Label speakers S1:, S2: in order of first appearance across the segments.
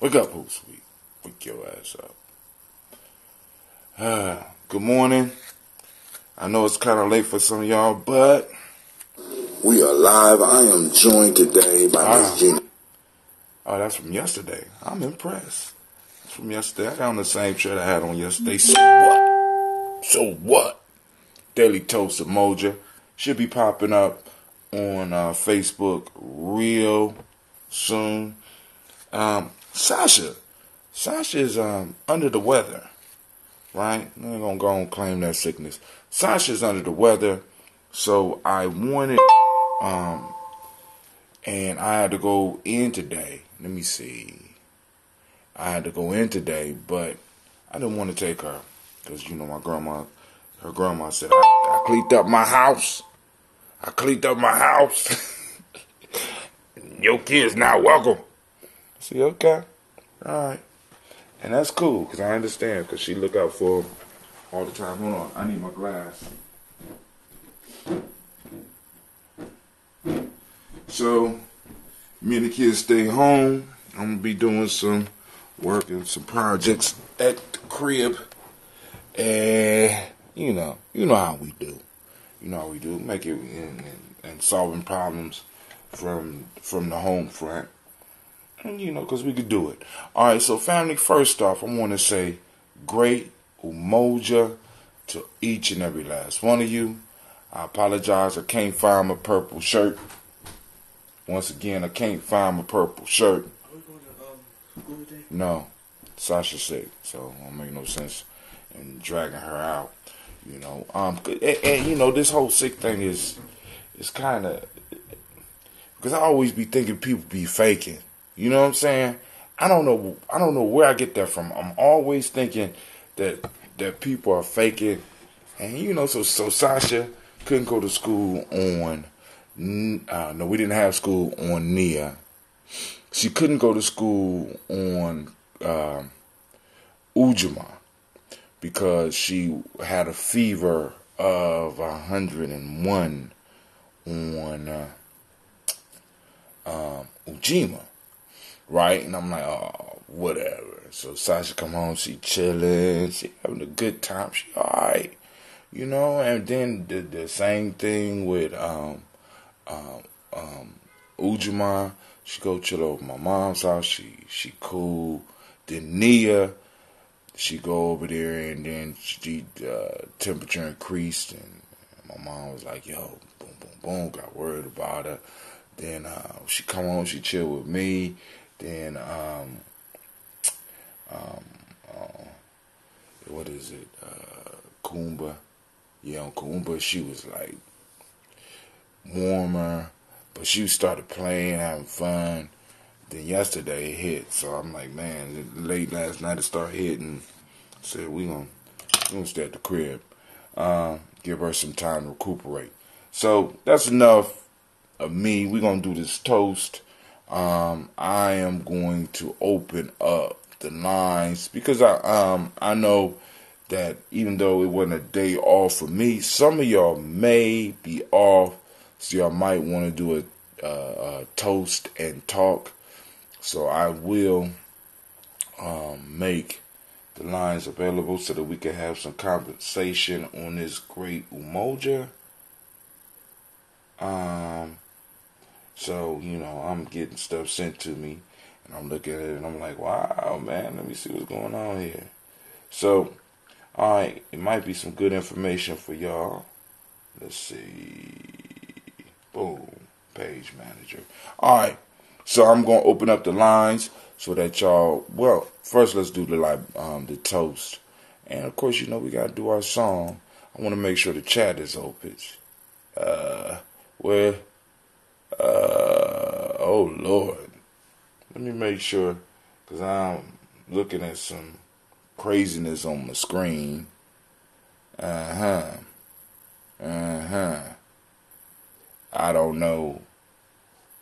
S1: Wake up, who's sweet. Wake your ass up. Good morning. I know it's kind of late for some of y'all, but
S2: we are live. I am joined today by Miss Gina.
S1: Oh, that's from yesterday. I'm impressed. That's from yesterday. I got on the same shirt I had on yesterday. So what? So what? Daily Toast Umoja should be popping up on Facebook real soon. Shasha is under the weather, right? I ain't gonna go and claim that sickness. Shasha's under the weather, so I wanted, and I had to go in today. Let me see. I had to go in today, but I didn't want to take her because her grandma said I cleaned up my house. I cleaned up my house. Your kid's not welcome. I said, okay, all right. And that's cool, because I understand, because she look out for all the time. Hold on, I need my glass. So, me and the kids stay home. I'm going to be doing some work and some projects at the crib. And, you know how we do. You know how we do. Make it and solving problems from the home front. And, because we could do it. All right, so family, first off, I want to say great Umoja to each and every last one of you. I apologize, I can't find my purple shirt. Once again, I can't find my purple shirt.
S3: Are we going to school today?
S1: No, Sasha's sick, so it don't make no sense in dragging her out. And this whole sick thing is kind of, because I always be thinking people be faking. You know what I'm saying? I don't know where I get that from. I'm always thinking that people are faking. And so Sasha couldn't go to school on no, we didn't have school on Nia. She couldn't go to school on Umoja because she had a fever of 101 on Gye-Nyame. Right? And I'm like, oh, whatever. So Sasha come home, she chilling, she having a good time, she alright. And then the same thing with Umoja. She go chill over my mom's house, she cool. Then Nia, she go over there and then she temperature increased and my mom was like, yo, boom, boom, boom, got worried about her. Then she come home, she chill with me. Then, what is it? Kumba. Yeah, on Kumba, she was like warmer, but she started playing, having fun. Then yesterday it hit, so I'm like, man, late last night it started hitting. Said we gonna stay at the crib, give her some time to recuperate. So that's enough of me. We're gonna do this toast. I am going to open up the lines because I know that even though it wasn't a day off for me, some of y'all may be off, so y'all might want to do a toast and talk. So I will make the lines available so that we can have some conversation on this great Umoja. So, I'm getting stuff sent to me, and I'm looking at it, and I'm like, wow, man, let me see what's going on here. So, alright, it might be some good information for y'all. Let's see. Boom. Page manager. Alright, so I'm going to open up the lines so that y'all, well, first let's do the toast. And, of course, we got to do our song. I want to make sure the chat is open. Oh Lord, let me make sure, because I'm looking at some craziness on the screen. I don't know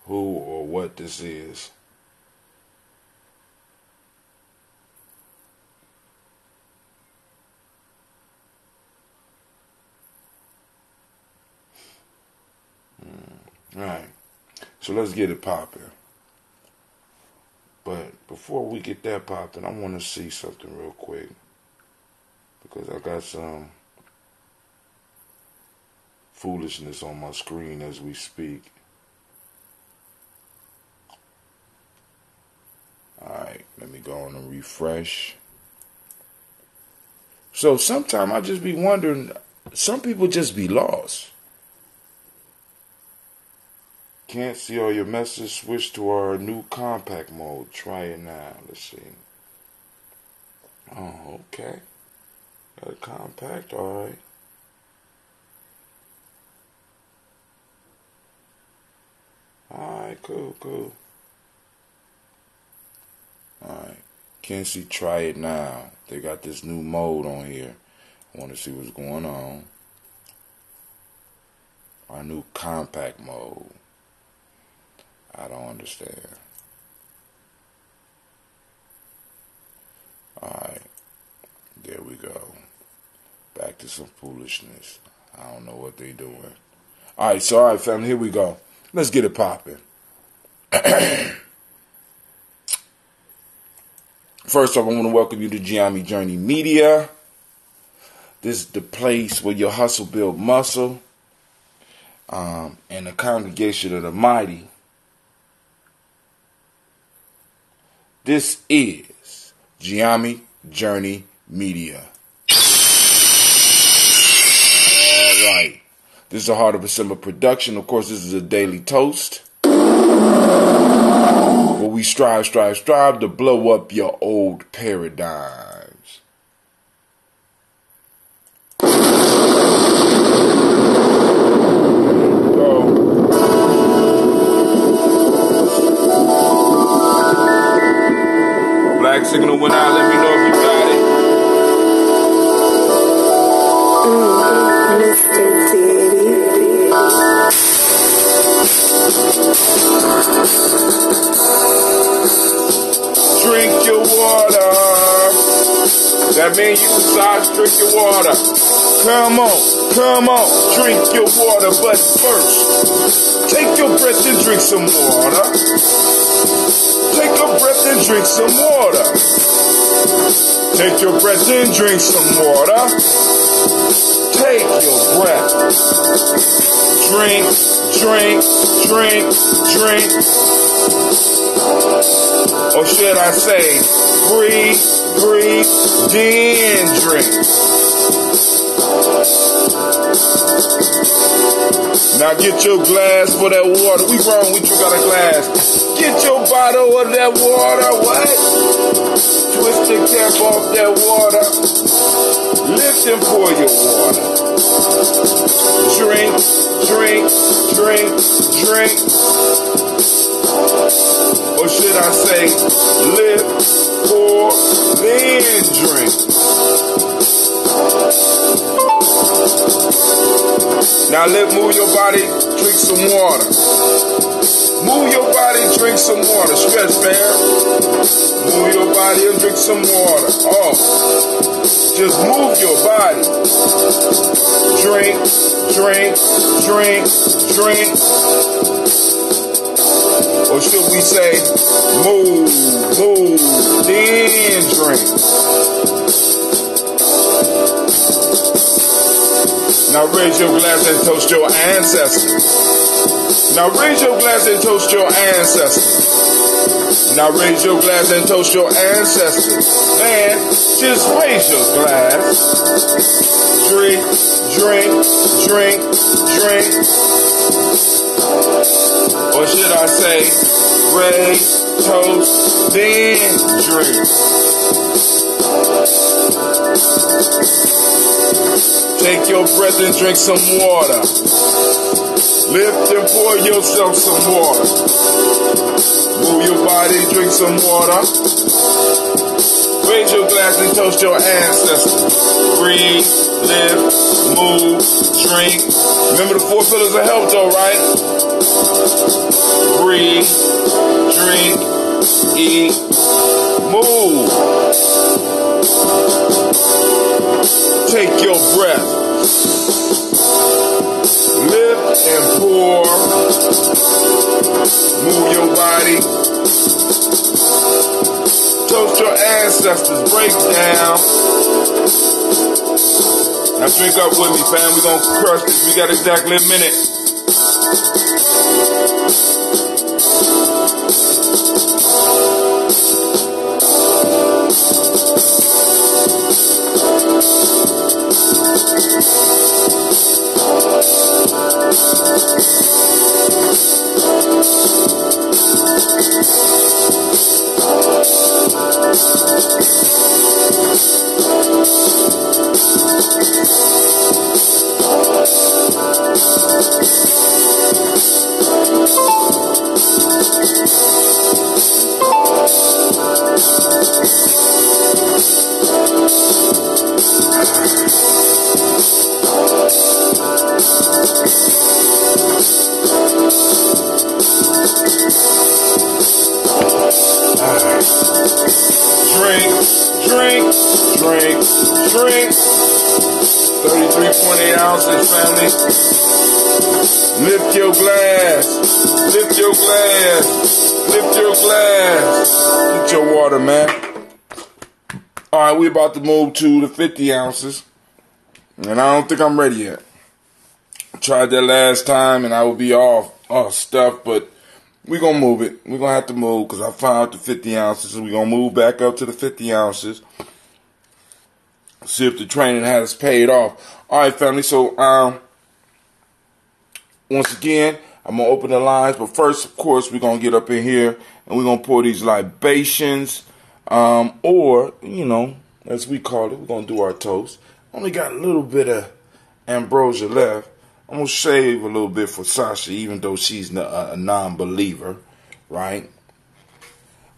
S1: who or what this is. Alright, so let's get it popping. But before we get that popping, I want to see something real quick. Because I got some foolishness on my screen as we speak. Alright, let me go on and refresh. So sometimes I just be wondering, some people just be lost. Can't see all your messages. Switch to our new compact mode. Try it now. Let's see. Oh, okay. Got a compact, alright. Alright, cool. Alright. Can't see, try it now. They got this new mode on here. I want to see what's going on. Our new compact mode. I don't understand. Alright. There we go. Back to some foolishness. I don't know what they doing. Alright, family, here we go. Let's get it popping. First off, I want to welcome you to Gye-Nyame Journey Media. This is the place where your hustle build muscle. And the congregation of the mighty. This is Gye-Nyame Journey Media. Alright. This is a Heart of December production. Of course, this is a daily toast. Where we strive to blow up your old paradigms. Black signal went out. Let me know if you got it.
S4: Mr. Titty.
S1: Drink your water. That means you decide to drink your water. Come on, drink your water. But first, take your breath and drink some water. Take your breath and drink some water. Take your breath and drink some water. Take your breath. Drink. Or should I say, breathe, then drink. Now get your glass for that water. We wrong, we drink out a glass. Get your bottle of that water, what? Twist the cap off that water. Lift and pour your water. Drink. Or should I say, lift, pour, then drink. Now move your body, drink some water. Move your body, drink some water. Stretch, man. Move your body and drink some water. Oh, just move your body. Drink. Or should we say, move, then drink. Now raise your glass and toast your ancestors. Now raise your glass and toast your ancestors. Now raise your glass and toast your ancestors. And just raise your glass. Drink. Or should I say, raise, toast, then drink. Take your breath and drink some water. Lift and pour yourself some water. Move your body, drink some water. Raise your glass and toast your ancestors. Breathe, live, move, drink. Remember the 4 pillars of health though, right? Breathe, drink, eat, move. Take your breath. Lift and pour. Move your body. Consult your ancestors. Breakdown. Now drink up with me, fam. We gonna crush this. We got exactly a minute. Drink. 33.8 ounces, family. Lift your glass. Lift your glass. Lift your glass. Get your water, man. All right, we're about to move to the 50 ounces. And I don't think I'm ready yet. I tried that last time and I would be off stuff, but we're going to move it. We're going to have to move because I found the 50 ounces. So we're going to move back up to the 50 ounces. See if the training has paid off. All right, family. So, once again, I'm going to open the lines. But first, of course, we're going to get up in here and we're going to pour these libations. Or, you know, as we call it, we're going to do our toast. Only got a little bit of ambrosia left. I'm going to save a little bit for Shasha, even though she's a non-believer, right?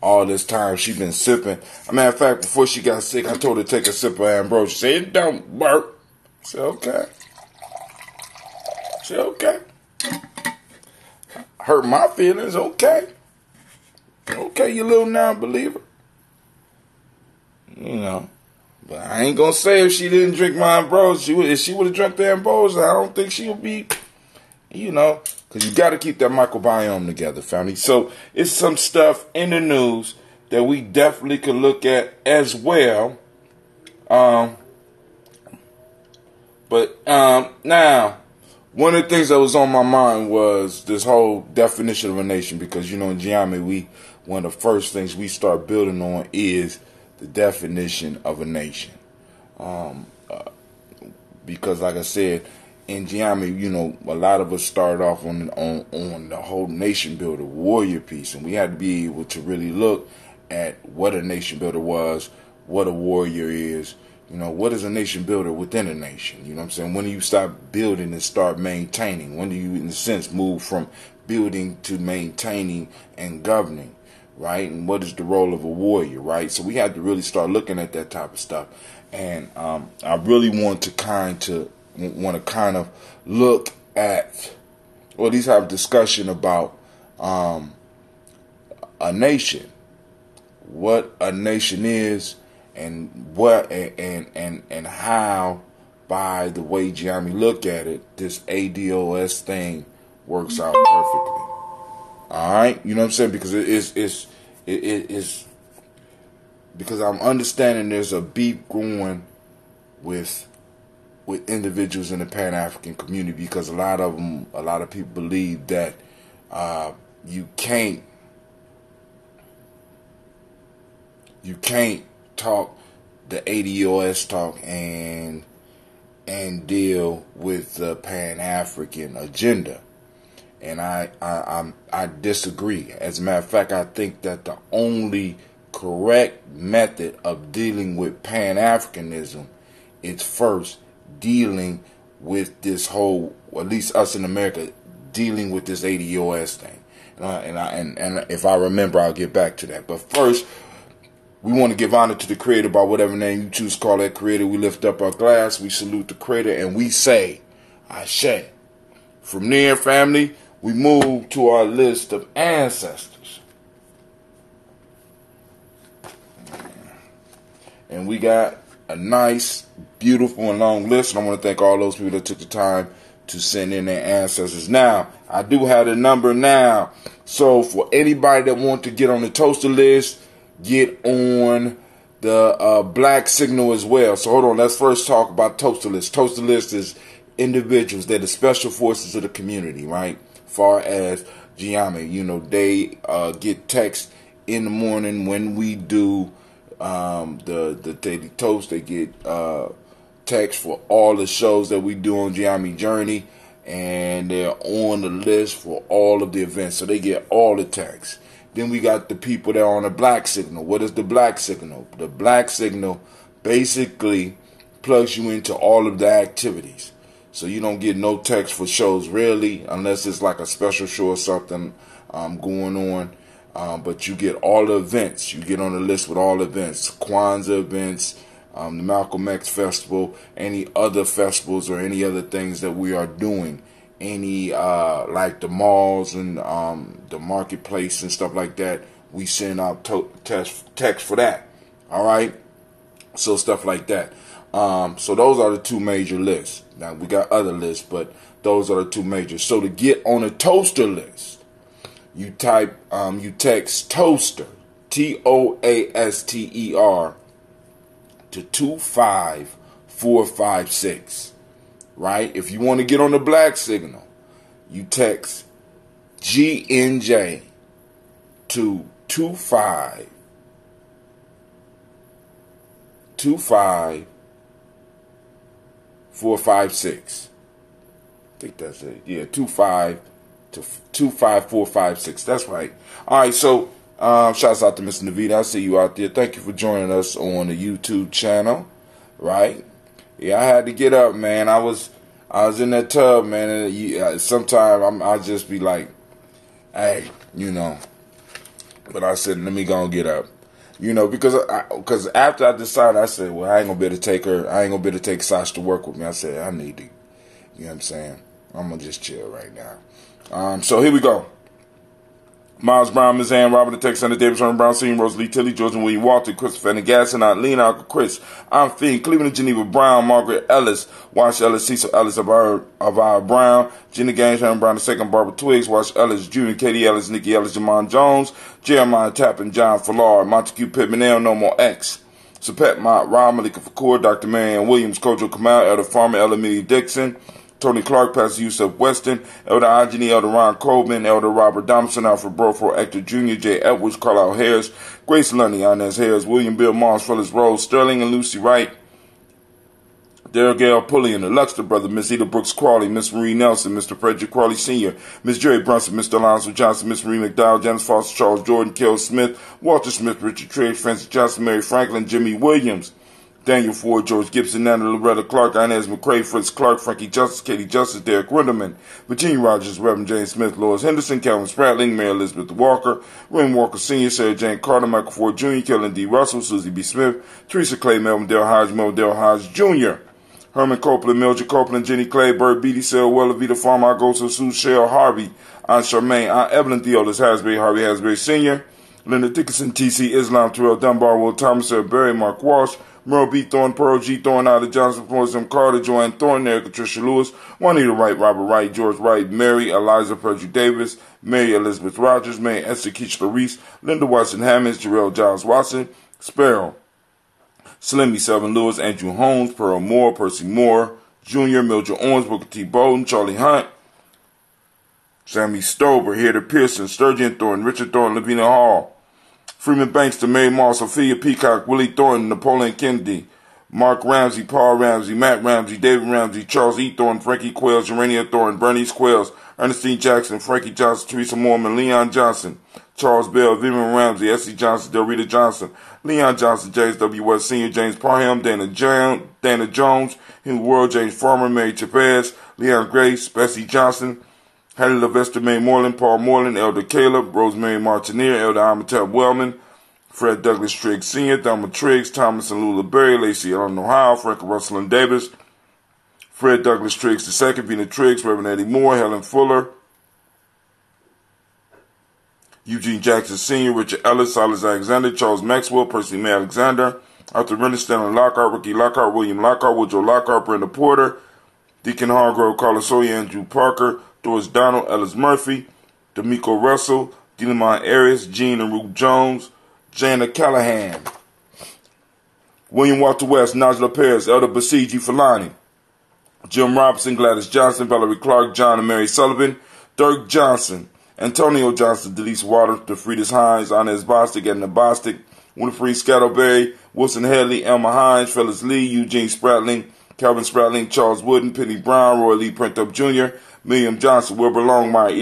S1: All this time she been sipping. As a matter of fact, before she got sick, I told her to take a sip of ambrosia. She said, it don't work. I said, okay. I said, okay. Hurt my feelings, okay. Okay, you little non-believer. You know. But I ain't gonna say if she didn't drink my ambrosia. If she would have drank the ambrosia, I don't think she would be, you know. Because you got to keep that microbiome together, family. So it's some stuff in the news that we definitely can look at as well. Now, one of the things that was on my mind was this whole definition of a nation. Because, you know, in Gye-Nyame, one of the first things we start building on is the definition of a nation. Because, like I said, in Gye-Nyame, you know, a lot of us started off on the whole nation builder warrior piece, and we had to be able to really look at what a nation builder was, what a warrior is, you know, what is a nation builder within a nation, you know what I'm saying? When do you stop building and start maintaining? When do you, in a sense, move from building to maintaining and governing, right? And what is the role of a warrior, right? So we had to really start looking at that type of stuff, and I really want to kind of look at, or at least have a discussion about a nation, what a nation is, and what and how, by the way Gye-Nyame look at it, this ADOS thing works out perfectly. All right, you know what I'm saying? Because it is because I'm understanding there's a beef going with individuals in the Pan-African community, because a lot of people believe that you can't talk the ADOS talk and deal with the Pan-African agenda. And I disagree. As a matter of fact, I think that the only correct method of dealing with Pan-Africanism is first dealing with this whole, or at least us in America, dealing with this ADOS thing. And if I remember, I'll get back to that. But first, we want to give honor to the Creator by whatever name you choose to call that Creator. We lift up our glass, we salute the Creator, and we say, Ashe. From there, family, we move to our list of ancestors. And we got a nice, beautiful, and long list. And I want to thank all those people that took the time to send in their ancestors. Now, I do have the number now. So for anybody that wants to get on the toaster list, get on the black signal as well. So hold on, let's first talk about toaster list. Toaster list is individuals that are special forces of the community, right? Far as Gye-Nyame, you know, they get text in the morning when we do the daily toast. They get text for all the shows that we do on Gye-Nyame Journey, and they're on the list for all of the events, so they get all the texts. Then we got the people that are on the black signal. What is the black signal? The black signal basically plugs you into all of the activities. So you don't get no text for shows really, unless it's like a special show or something going on. But you get all the events. You get on the list with all the events. Kwanzaa events, the Malcolm X Festival, any other festivals or any other things that we are doing. Any like the malls and the marketplace and stuff like that, we send out text for that. All right, so stuff like that. So those are the two major lists. Now we got other lists, but those are the two major. So to get on a toaster list, you text toaster, TOASTER, to 25456. Right? If you want to get on the black signal, you text GNJ to 25456. I think that's it. Yeah, 25456. That's right. All right, so shouts out to Mr. Navita. I see you out there. Thank you for joining us on the YouTube channel. Right? Yeah, I had to get up, man. I was in that tub, man, and sometimes I'll just be like, hey, you know. But I said, let me go and get up. You know, because after I decided, I said, well, I ain't going to be able to take her. I ain't going to be able to take Sasha to work with me. I said, I need to, you know what I'm saying? I'm going to just chill right now. So here we go. Miles Brown, Ms. Ann, Robert the Texander, Davis, Herman Brown, Senior, Rosalie Tilly, George and William Walter, Christopher Negasson, Lena, Uncle Chris, I'm Fiend, Cleveland, Geneva Brown, Margaret Ellis, Wash Ellis, Cecil Ellis, of our Brown, Gina Gaines, Herman Brown II, Barbara Twiggs, Wash Ellis Jr., Katie Ellis, Nikki Ellis, Jamon Jones, Jeremiah Tappan, John Fallard, Montague Pittman, No More X, Sapet Mott, Ron Malika Fakur, Dr. Marianne Williams, Kojo Kamal, Elder Farmer, Ella Millie Dixon, Tony Clark, Pastor Yusuf Weston, Elder Anjani, Elder Ron Coleman, Elder Robert Thompson, Alfred Broford, Hector Jr., Jay Edwards, Carlisle Harris, Grace Lundy, Inez Harris, William Bill Moss, Phyllis Rose, Sterling and Lucy Wright, Daryl Gale Pullian, the Luxter brother, Miss Eda Brooks Crawley, Miss Marie Nelson, Mr. Frederick Crawley Sr., Miss Jerry Brunson, Mr. Alonzo Johnson, Miss Marie McDowell, Janice Foster, Charles Jordan, Kel Smith, Walter Smith, Richard Triggs, Francis Johnson, Mary Franklin, Jimmy Williams, Daniel Ford, George Gibson, Nana Loretta Clark, Inez McCrae, Fritz Clark, Frankie Justice, Katie Justice, Derek Rinderman, Virginia Rogers, Reverend James Smith, Lois Henderson, Calvin Spratling, Mary Elizabeth Walker, William Walker Sr., Sarah Jane Carter, Michael Ford Jr., Kellen D. Russell, Susie B. Smith, Teresa Clay, Melvin Dale Hodge Jr., Herman Copeland, Mildred Copeland, Jenny Clay, Bird Beatty, Sarah Weller, Vita Farmer, Gosa, Sue, Cheryl Harvey, Aunt Charmaine, Aunt Evelyn Theolis, Hasbury, Harvey Hasbury Sr., Linda Dickinson, T.C. Islam, Terrell Dunbar, Will Thomas, Sarah Berry, Mark Walsh, Merle B. Thorne, Pearl G. Thorne, Ida Johnson, Florence M. Carter, Joanne Thorne, Erica Tricia Lewis, Juanita Wright, Robert Wright, George Wright, Mary Eliza Perju Davis, Mary Elizabeth Rogers, Mary Esther Keachler Reese, Linda Watson Hammonds, Jarrell Giles Watson, Sparrow, Slimmy Selvin Lewis, Andrew Holmes, Pearl Moore, Percy Moore, Jr., Mildred Owens, Booker T. Bowden, Charlie Hunt, Sammy Stober, Heather Pearson, Sturgeon Thornton, Richard Thornton, Lavina Hall, Freeman Bankston, Mary Moss, Sophia Peacock, Willie Thornton, Napoleon Kennedy, Mark Ramsey, Paul Ramsey, Matt Ramsey, David Ramsey, Charles E. Thornton, Frankie Quails, Urania Thornton, Bernice Quails, Ernestine Jackson, Frankie Johnson, Teresa Mormon, Leon Johnson, Charles Bell, Vivian Ramsey, S.C. Johnson, Delrita Johnson, Leon Johnson, James W. West Sr., James Parham, Dana Jones, Henry World, James Farmer, Mary Chavez, Leon Grace, Bessie Johnson, Hattie Levester, May Moreland, Paul Moreland, Elder Caleb, Rosemary Martineer, Elder Amatab Wellman, Fred Douglas Triggs Sr., Thelma Triggs, Thomas and Lula Berry, Lacey Ellen Ohio, Frank Russell and Davis, Fred Douglas Triggs II, Vina Triggs, Reverend Eddie Moore, Helen Fuller, Eugene Jackson Sr., Richard Ellis, Silas Alexander, Charles Maxwell, Percy May Alexander, Arthur Renner, Stanley Lockhart, Ricky Lockhart, William Lockhart, Woodrow Lockhart, Brenda Porter, Deacon Hargrove, Carlos Sawyer, Andrew Parker, Doris Donald, Ellis Murphy, D'Amico Russell, Delamont Arias, Jean and Ruth Jones, Jana Callahan, William Walter West, Najla Perez, Elder Basiji Falani, Jim Robinson, Gladys Johnson, Valerie Clark, John and Mary Sullivan, Dirk Johnson, Antonio Johnson, Delise Waters, DeFridas Hines, Inez Bostic, Edna Bostic, Winifred Scattleberry, Wilson Headley, Elma Hines, Phyllis Lee, Eugene Spratling, Calvin Spratling, Charles Wooden, Penny Brown, Roy Lee Printup Jr., William Johnson, Wilbur Longmire,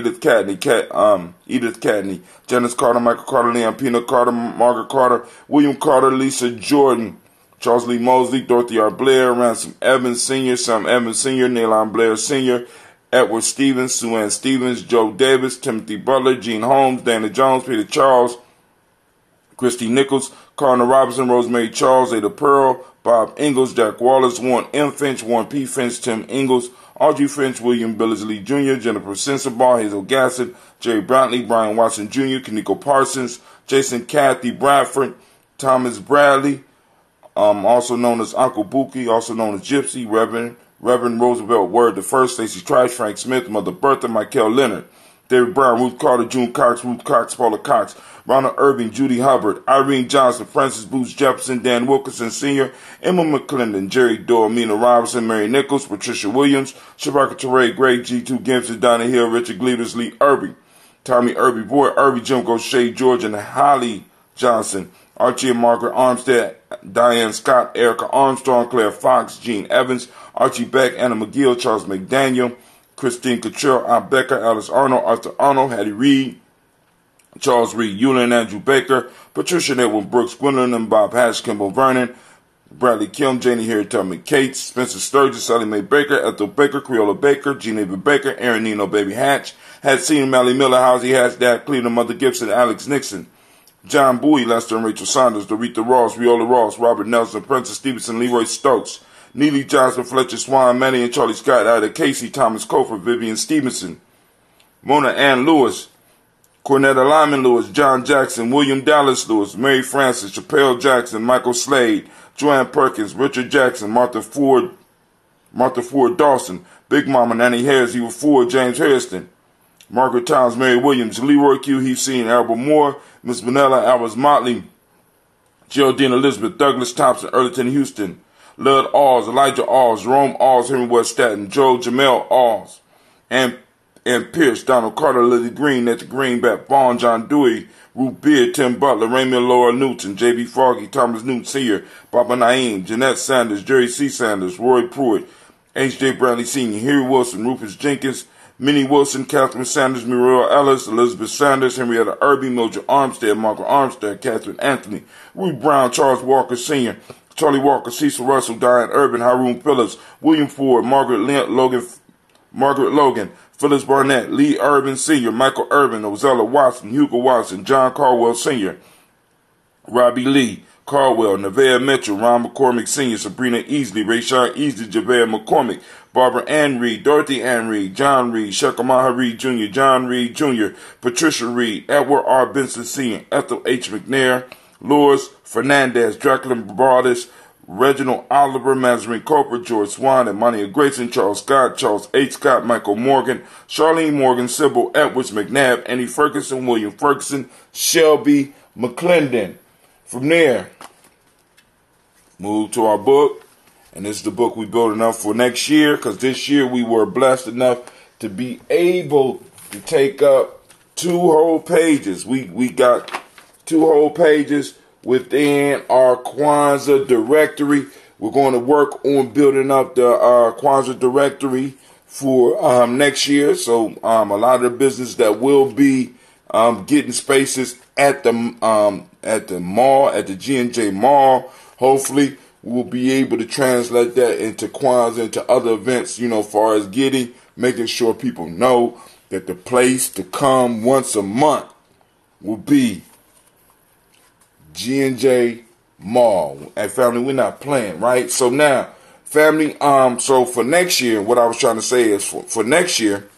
S1: Edith Cadney, Janice Carter, Michael Carter, Leon Pina Carter, Margaret Carter, William Carter, Lisa Jordan, Charles Lee Mosley, Dorothy R. Blair, Ransom Evans Sr., Sam Evans Sr., Nalon Blair Sr., Edward Stevens, Sue Ann Stevens, Joe Davis, Timothy Butler, Gene Holmes, Dana Jones, Peter Charles, Christy Nichols, Cardinal Robinson, Rosemary Charles, Ada Pearl, Bob Ingalls, Jack Wallace, Warren M. Finch, Warren P. Finch, Tim Ingalls, Audrey Finch, William Billingsley Jr., Jennifer Sensabaugh, Hazel Gassett, Jerry Brantley, Brian Watson Jr., Kaniko Parsons, Jason Kathy Bradford, Thomas Bradley, also known as Uncle Buki, also known as Gypsy, Reverend Roosevelt Word the First, Stacey Trice, Frank Smith, Mother Bertha, Michael Leonard, David Brown, Ruth Carter, June Cox, Ruth Cox, Paula Cox, Ronald Irving, Judy Hubbard, Irene Johnson, Francis Booth Jefferson, Dan Wilkinson Sr., Emma McClendon, Jerry Doyle, Mina Robinson, Mary Nichols, Patricia Williams, Shabaka Teray, Greg G2 Gibson, Donna Hill, Richard Gleavers, Lee Irby, Tommy Irby, Boy Irby, Jim Goshay, George and Holly Johnson, Archie and Margaret Armstead, Diane Scott, Erica Armstrong, Claire Fox, Gene Evans, Archie Beck, Anna McGill, Charles McDaniel, Christine Cottrell, Al Becker, Alice Arnold, Arthur Arnold, Hattie Reed, Charles Reed, Eula and Andrew Baker, Patricia and Edwin Brooks, Gwendolyn and Bob Hatch, Kimball Vernon, Bradley Kim, Janie Harriet Tubman Cates, Spencer Sturgis, Sally Mae Baker, Ethel Baker, Creola Baker, Gina Baker, Aaron Nino Baby Hatch, Hatsine Mally Miller, Housie Hatch, Dad Cleveland, Mother Gibson, Alex Nixon, John Bowie, Lester and Rachel Saunders, Dorita Ross, Viola Ross, Robert Nelson, Princess Stevenson, Leroy Stokes, Neely Johnson, Fletcher Swan, Manny and Charlie Scott, Ida Casey, Thomas Cofer, Vivian Stevenson, Mona Ann Lewis, Cornetta Lyman Lewis, John Jackson, William Dallas Lewis, Mary Francis, Chappelle Jackson, Michael Slade, Joanne Perkins, Richard Jackson, Martha Ford Dawson, Big Mama, Nanny Harris, Eva Ford, James Harrison, Margaret Towns, Mary Williams, Leroy Q, Heath Seen, Albert Moore, Miss Vanilla, Albert Motley, Geraldine Elizabeth, Douglas Thompson, Earleton Houston, Lud Alls, Elijah Alls, Jerome Alls, Henry West Staten, Joe Jamel Alls, and Pierce, Donald Carter, Lily Green, Nettie Greenback, Vaughn, John Dewey, Ruth Beard, Tim Butler, Raymond Laura Newton, J.B. Froggy, Thomas Newton Sr., Baba Naeem, Jeanette Sanders, Jerry C. Sanders, Roy Pruitt, H.J. Bradley Sr., Harry Wilson, Rufus Jenkins, Minnie Wilson, Catherine Sanders, Muriel Ellis, Elizabeth Sanders, Henrietta Irby, Mildred Armstead, Margaret Armstead, Catherine Anthony, Ruth Brown, Charles Walker Sr., Charlie Walker, Cecil Russell, Diane Urban, Haroon Phillips, William Ford, Margaret Logan, Phyllis Barnett, Lee Urban Sr., Michael Urban, Ozella Watson, Hugo Watson, John Caldwell Sr., Robbie Lee, Caldwell, Nevaeh Mitchell, Ron McCormick Sr., Sabrina Easley, Rayshawn Easley, Javea McCormick, Barbara Ann Reed, Dorothy Ann Reed, John Reed, Shekamaha Reed Jr., John Reed Jr., Patricia Reed, Edward R. Benson Sr., Ethel H. McNair, Lourdes Fernandez, Jacqueline Bardis, Reginald Oliver, Mazarine Coper, George Swan, Emania Grayson, Charles Scott, Charles H. Scott, Michael Morgan, Charlene Morgan, Sybil Edwards, McNabb, Annie Ferguson, William Ferguson, Shelby McClendon. From there, move to our book, and this is the book we're building up for next year, because this year we were blessed enough to be able to take up 2 whole pages. We got 2 whole pages within our Kwanzaa directory. We're going to work on building up the Kwanzaa directory for next year. So a lot of the business that will be getting spaces at the mall, at the G&J Mall. Hopefully, we'll be able to translate that into Kwanzaa, into other events, as far as making sure people know that the place to come once a month will be G&J Mall. And family, we're not playing, right? So now, family, so for next year, what I was trying to say is for next year,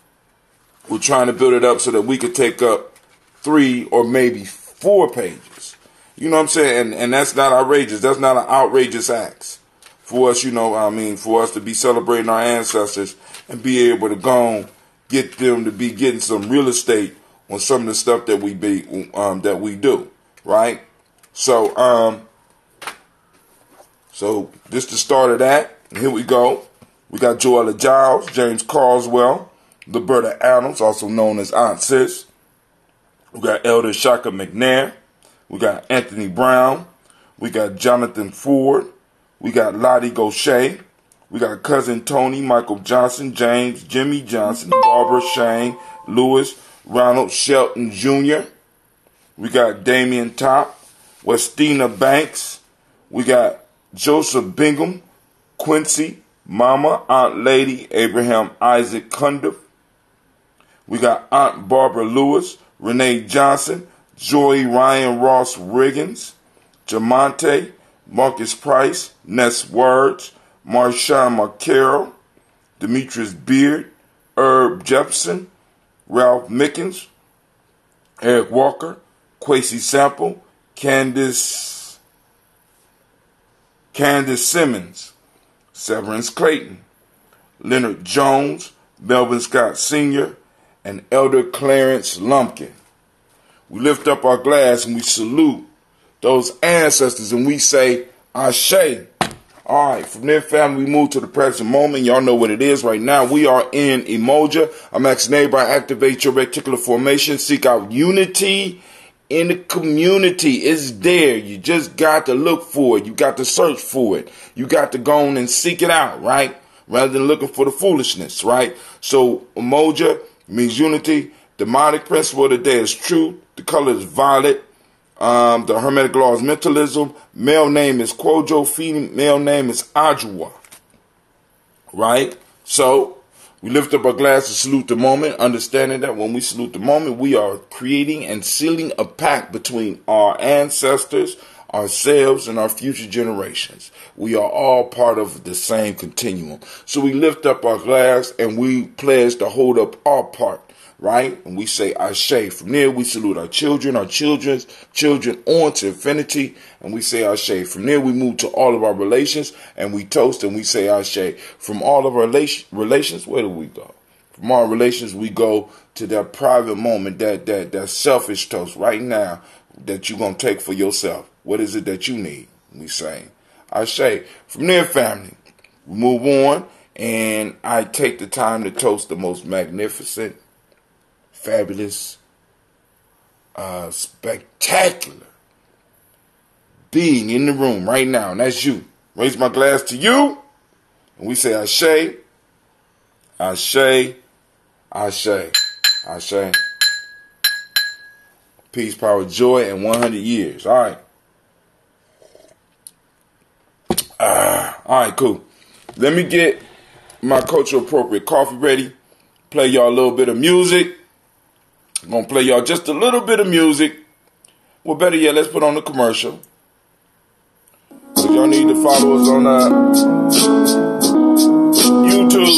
S1: we're trying to build it up so that we could take up 3 or maybe 4 pages. You know what I'm saying? And that's not outrageous. That's not an outrageous act for us, for us to be celebrating our ancestors and be able to go and get them to be getting some real estate on some of the stuff that we do, right? So this the start of that. And here we go. We got Joella Giles, James Carswell, Liberta Adams, also known as Aunt Sis. We got Elder Shaka McNair. We got Anthony Brown. We got Jonathan Ford. We got Lottie Gaucher. We got Cousin Tony, Michael Johnson, James, Jimmy Johnson, Barbara Shane, Lewis, Ronald Shelton Jr. We got Damian Top, Westina Banks. We got Joseph Bingham, Quincy, Mama, Aunt Lady, Abraham Isaac Cundiff. We got Aunt Barbara Lewis, Renee Johnson, Joy Ryan Ross Riggins, Jamonte, Marcus Price, Ness Words, Marshawn McCarroll, Demetrius Beard, Herb Jefferson, Ralph Mickens, Eric Walker, Quasi Sample, Candace Simmons, Severance Clayton, Leonard Jones, Melvin Scott Sr., and Elder Clarence Lumpkin. We lift up our glass and we salute those ancestors and we say, Ashe. All right, from there, family, we move to the present moment. Y'all know what it is right now. We are in Umoja. I'm asking everybody to activate your reticular formation. Seek out unity in the community. It's there. You just got to look for it. You got to search for it. You got to go on and seek it out, right? Rather than looking for the foolishness, right? So Umoja means unity. The demonic principle of the day is truth. The color is violet. The Hermetic law is mentalism. Male name is Kwojo. Female name is Ajua. Right? So, we lift up our glass to salute the moment, understanding that when we salute the moment, we are creating and sealing a pact between our ancestors, ourselves, and our future generations. We are all part of the same continuum. So we lift up our glass and we pledge to hold up our part. Right? And we say Ashe. From there, we salute our children's children on to infinity, and we say Ashe. From there, we move to all of our relations, and we toast, and we say Ashe. From all of our relations, where do we go? From our relations, we go to that private moment, that selfish toast right now that you're going to take for yourself. What is it that you need? We say Ashe. From there, family, we move on, and I take the time to toast the most magnificent, fabulous, spectacular being in the room right now, and that's you. Raise my glass to you, and we say Ashe, Ashe, Ashe, Ashe. Peace, power, joy, and 100 years. All right. All right, cool. Let me get my cultural appropriate coffee ready. Play y'all a little bit of music. I'm going to play y'all just a little bit of music. Well, better yet, let's put on the commercial. So y'all need to follow us on YouTube.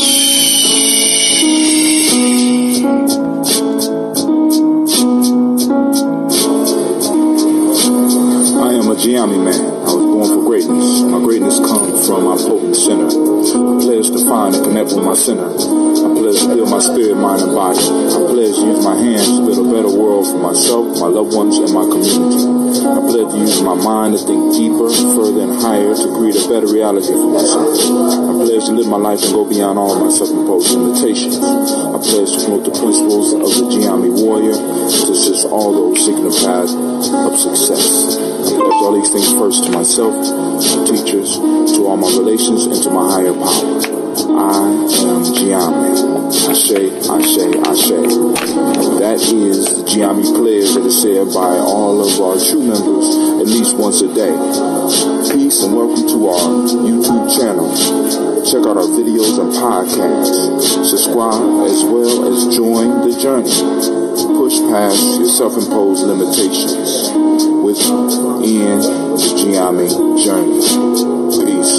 S2: I am a Gye-Nyame man. I was born for greatness. My greatness comes from my potent sinner. I pledge to find and connect with my sinner. I pledge to heal my spirit, mind, and body. I pledge to use my hands to build a better world for myself, my loved ones, and my community. I pledge to use my mind to think deeper, further, and higher to create a better reality for myself. I pledge to live my life and go beyond all my self-imposed limitations. I pledge to promote the principles of the Gye-Nyame warrior to assist all those seeking the path of success. I pledge all these things first to myself, to teachers, to all my relations, and to my higher power. I am Gye-Nyame. Ashe, Ashe, Ashe. And that is the Gye-Nyame pledge that is said by all of our true members at least once a day. Peace and welcome to our YouTube channel. Check out our videos and podcasts. Subscribe as well as join the journey. Push past your self-imposed limitations within the Gye-Nyame journey. Peace.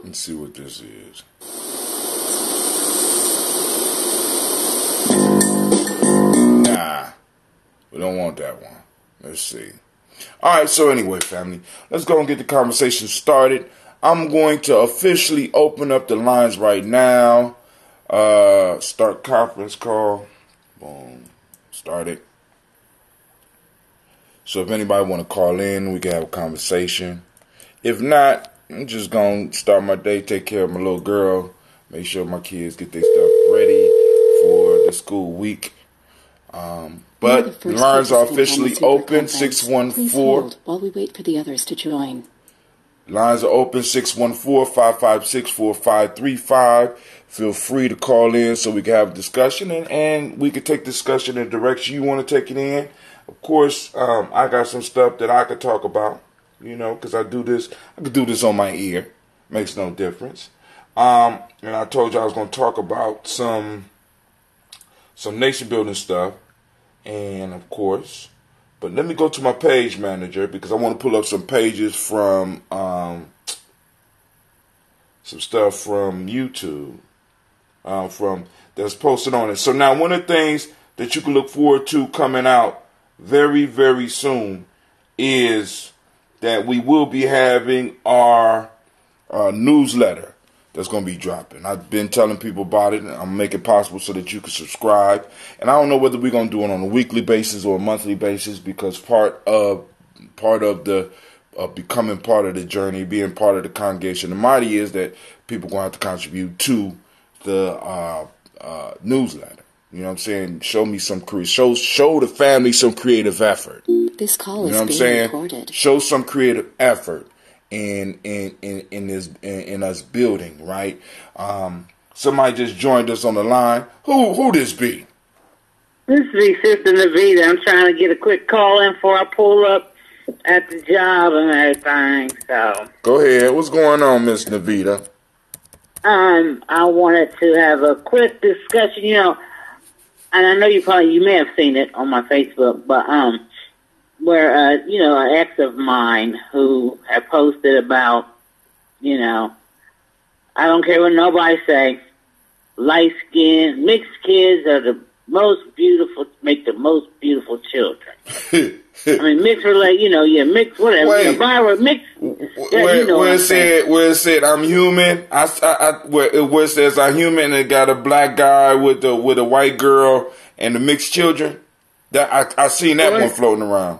S1: Let's see what this is. Nah, we don't want that one. All right, so anyway, family, let's go and get the conversation started. I'm going to officially open up the lines right now. Start conference call. Boom. Start it. So if anybody want to call in, we can have a conversation. If not, I'm just going to start my day, take care of my little girl, make sure my kids get their stuff ready for the school week. But the lines are officially open, 614.
S4: Please hold while we wait for the others to join.
S1: Lines are open, 614-556-4535. Feel free to call in so we can have a discussion, and we can take discussion in the direction you want to take it in. Of course, I got some stuff that I could talk about, because I could do this on my ear. Makes no difference. And I told you I was going to talk about some nation building stuff. And of course, but let me go to my page manager because I want to pull up some pages from some stuff from YouTube from that's posted on it. So now one of the things that you can look forward to coming out very, very soon is that we will be having our newsletter that's going to be dropping. I've been telling people about it, and I'm making it possible so that you can subscribe. And I don't know whether we're going to do it on a weekly basis or a monthly basis, because part of the becoming part of the journey, being part of the congregation of the mighty, is that people are going to have to contribute to the newsletter. You know what I'm saying? Show me some show the family some creative effort.
S4: This call
S1: is
S4: being recorded.
S1: Show some creative effort in us building, right? Somebody just joined us on the line. Who this be?
S5: This is Sister Navita. I'm trying to get a quick call in before I pull up at the job and everything. So
S1: go ahead. What's going on, Miss Navita?
S5: I wanted to have a quick discussion, and I know you may have seen it on my Facebook, but where, an ex of mine who had posted about, I don't care what nobody say, light-skinned, mixed kids are the most beautiful, make the most beautiful children. I mean, mixed, mixed, whatever,
S1: wait,
S5: mixed.
S1: Where it said I'm human, where it says I'm human, and it got a black guy with a white girl and the mixed children. That I seen that one floating around.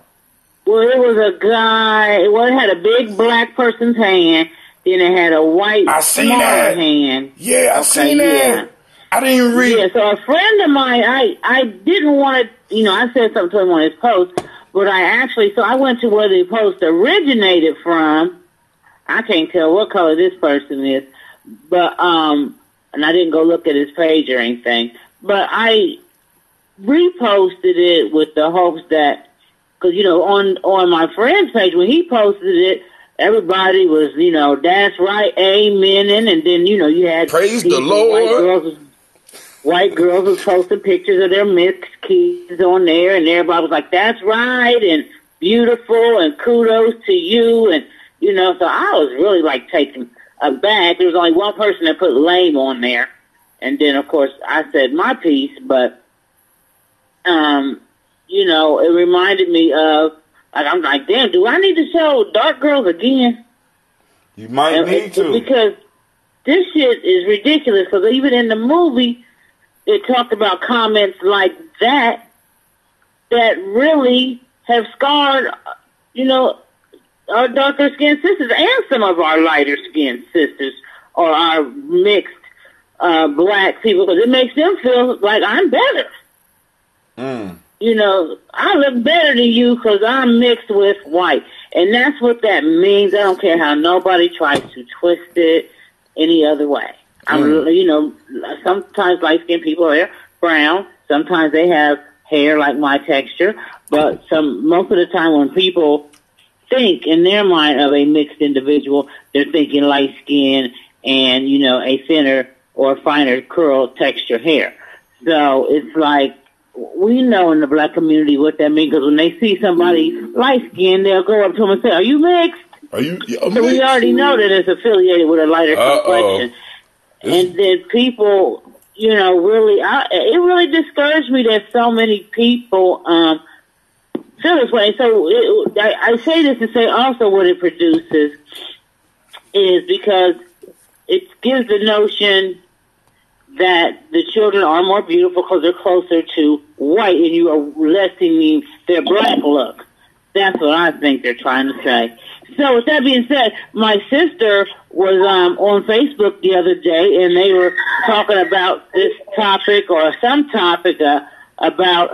S5: Well, it was a guy. Well, it had a big black person's hand. Then it had a white smaller hand.
S1: Yeah, I seen that.
S5: Yeah.
S1: I didn't even read.
S5: Yeah, so a friend of mine, I didn't want to, I said something to him on his post, but I went to where the post originated from. I can't tell what color this person is, but, and I didn't go look at his page or anything, but I reposted it with the hopes that, because, on my friend's page, when he posted it, everybody was, that's right, amen, and then, you had
S1: praise the Lord.
S5: White girls was posting pictures of their mixed kids on there, and everybody was like, that's right, and beautiful, and kudos to you, and, so I was really, taken aback. There was only one person that put lame on there, and then, of course, I said my piece, but, it reminded me of, I'm like, damn, do I need to show dark girls again?
S1: You might need to.
S5: Because this shit is ridiculous, because even in the movie, it talked about comments like that really have scarred, our darker skinned sisters and some of our lighter skinned sisters or our mixed black people, because it makes them feel like I'm better. I look better than you because I'm mixed with white. And that's what that means. I don't care how nobody tries to twist it any other way. Sometimes light-skinned people are brown. Sometimes they have hair like my texture. But most of the time when people think in their mind of a mixed individual, they're thinking light-skinned and, a thinner or finer curl texture hair. So it's like, we know in the black community what that means, because when they see somebody light-skinned, they'll go up to them and say, are you mixed? So we already know that it's affiliated with a lighter complexion. And then people, really, it really discouraged me that so many people feel this way. So I say this to say also what it produces is because it gives the notion that the children are more beautiful because they're closer to white and you are lessening their black look. That's what I think they're trying to say. So with that being said, my sister was on Facebook the other day and they were talking about this topic or some topic about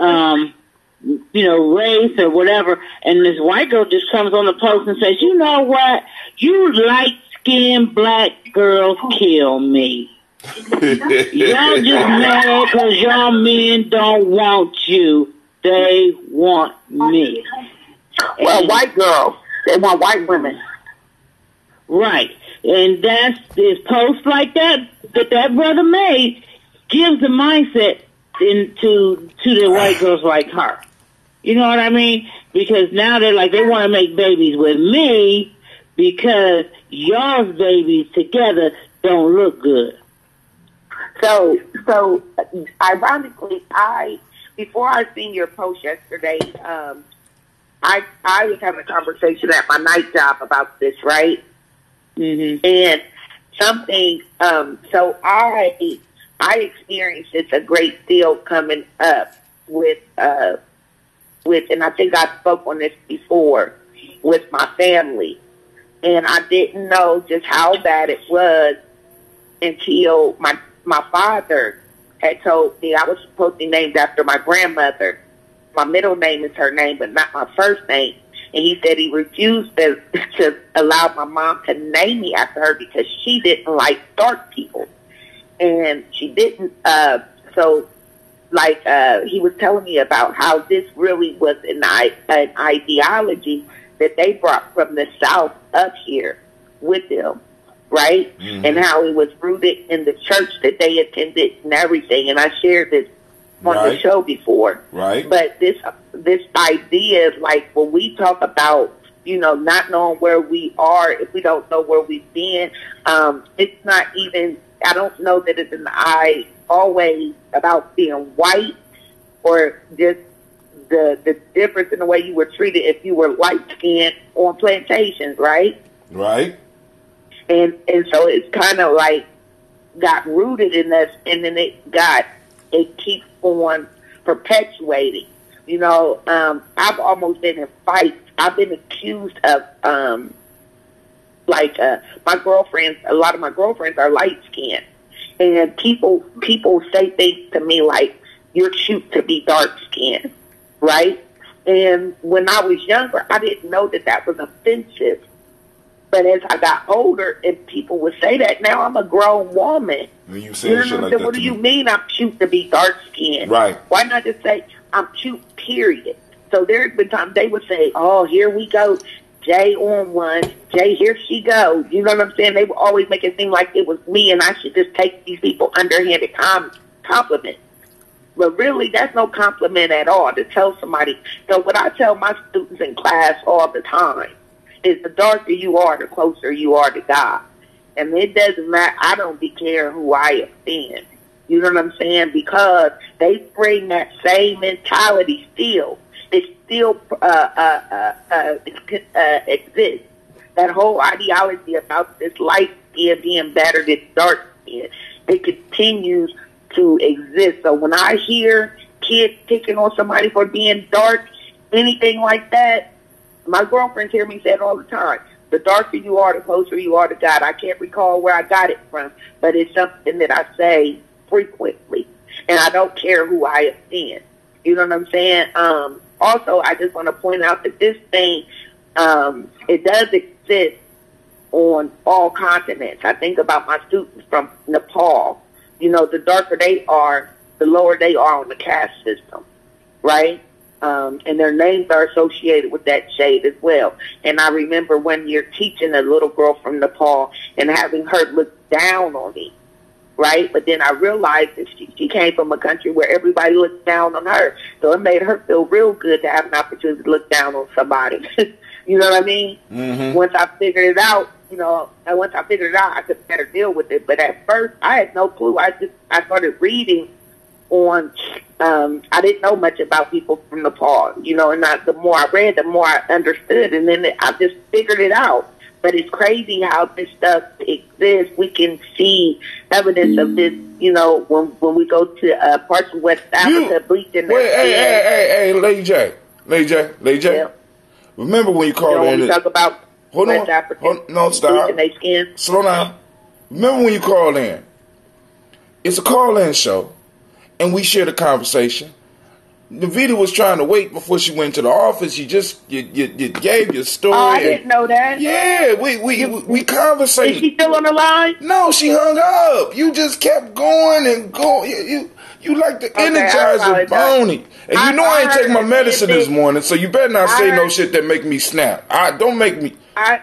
S5: race or whatever, and this white girl just comes on the post and says, you know what? You light-skinned black girls kill me. Y'all just mad because y'all men don't want you. They want me.
S6: Well, white girls. They want white women.
S5: Right. And that's this post like that brother made gives the mindset to the white girls like her. You know what I mean? Because now they're like, they want to make babies with me because y'all's babies together don't look good.
S6: So ironically, before I seen your post yesterday, I was having a conversation at my night job about this, right?
S5: Mm-hmm.
S6: And something, so I experienced this a great deal coming up with, and I think I spoke on this before, with my family. And I didn't know just how bad it was until my father had told me I was supposed to be named after my grandmother. My middle name is her name, but not my first name. And he said he refused to allow my mom to name me after her because she didn't like dark people. And she didn't, he was telling me about how this really was an ideology that they brought from the South up here with them, right? Mm-hmm. And how it was rooted in the church that they attended and everything. And I shared this on the show before.
S1: Right.
S6: But this idea is like when we talk about, not knowing where we are, if we don't know where we've been, it's not even, I don't know that it's always about being white or just the difference in the way you were treated if you were light-skinned on plantations, right?
S1: Right.
S6: And so it's kind of like got rooted in us, and then it keeps on perpetuating. I've almost been in fights. I've been accused of, my girlfriends, a lot of my girlfriends are light-skinned. And people say things to me like, you're cute to be dark-skinned, right? And when I was younger, I didn't know that was offensive. But as I got older and people would say that, now I'm a grown woman.
S1: When you say shit like that,
S6: what do you mean I'm cute to be dark-skinned?
S1: Right.
S6: Why not just say I'm cute, period? So there's been times they would say, oh, here we go, Jay on one, Jay, here she goes. You know what I'm saying? They would always make it seem like it was me and I should just take these people underhanded compliments. But really, that's no compliment at all to tell somebody. So what I tell my students in class all the time is the darker you are, the closer you are to God. And it doesn't matter. I don't care who I offend. You know what I'm saying? Because they bring that same mentality still. It still exists. That whole ideology about this light skin being better than dark skin, it continues to exist. So when I hear kids picking on somebody for being dark, anything like that, my girlfriends hear me say it all the time. The darker you are, the closer you are to God. I can't recall where I got it from, but it's something that I say frequently. And I don't care who I offend. You know what I'm saying? Also, I just want to point out that this thing, it does exist on all continents. I think about my students from Nepal. The darker they are, the lower they are on the caste system, right? And their names are associated with that shade as well. And I remember when you're teaching a little girl from Nepal and having her look down on me, right? But then I realized that she came from a country where everybody looked down on her. So it made her feel real good to have an opportunity to look down on somebody. You know what I mean?
S1: Mm-hmm.
S6: Once I figured it out, I could better deal with it. But at first, I had no clue. I started reading on I didn't know much about people from Nepal, you know, and the more I read, the more I understood, and then I just figured it out. But it's crazy how this stuff exists. We can see evidence of this, you know, when we go to parts of West Africa, bleaching their skin.
S1: Hey, Lady J.
S6: Yeah.
S1: Remember when you called in?
S6: We talk about West Africa,
S1: no, stop.
S6: bleaching their skin.
S1: Slow down. Remember when you called in? It's a call-in show, and we shared a conversation. Navita was trying to wait before she went to the office. You gave your story.
S6: Oh, I didn't know that.
S1: Yeah, we conversated.
S6: Is she still on the line?
S1: No, she hung up. You just kept going and going. You like the Energizer Boney. And you know I ain't taking my medicine this morning, so you better not say no shit that make me snap. Don't make me.
S6: I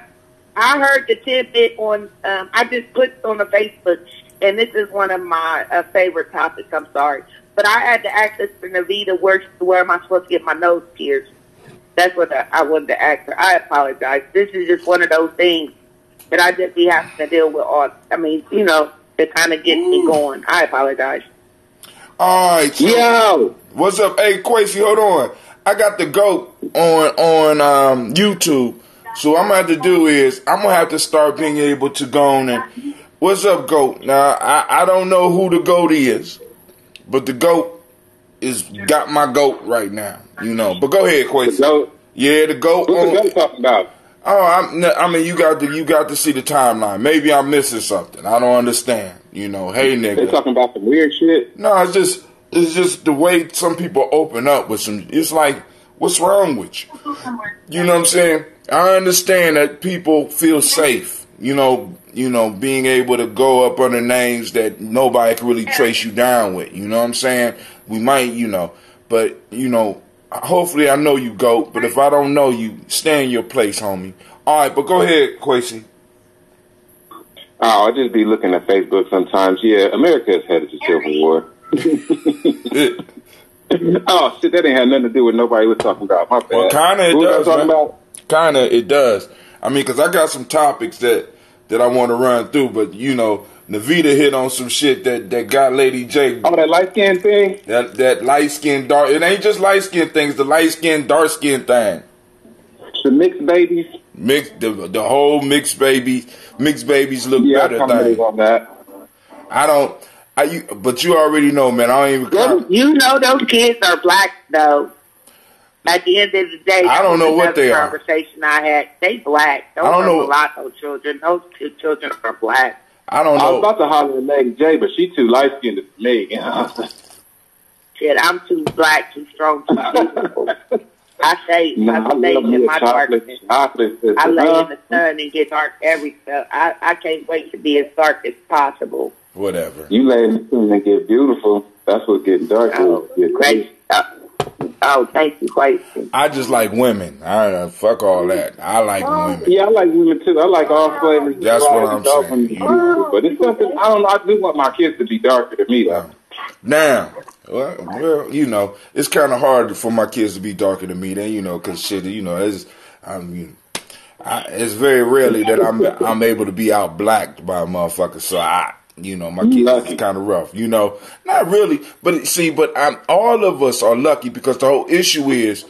S6: heard the tidbit on. I just put on the Facebook, and this is one of my favorite topics. I'm sorry. But I had to ask Sister Navita, where am I supposed to get my nose pierced? That's what I wanted to ask her. I apologize. This is just one of those things that I just be having to deal with you know, to kind of get me going. I apologize.
S1: All right. So yo! What's up? Hey, Quasi, hold on. I got the GOAT on YouTube. So what I'm going to have to do is, I'm going to have to start being able to go on and, what's up, GOAT? Now, I don't know who the GOAT is. But the GOAT got my GOAT right now, you know. But go ahead, Quasi.
S7: The GOAT?
S1: Yeah, the GOAT.
S7: What's the GOAT talking about?
S1: Oh, I mean, you got to see the timeline. Maybe I'm missing something. I don't understand. You know, hey, nigga.
S7: They talking about some weird shit?
S1: No, it's just the way some people open up with some. It's like, what's wrong with you? You know what I'm saying? I understand that people feel safe. You know, being able to go up under names that nobody can really trace you down with. You know what I'm saying? We might, you know, but, you know, hopefully I know you, GOAT, but if I don't know you, stay in your place, homie. All right, but go ahead, Quasi.
S7: Oh, I just be looking at Facebook sometimes. Yeah, America is headed to civil war. Oh, shit, that ain't had nothing to do with nobody was talking about. My bad.
S1: Well, kind of it does,
S7: talking about?
S1: Kind of it does. I mean, because I got some topics that I want to run through, but, you know, Navita hit on some shit that got Lady J.
S7: Oh, that light-skinned thing?
S1: That light-skinned, dark. It ain't just light-skinned things, the light-skinned, dark-skinned thing.
S7: The mixed babies?
S1: The whole mixed babies. Mixed babies look better thing.
S7: On that.
S1: But you already know, man. I don't even.
S6: You know those kids are black, though. At the end of the day,
S1: I don't know what they are.
S6: Conversation I had, they black. Those are mulatto children. Those two children are black.
S1: I don't know.
S7: I was about to holler at Lady J, but she too light skinned for me.
S6: Shit, I'm too black, too strong, too beautiful. I stay in my darkness. I lay in the sun and get dark every step. I can't wait to be as dark as possible.
S1: Whatever.
S7: You lay in the sun and get beautiful. That's what getting dark is.
S6: Oh, thank you, quite.
S1: I just like women. Fuck all that. I like women.
S7: Yeah, I like women too. I like all flavors.
S1: That's what I'm saying.
S7: But it's something I don't know. I do want my kids to be darker than me, though.
S1: Now, well, you know, it's kind of hard for my kids to be darker than me. Then, you know, because shit, you know, it's very rarely that I'm able to be out blacked by a motherfucker. So you know, my kids is kind of rough. You know, not really, but all of us are lucky because the whole issue is,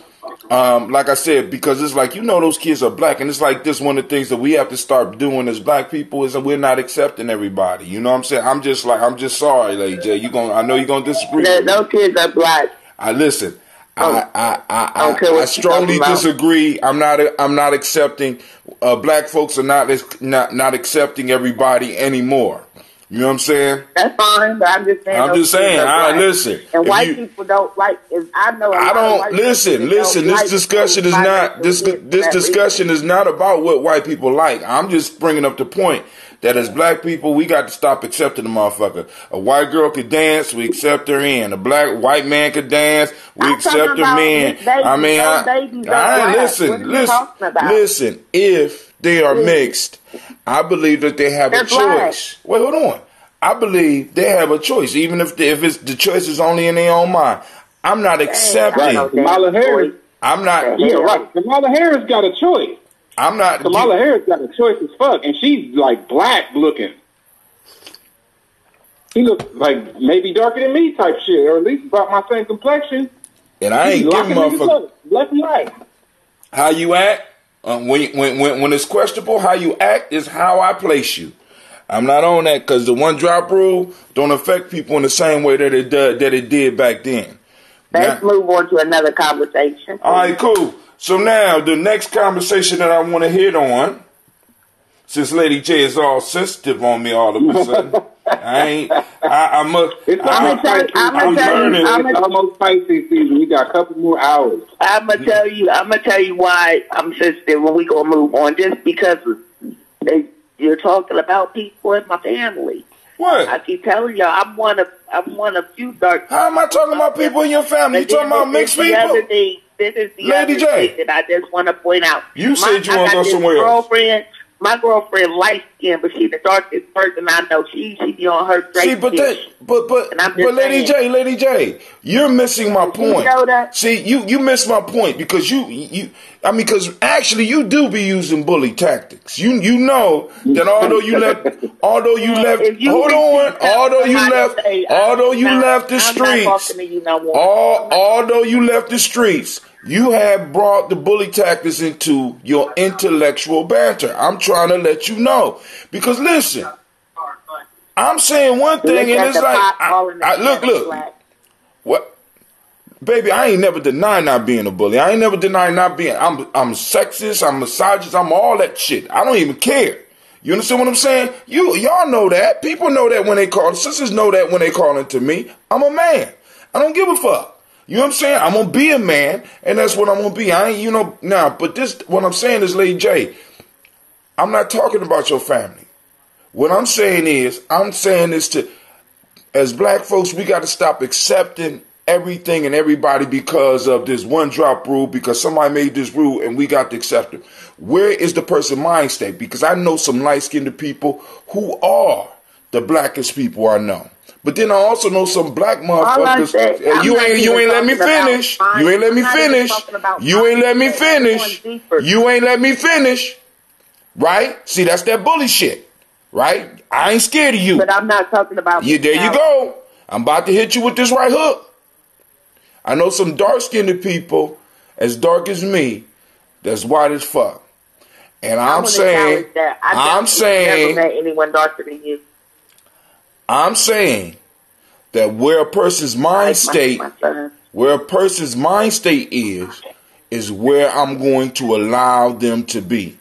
S1: like I said, because it's like, you know, those kids are black, and it's like this one of the things that we have to start doing as black people is that we're not accepting everybody. You know what I'm saying? I'm just sorry, Lady J. I know you're gonna disagree.
S6: Those kids are black.
S1: Listen. I strongly disagree. I'm not accepting. Black folks are not accepting everybody anymore. You know what I'm saying?
S6: That's fine, but I'm just saying.
S1: Listen.
S6: And white people don't like. I know. I don't
S1: listen. This discussion is not. This discussion is not about what white people like. I'm just bringing up the point that as black people, we got to stop accepting the motherfucker. A white girl could dance, we accept her in. A white man could dance, we accept her in. I mean, listen. If they are mixed, I believe that they have a choice. Wait, hold on. I believe they have a choice, even if the choice is only in their own mind. I'm not accepting.
S7: Kamala Harris.
S1: I'm not.
S7: Yeah, right. Kamala Harris got a choice.
S1: I'm not.
S7: Kamala Harris got a choice as fuck, and she's like black looking.
S2: He looked like maybe darker than me type shit, or at least about my same complexion.
S1: And I ain't giving motherfuckers
S2: left and right.
S1: how you act. When it's questionable, how you act is how I place you. I'm not on that because the one drop rule don't affect people in the same way that it did back then.
S6: Let's move on to another conversation.
S1: All right, cool. So now the next conversation that I want to hit on, since Lady J is all sensitive on me all of a sudden, I'm learning.
S2: It's almost Pisces season. We got a couple more hours.
S6: I'm gonna tell you why I'm sensitive when we gonna move on. Just because you're talking about people in my family.
S1: What?
S6: I keep telling y'all, I'm one of few dark.
S1: How am I talking about people in your family? You talking about mixed people?
S6: This is the
S1: Lady
S6: other
S1: J.
S6: thing that I just want to point out.
S1: You said you want to go somewhere else.
S6: My girlfriend light skin, but she's the darkest person I know. She be on her straight.
S1: See, but Lady J, you're missing my point.
S6: You know that?
S1: See, you miss my point because because actually you do be using bully tactics. You know that although you left the streets, you have brought the bully tactics into your intellectual banter. I'm trying to let you know. Because listen, I'm saying one thing and it's like, look. What? Baby, I ain't never denied not being a bully. I ain't never denied not being, I'm sexist, I'm misogynist, I'm all that shit. I don't even care. You understand what I'm saying? Y'all know that. People know that when they call. Sisters know that when they call into me. I'm a man. I don't give a fuck. You know what I'm saying? I'm going to be a man, and that's what I'm going to be. I ain't, but what I'm saying is, Lady J, I'm not talking about your family. What I'm saying is, as black folks, we got to stop accepting everything and everybody because of this one drop rule, because somebody made this rule and we got to accept it. Where is the person mind state? Because I know some light-skinned people who are the blackest people I know. But then I also know some black motherfuckers. You ain't let me finish. You ain't let me finish. You ain't let me finish. You ain't let me finish. Right? See, that's that bully shit. Right? I ain't scared of you.
S6: But I'm not talking about
S1: you. There you go. I'm about to hit you with this right hook. I know some dark-skinned people, as dark as me, that's white as fuck. And I'm saying,
S6: never met anyone darker than you.
S1: I'm saying that where a person's mind state, is where I'm going to allow them to be.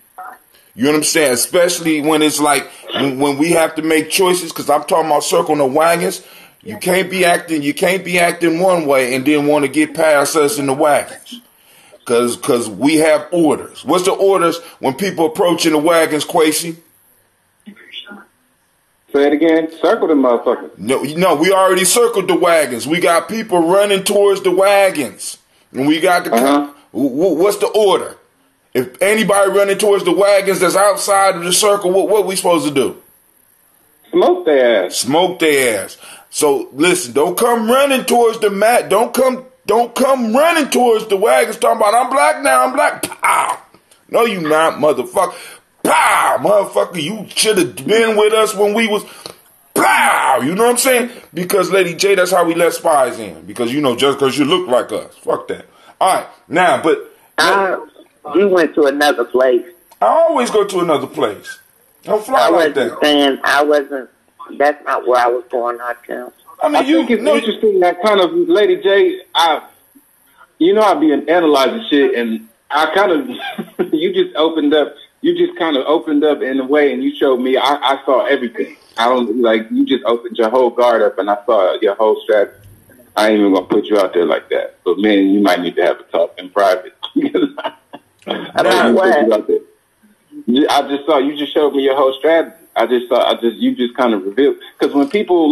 S1: You know what I'm saying? Especially when it's like when we have to make choices, because I'm talking about circling the wagons. You can't be acting one way and then want to get past us in the wagons. Cause we have orders. What's the orders when people approaching the wagons, Quasi?
S2: Say it again. Circle the motherfuckers.
S1: No, we already circled the wagons. We got people running towards the wagons. And we got the what's the order? If anybody running towards the wagons that's outside of the circle, what we supposed to do?
S2: Smoke their ass.
S1: Smoke their ass. So listen, don't come running towards the mat. Don't come running towards the wagons talking about I'm black now, I'm black. Pow. No, you not, motherfucker. Pow, motherfucker, you should have been with us when we was pow. You know what I'm saying? Because Lady J, that's how we let spies in. Because just because you look like us. Fuck that. Alright, now
S6: you went to another place.
S1: I always go to another place. Don't fly like that.
S6: That's not where I was going, I think.
S2: I think it's interesting that kind of Lady J. I be analyzing shit, and I kind of you just kind of opened up in a way, and you showed me. I saw everything. I don't you just opened your whole guard up, and I saw your whole strategy. I ain't even gonna put you out there like that, but man, you might need to have a talk in private.
S6: About what?
S2: I just saw you just showed me your whole strategy. You just kind of revealed, because when people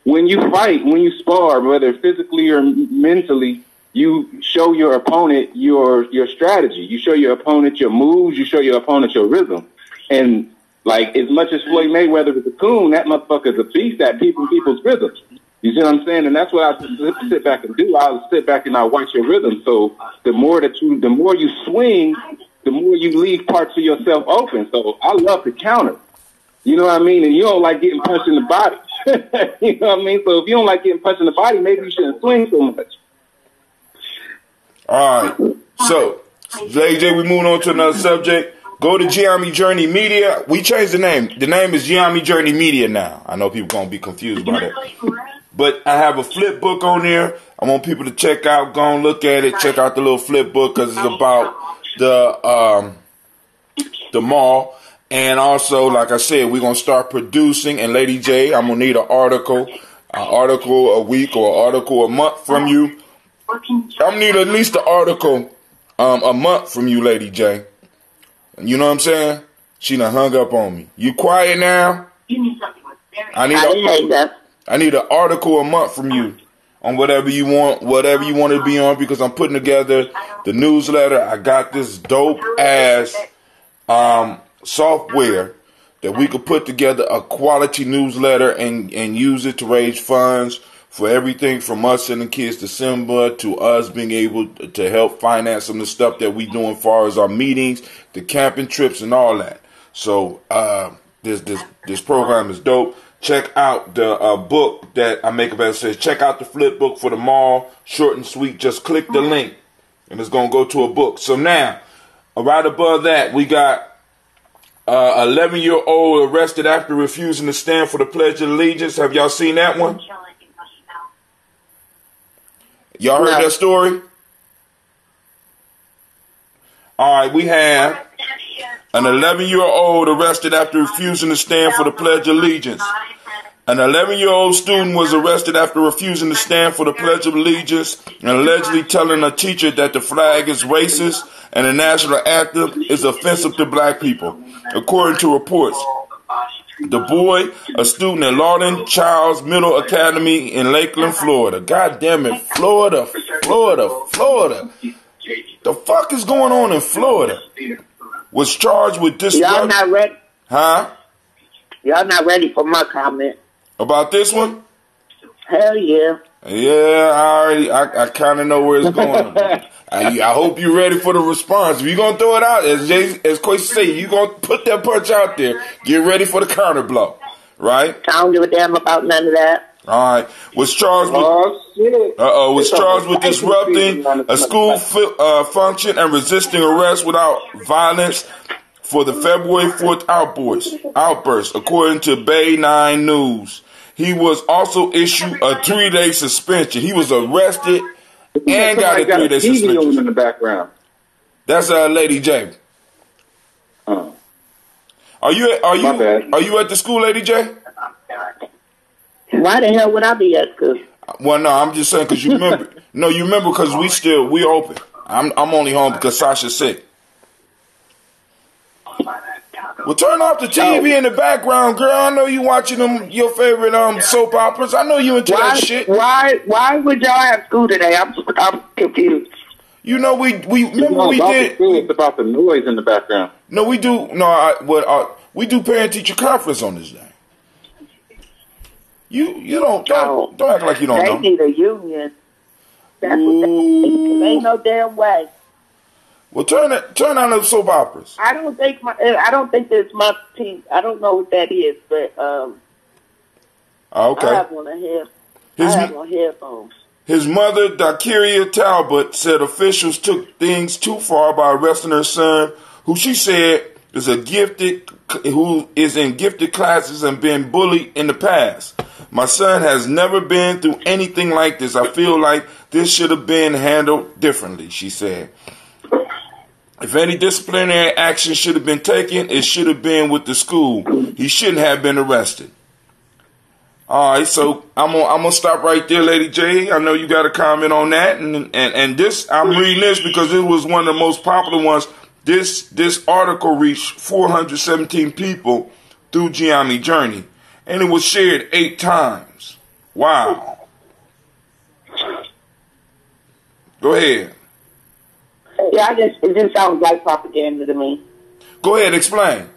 S2: when you fight, when you spar, whether physically or mentally, you show your opponent your strategy. You show your opponent your moves. You show your opponent your rhythm. And as much as Floyd Mayweather is a coon, that motherfucker's a beast at people's rhythms. You see what I'm saying? And that's what I sit back and do. I'll sit back and I'll watch your rhythm. So the more you swing, the more you leave parts of yourself open. So I love to counter. You know what I mean? And you don't like getting punched in the body.
S7: You know what I mean? So if you don't like getting punched in the body, maybe you shouldn't swing so much.
S1: All right. So, AJ, we moving on to another subject. Go to Gye-Nyame Journey Media. We changed the name. The name is Gye-Nyame Journey Media now. I know people going to be confused by that. But I have a flip book on there. I want people to check out, go and look at it. Check out the little flip book because it's about the mall. And also, like I said, we're going to start producing. And Lady J, I'm going to need an article a week or an article a month from you. I'm going to need at least an article a month from you, Lady J. You know what I'm saying? She done hung up on me. You quiet now? I need an article a month from you on whatever you want to be on, because I'm putting together the newsletter. I got this dope ass software that we could put together a quality newsletter and use it to raise funds for everything from us sending kids to Simba to us being able to help finance some of the stuff that we do as far as our meetings, the camping trips, and all that. So this program is dope. Check out the book that I make available. Says check out the flip book for the mall, short and sweet. Just click the link, and it's gonna go to a book. So now, right above that, we got 11-year-old arrested after refusing to stand for the Pledge of Allegiance. Have y'all seen that one? Y'all heard that story? All right, we have an 11-year-old arrested after refusing to stand for the Pledge of Allegiance. An 11-year-old student was arrested after refusing to stand for the Pledge of Allegiance and allegedly telling a teacher that the flag is racist and the national anthem is offensive to black people, according to reports. The boy, a student at Lawton Childs Middle Academy in Lakeland, Florida. God damn it, Florida. The fuck is going on in Florida? Was charged with disrupting.
S6: Y'all not ready?
S1: Huh?
S6: Y'all not ready for my comment?
S1: About this one?
S6: Hell yeah.
S1: Yeah, I kind of know where it's going. I hope you're ready for the response. If you're going to throw it out, as Quasi say, you're going to put that punch out there. Get ready for the counter blow. Right?
S6: I don't give a damn about none of that.
S1: All right. Was charged with disrupting a school function and resisting arrest without violence for the February 4th outburst, according to Bay 9 News. He was also issued a 3-day suspension. He was arrested and got a 3-day suspension.
S7: In the background.
S1: That's Lady J. Are you at the school, Lady J?
S6: Why the hell would I be at school?
S1: Well, no, I'm just saying because you remember. No, you remember because we open. I'm only home because Sasha's sick. Well, turn off the TV in the background, girl. I know you watching your favorite soap operas. I know you into that shit.
S6: Why would y'all have school today? I'm confused.
S1: You know we remember we did.
S7: It's about the noise in the background.
S1: No, we do. No, we do parent teacher conference on this day. You don't act like you don't know.
S6: They need a union. That's what they ain't no damn way.
S1: Well, turn on those soap operas.
S6: I don't think it's my team. I don't know what that is, but
S1: okay.
S6: I have one on headphones.
S1: His mother, Dakiria Talbot, said officials took things too far by arresting her son, who she said is in gifted classes and been bullied in the past. My son has never been through anything like this. I feel like this should have been handled differently, she said. If any disciplinary action should have been taken, it should have been with the school. He shouldn't have been arrested. All right, so I'm gonna stop right there, Lady J. I know you got a comment on that, and this I'm reading this because it was one of the most popular ones. This article reached 417 people through Gye-Nyame Journey, and it was shared 8 times. Wow. Go ahead.
S6: Yeah, it just sounds like propaganda to me.
S1: Go ahead, explain.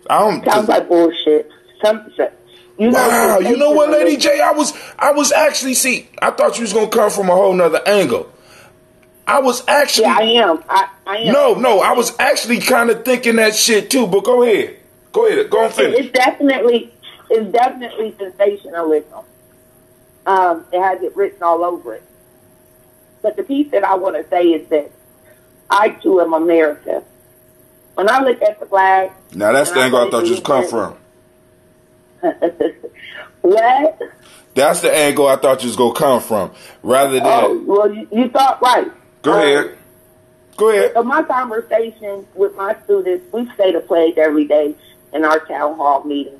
S6: Sounds like bullshit.
S1: Wow, you know what, Lady J? I was actually, I thought you was gonna come from a whole nother angle. I was actually.
S6: Yeah, I am. I am.
S1: No, I was actually kind of thinking that shit too. But go ahead, go and finish.
S6: It's definitely It's definitely sensationalism. It has it written all over it. But the piece that I want to say is that I too am America. When I look at the flag,
S1: Now that's the angle I thought you was come from.
S6: What?
S1: That's the angle I thought you was gonna come from, rather than.
S6: Oh, well, you thought right.
S1: Go ahead. Go ahead.
S6: So my conversation with my students, we say the pledge every day in our town hall meetings,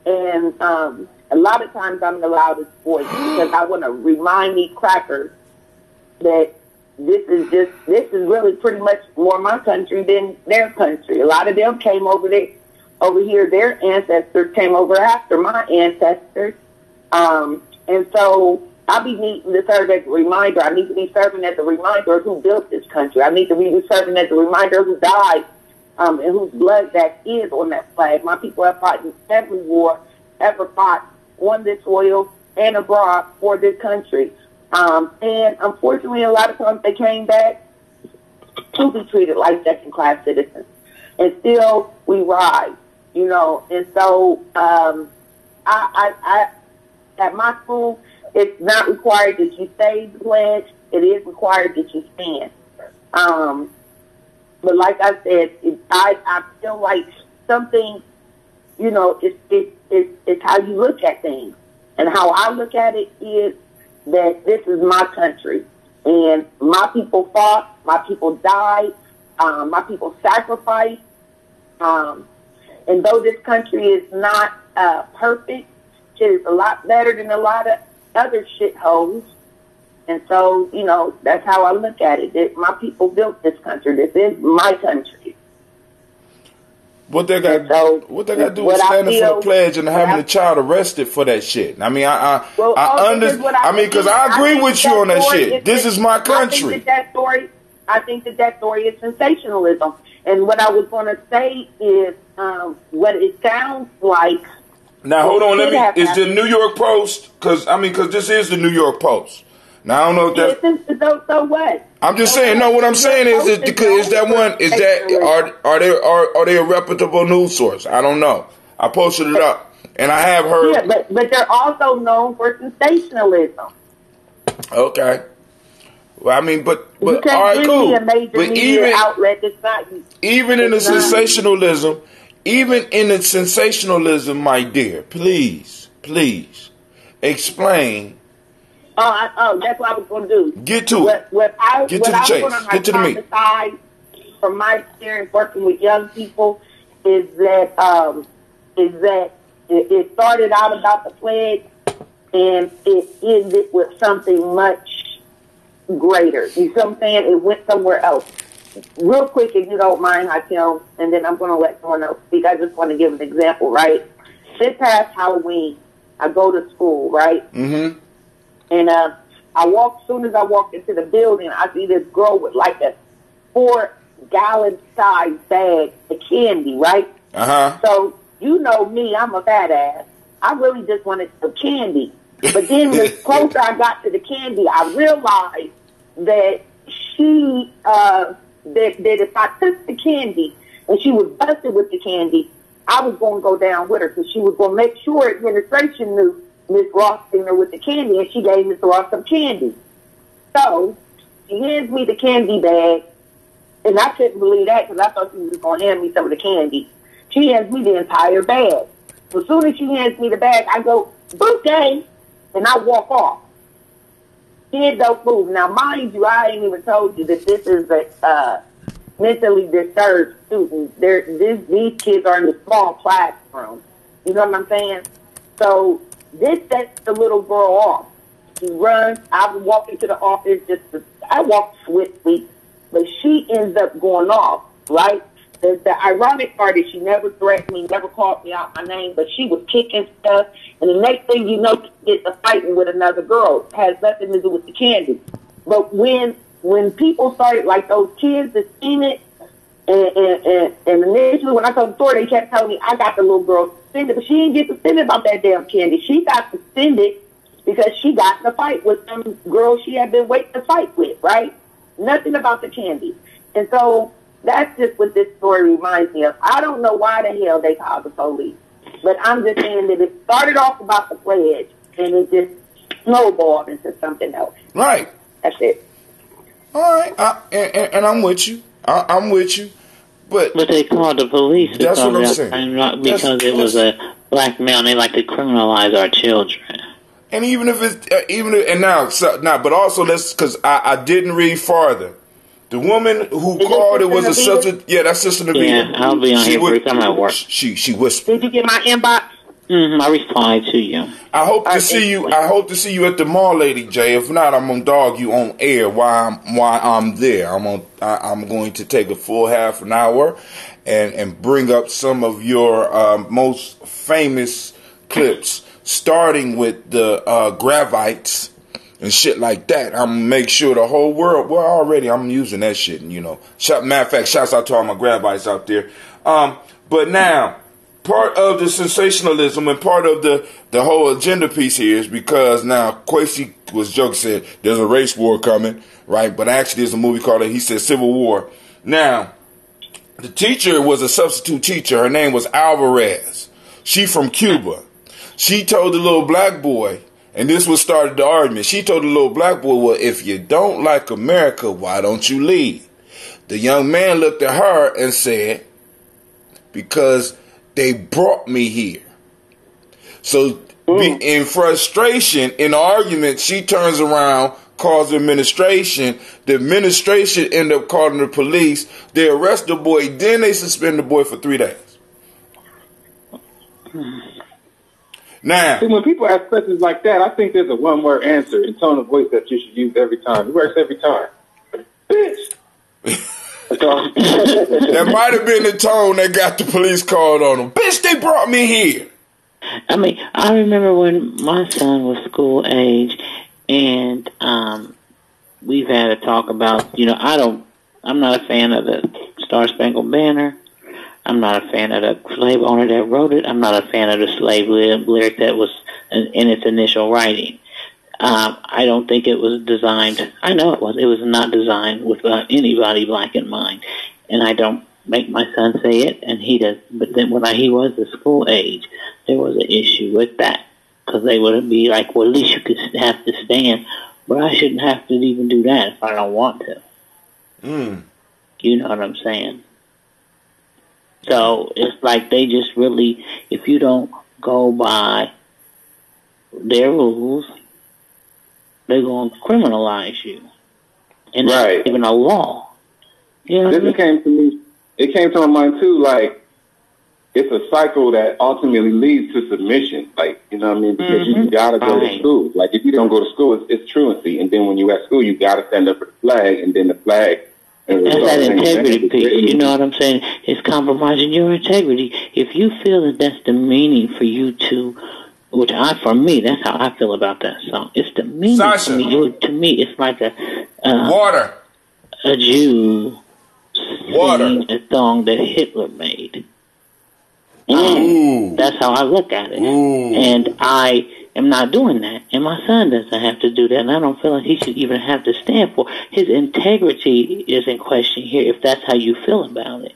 S6: and a lot of times I'm the loudest voice because I want to remind these crackers that this is really pretty much more my country than their country. A lot of them came over here. Their ancestors came over after my ancestors. And so I'll be needing to serve as a reminder. I need to be serving as a reminder of who built this country. I need to be serving as a reminder of who died, and whose blood that is on that flag. My people have fought in every war ever fought on this soil and abroad for this country. And unfortunately, a lot of times they came back to be treated like second-class citizens. And still, we rise, you know. And so I at my school, it's not required that you say the pledge. It is required that you stand. But like I said, I feel like something, you know, it's how you look at things. And how I look at it is that this is my country. And my people fought, my people died, my people sacrificed. And though this country is not perfect, it is a lot better than a lot of other shitholes. And so, you know, that's how I look at it. That my people built this country. This is my country.
S1: What they got to do with standing for the pledge and having a child arrested for that shit? I mean, I mean, because I agree with you on that shit. This is my country.
S6: I think that story is sensationalism. And what I was going to say is what it sounds like.
S1: Now, hold on. Is the New York Post? Because this is the New York Post. Now, I don't know if that's...
S6: So what?
S1: I'm just saying, no, what I'm saying is are they a reputable news source? I don't know. I posted it up, and I have heard...
S6: Yeah, but they're also known for sensationalism.
S1: Okay. Well, I mean, but
S6: all
S1: right, cool.
S6: But
S1: even in the sensationalism, my dear, please explain.
S6: That's what I was going to do.
S1: Get to it. Get to the chase. Get to the meat.
S6: From my experience working with young people, is that it started out about the pledge, and it ended with something much greater. You see what I'm saying? It went somewhere else. Real quick, if you don't mind, Hakim, and then I'm going to let someone else speak. I just want to give an example, right? This past Halloween, I go to school, right?
S1: Mm-hmm.
S6: And as soon as I walked into the building, I see this girl with like a 4-gallon size bag of candy, right?
S1: Uh-huh.
S6: So, you know me, I'm a fat ass. I really just wanted some candy. But then the closer I got to the candy, I realized that that if I took the candy and she was busted with the candy, I was going to go down with her because she was going to make sure administration knew Miss Ross seen her with the candy, and she gave Miss Ross some candy. So she hands me the candy bag, and I couldn't believe that because I thought she was going to hand me some of the candy. She hands me the entire bag. So as soon as she hands me the bag, I go, "Bouquet," and I walk off. Kids don't move. Now, mind you, I ain't even told you that this is a mentally disturbed student. These kids are in the small classroom. You know what I'm saying? So this sets the little girl off. She runs. I walk into the office. I walk swiftly, but she ends up going off, right? The ironic part is she never threatened me, never called me out my name, but she was kicking stuff. And the next thing you know, she gets to fighting with another girl. It has nothing to do with the candy. But when people started, like those kids that seen it, and initially when I told the story, they kept telling me I got the little girl suspended, but she didn't get suspended about that damn candy. She got suspended because she got in a fight with some girl she had been waiting to fight with, right? Nothing about the candy. And so that's just what this story reminds me of. I don't know why the hell they called the police. But I'm just saying that it started off about the pledge, and it just snowballed into something else.
S1: Right.
S6: That's it.
S1: All right. And I'm with you. I'm with you. But
S5: they called the police
S1: that's what I'm
S5: because
S1: saying.
S5: Because it was a black male, and they like to criminalize our children.
S1: And even if it's but also because I didn't read farther. The woman who called it was a sister. Yeah, that's Sister Navita.
S5: Yeah, I'll be on here for I'm at work.
S1: She whispered.
S6: Did you get my inbox?
S5: I replied to you.
S1: I hope to see you. I hope to see you at the mall, Lady J. If not, I'm gonna dog you on air while I'm there. I'm going to take a full half an hour and bring up some of your most famous clips, starting with the Gravites and shit like that. I'm gonna make sure the whole world. Well, already I'm using that shit, and matter of fact, shouts out to all my Gravites out there. But now, part of the sensationalism and part of the whole agenda piece here is because now Kwesi was joking, said there's a race war coming, right? But actually there's a movie called, he said, Civil War. Now, the teacher was a substitute teacher. Her name was Alvarez. She from Cuba. She told the little black boy, and this was started the argument. She told the little black boy, well, if you don't like America, why don't you leave? The young man looked at her and said, because they brought me here. So in frustration, in argument, she turns around, calls the administration. The administration end up calling the police. They arrest the boy. Then they suspend the boy for 3 days. Now,
S7: see, when people ask questions like that, I think there's a one-word answer in tone of voice that you should use every time. It works every time. Bitch.
S1: That might have been the tone that got the police called on them. Bitch, they brought me here.
S5: I mean, I remember when my son was school age, and we've had a talk about, I'm not a fan of the Star Spangled Banner. I'm not a fan of the slave owner that wrote it. I'm not a fan of the slave lyric that was in its initial writing. I don't think it was designed. I know it was. It was not designed with anybody black in mind. And I don't make my son say it, and he does. But then when he was at school age, there was an issue with that. Because they would be like, well, at least you could have to stand. But I shouldn't have to even do that if I don't want to. You know what I'm saying? So it's like they just really, if you don't go by their rules, they're going to criminalize you. And that's not even a law. You know
S7: This came to me. It came to my mind, too, like, it's a cycle that ultimately leads to submission. Like, you know what I mean? Because you got to go to school. Like, if you don't go to school, it's truancy. And then when you're at school, you got to stand up for the flag, and then the flag.
S5: That's that integrity piece. You know what I'm saying? It's compromising your integrity. If you feel that that's the meaning for you to, for me, that's how I feel about that song. It's the meaning
S1: Shasha.
S5: to me. To me, it's like a Jew singing a song that Hitler made. That's how I look at it. And I am not doing that. And my son doesn't have to do that. And I don't feel like he should even have to stand for it. His integrity is in question here if that's how you feel about it.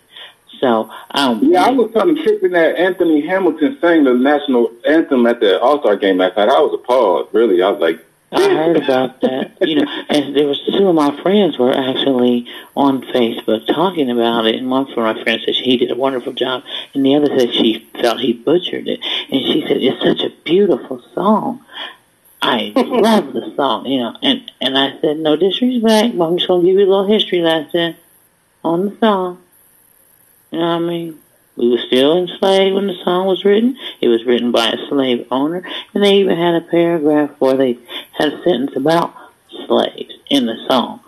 S5: So, I
S7: was kind of tripping that Anthony Hamilton sang the national anthem at the All-Star game last night. I was appalled, really. I was like,
S5: I heard about that, and there was 2 of my friends were actually on Facebook talking about it, and one of my friends said he did a wonderful job, and the other said she felt he butchered it, and she said it's such a beautiful song. I love the song, and I said, no disrespect, but I'm just going to give you a little history lesson on the song. You know what I mean? We were still enslaved when the song was written. It was written by a slave owner. And they even had a paragraph where they had a sentence about slaves in the song.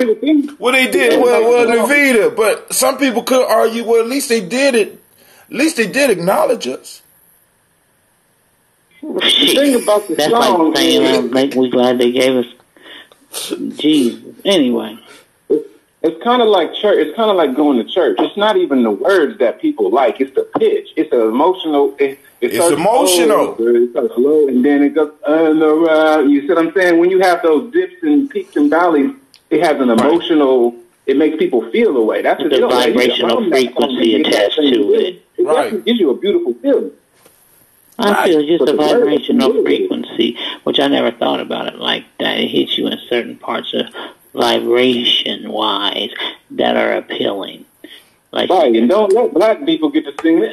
S1: Well, they did. Well, Navita. But some people could argue, well, at least they did it. At least they did acknowledge us.
S7: the thing about the
S5: That's
S7: song
S5: like saying, we're glad they gave us Jesus. Anyway.
S7: It's kind of like church. It's kind of like going to church. It's not even the words that people like. It's the pitch. It's an emotional. It's
S1: emotional.
S7: It starts low, and then it goes around. You see what I'm saying? When you have those dips and peaks and valleys, it has an emotional. It makes people feel the way. That's
S5: the vibrational frequency attached to it.
S7: It gives you a beautiful feeling.
S5: I feel just a vibrational frequency, which I never thought about it like that. It hits you in certain parts of vibration-wise that are appealing. Like,
S7: right, and don't let black people get to sing it.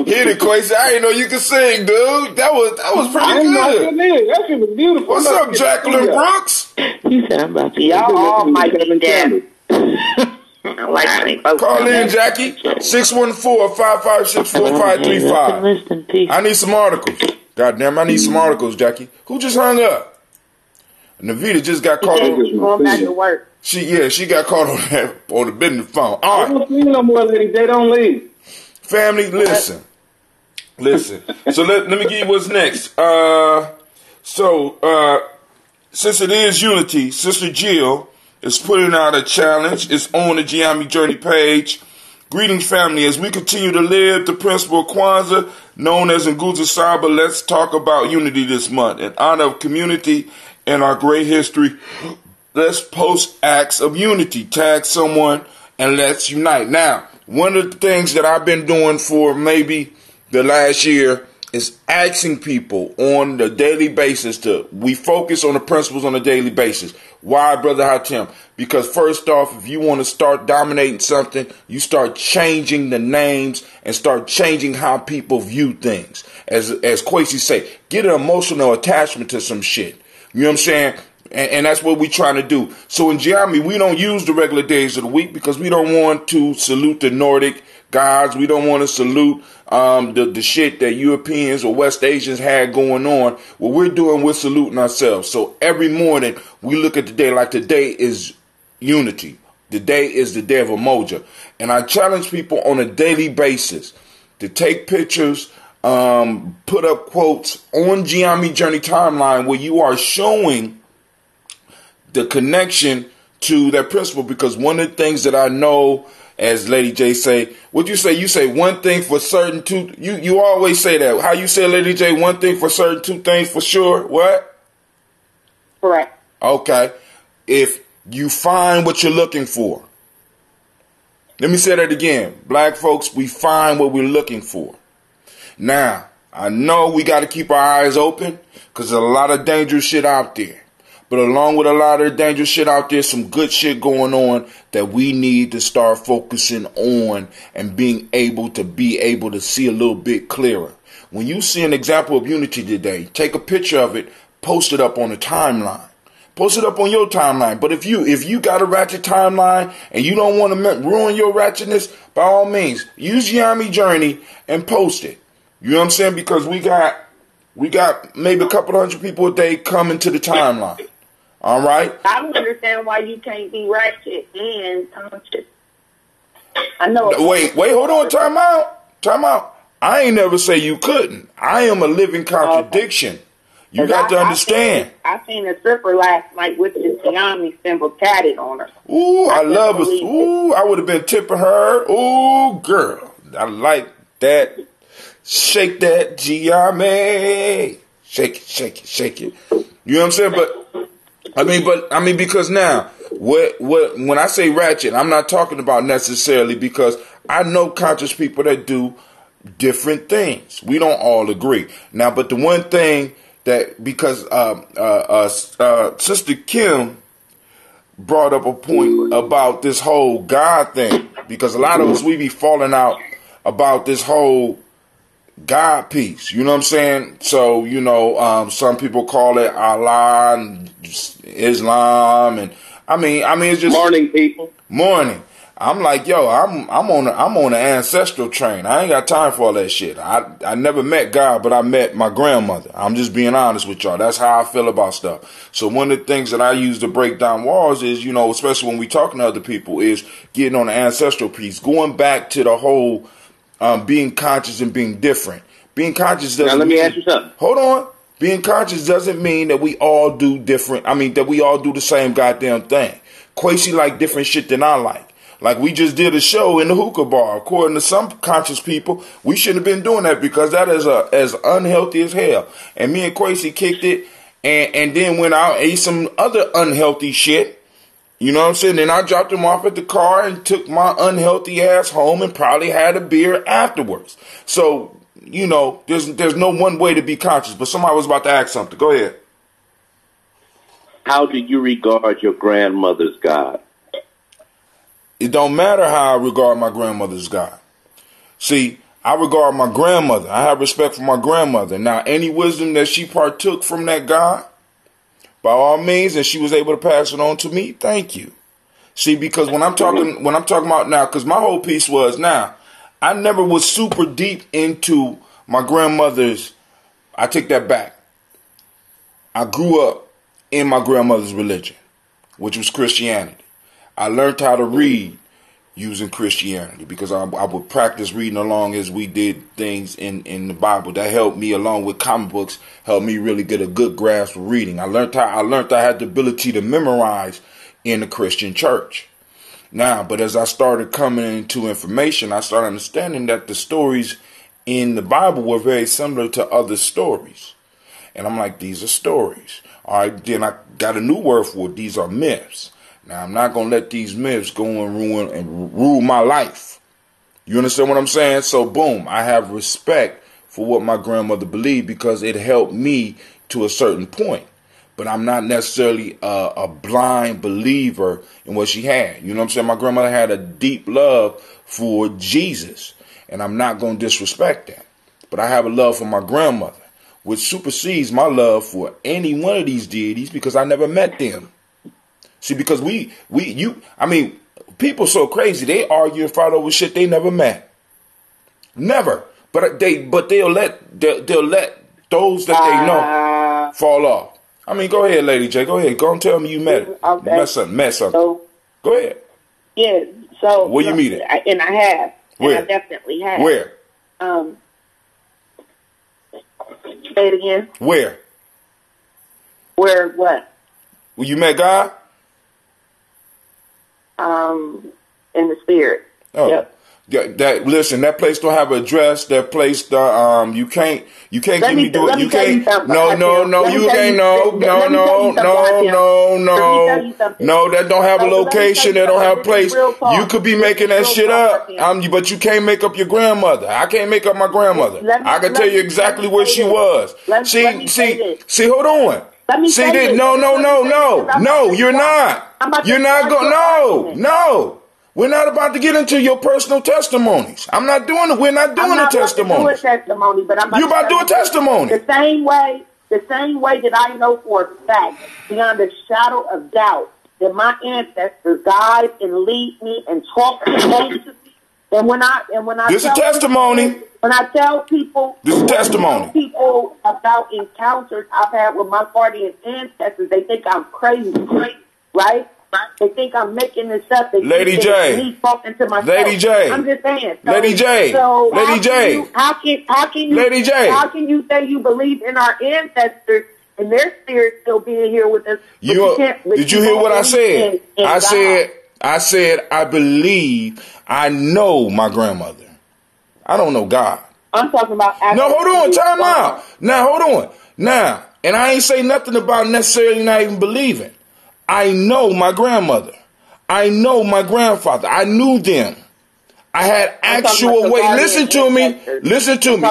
S1: Hit it, Quasi. I didn't know you could sing, dude. That was pretty good.
S7: That shit was beautiful.
S1: What's up, Jacqueline Brooks?
S5: He said, I'm about to
S6: Y'all all might be down.
S1: Call in, Jackie. 614-556-4535. I need some articles. Goddamn, I need some articles, Jackie. Who just hung up? Navita just got caught on.
S6: Going back to work.
S1: She got caught on the business phone. All
S7: I
S1: right.
S7: don't see no more ladies. They don't leave.
S1: Family, listen. So let me give you what's next. Since it is Unity, Sister Jill is putting out a challenge. It's on the Gye-Nyame Journey page. Greetings, family. As we continue to live the principle of Kwanzaa, known as Nguzo Saba, let's talk about unity this month. In honor of community and our great history, let's post acts of unity. Tag someone and let's unite. Now, one of the things that I've been doing for maybe the last year is asking people on the daily basis we focus on the principles on a daily basis. Why, Brother Hatem? Because first off, if you want to start dominating something, you start changing the names and start changing how people view things. As Kwesi say, get an emotional attachment to some shit. You know what I'm saying? And that's what we're trying to do. So in Gye-Nyame, we don't use the regular days of the week because we don't want to salute the Nordic gods. We don't want to salute the shit that Europeans or West Asians had going on. What we're doing, we're saluting ourselves. So every morning we look at the day like today is unity. The day is the day of Umoja. And I challenge people on a daily basis to take pictures, put up quotes on Gye-Nyame Journey timeline where you are showing the connection to that principle, because one of the things that I know, as Lady J say, what you say? You say one thing for certain, two. You always say that. How you say, Lady J? One thing for certain, two things for sure. What?
S6: Correct.
S1: Okay. If you find what you're looking for. Let me say that again. Black folks, we find what we're looking for. Now, I know we got to keep our eyes open because there's a lot of dangerous shit out there. But along with a lot of dangerous shit out there, some good shit going on that we need to start focusing on and being able to see a little bit clearer. When you see an example of unity today, take a picture of it, post it up on the timeline. Post it up on your timeline. But if you got a ratchet timeline and you don't want to ruin your ratchetness, by all means, use Gye-Nyame Journey and post it. You know what I'm saying? Because we got maybe a couple hundred people a day coming to the timeline. All right.
S6: I don't understand why you can't be ratchet and conscious. I know.
S1: Wait, hold on. Time out. I ain't never say you couldn't. I am a living contradiction. Okay. You got to understand.
S6: I seen a stripper last night with this Gye-Nyame symbol tatted on her.
S1: Ooh, I love her. Ooh, I would have been tipping her. Ooh, girl. I like that. Shake that Gye-Nyame. Shake it. You know what I'm saying? But I mean, because now, when I say ratchet, I'm not talking about necessarily, because I know conscious people that do different things. We don't all agree. Now, but the one thing that, because Sister Kim brought up a point about this whole God thing, because a lot of us, we be falling out about this whole God piece, you know what I'm saying? So, some people call it Allah and Islam, and I mean, it's just
S7: morning, people.
S1: Morning. I'm like, yo, I'm on the ancestral train. I ain't got time for all that shit. I never met God, but I met my grandmother. I'm just being honest with y'all. That's how I feel about stuff. So one of the things that I use to break down walls is, especially when we talking to other people, is getting on the ancestral piece, going back to the whole being conscious and being different. Being conscious doesn't.
S7: Now let me ask you something.
S1: Hold on. Being conscious doesn't mean that we all do different. I mean, that we all do the same goddamn thing. Quasi like different shit than I like. Like we just did a show in the hookah bar. According to some conscious people, we shouldn't have been doing that because that is as unhealthy as hell. And me and Quasi kicked it, and then went out and ate some other unhealthy shit. You know what I'm saying? Then I dropped him off at the car and took my unhealthy ass home and probably had a beer afterwards. So, you know, there's no one way to be conscious. But somebody was about to ask something. Go ahead.
S8: How do you regard your grandmother's God?
S1: It don't matter how I regard my grandmother's God. See, I regard my grandmother. I have respect for my grandmother. Now, any wisdom that she partook from that God, by all means, and she was able to pass it on to me, thank you. See, because when I'm talking about now, because my whole piece was now, I never was super deep into my grandmother's. I take that back. I grew up in my grandmother's religion, which was Christianity. I learned how to read using Christianity because I would practice reading along as we did things in the Bible. That helped me, along with comic books, helped me really get a good grasp of reading. I learned I had the ability to memorize in the Christian church. Now, but as I started coming into information, I started understanding that the stories in the Bible were very similar to other stories. And I'm like, these are stories. All right, then I got a new word for it. These are myths. Now, I'm not going to let these myths go and rule my life. You understand what I'm saying? So, boom, I have respect for what my grandmother believed because it helped me to a certain point. But I'm not necessarily a blind believer in what she had. You know what I'm saying? My grandmother had a deep love for Jesus, and I'm not going to disrespect that. But I have a love for my grandmother, which supersedes my love for any one of these deities because I never met them. See, because people so crazy, they argue and fight over shit they never met. Never. But they'll let those that they know fall off. I mean, go ahead, Lady J. Go ahead. Go and tell me you met it.
S6: Okay.
S1: Met something.
S6: So,
S1: go ahead.
S6: Yeah. So
S1: where you meet it?
S6: And I have.
S1: Where?
S6: And I definitely have.
S1: Where?
S6: Say it again.
S1: Where?
S6: Where what?
S1: Well, you met God?
S6: In the spirit.
S1: Oh.
S6: Yep.
S1: Listen, that place don't have an address. That place, you can't give me do it. You can't. No, that don't have a location. That don't have a place. You could be making that shit up. But you can't make up your grandmother. I can't make up my grandmother. I can tell you exactly where she was. See, hold on. See this? No, you're not. You're not going. No. We're not about to get into your personal testimonies. I'm not doing it. We're not doing a testimony.
S6: You're
S1: about to do a testimony.
S6: The same way that I know for a fact, beyond a shadow of doubt, that my ancestors guide and lead me and talk to me. And when I
S1: this is testimony.
S6: When I tell people,
S1: this is testimony.
S6: People about encounters I've had with my guardian ancestors, they think I'm crazy, right? They think I'm making this up.
S1: Lady J.
S6: Me talking to myself.
S1: Lady J.
S6: I'm just saying.
S1: Lady J. Lady J.
S6: How can you?
S1: Lady J.
S6: How can you say you believe in our ancestors and their spirits still being here with us?
S1: Did you hear what I said? I said I believe. I know my grandmother. I don't know God.
S6: I'm talking about.
S1: No, hold on. Time out. Now, hold on. Now, and I ain't say nothing about necessarily not even believing. I know my grandmother. I know my grandfather. I knew them. I had actual way. Listen to me. Listen.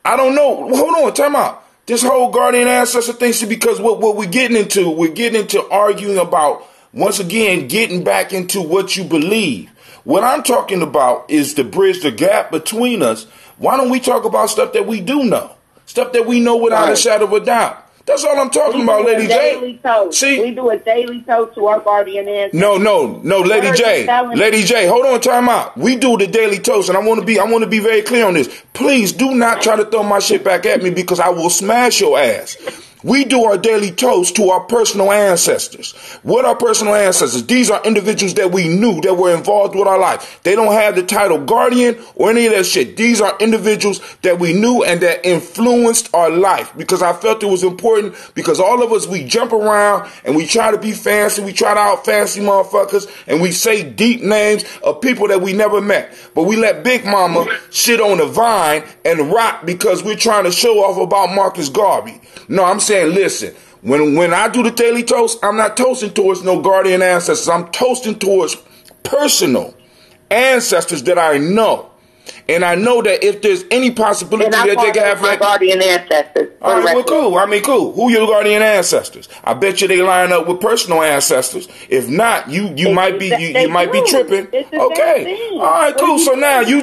S1: I don't know. Hold on. Time out. This whole guardian ancestor thing, because what we're getting into arguing about, once again, getting back into what you believe. What I'm talking about is to bridge the gap between us. Why don't we talk about stuff that we do know? Stuff that we know without a shadow of a doubt. That's all I'm talking about, Lady J.
S6: See, we do a daily toast to our guardian ancestors.
S1: No, Lady J. Lady J, hold on, time out. We do the daily toast, and I want to be very clear on this. Please do not try to throw my shit back at me because I will smash your ass. We do our daily toast to our personal ancestors. What are personal ancestors? These are individuals that we knew that were involved with our life. They don't have the title guardian or any of that shit. These are individuals that we knew and that influenced our life because I felt it was important because all of us, we jump around and we try to be fancy. We try to out fancy motherfuckers and we say deep names of people that we never met. But we let Big Mama shit on the vine and rock because we're trying to show off about Marcus Garvey. No, I'm saying, listen, When I do the daily toast, I'm not toasting towards no guardian ancestors. I'm toasting towards personal ancestors that I know. And I know that if there's any possibility that they can have
S6: my guardian ancestors.
S1: All right, well, cool. I mean, cool. Who your guardian ancestors? I bet you they line up with personal ancestors. If not, you might be tripping. Okay. All right, cool. So now you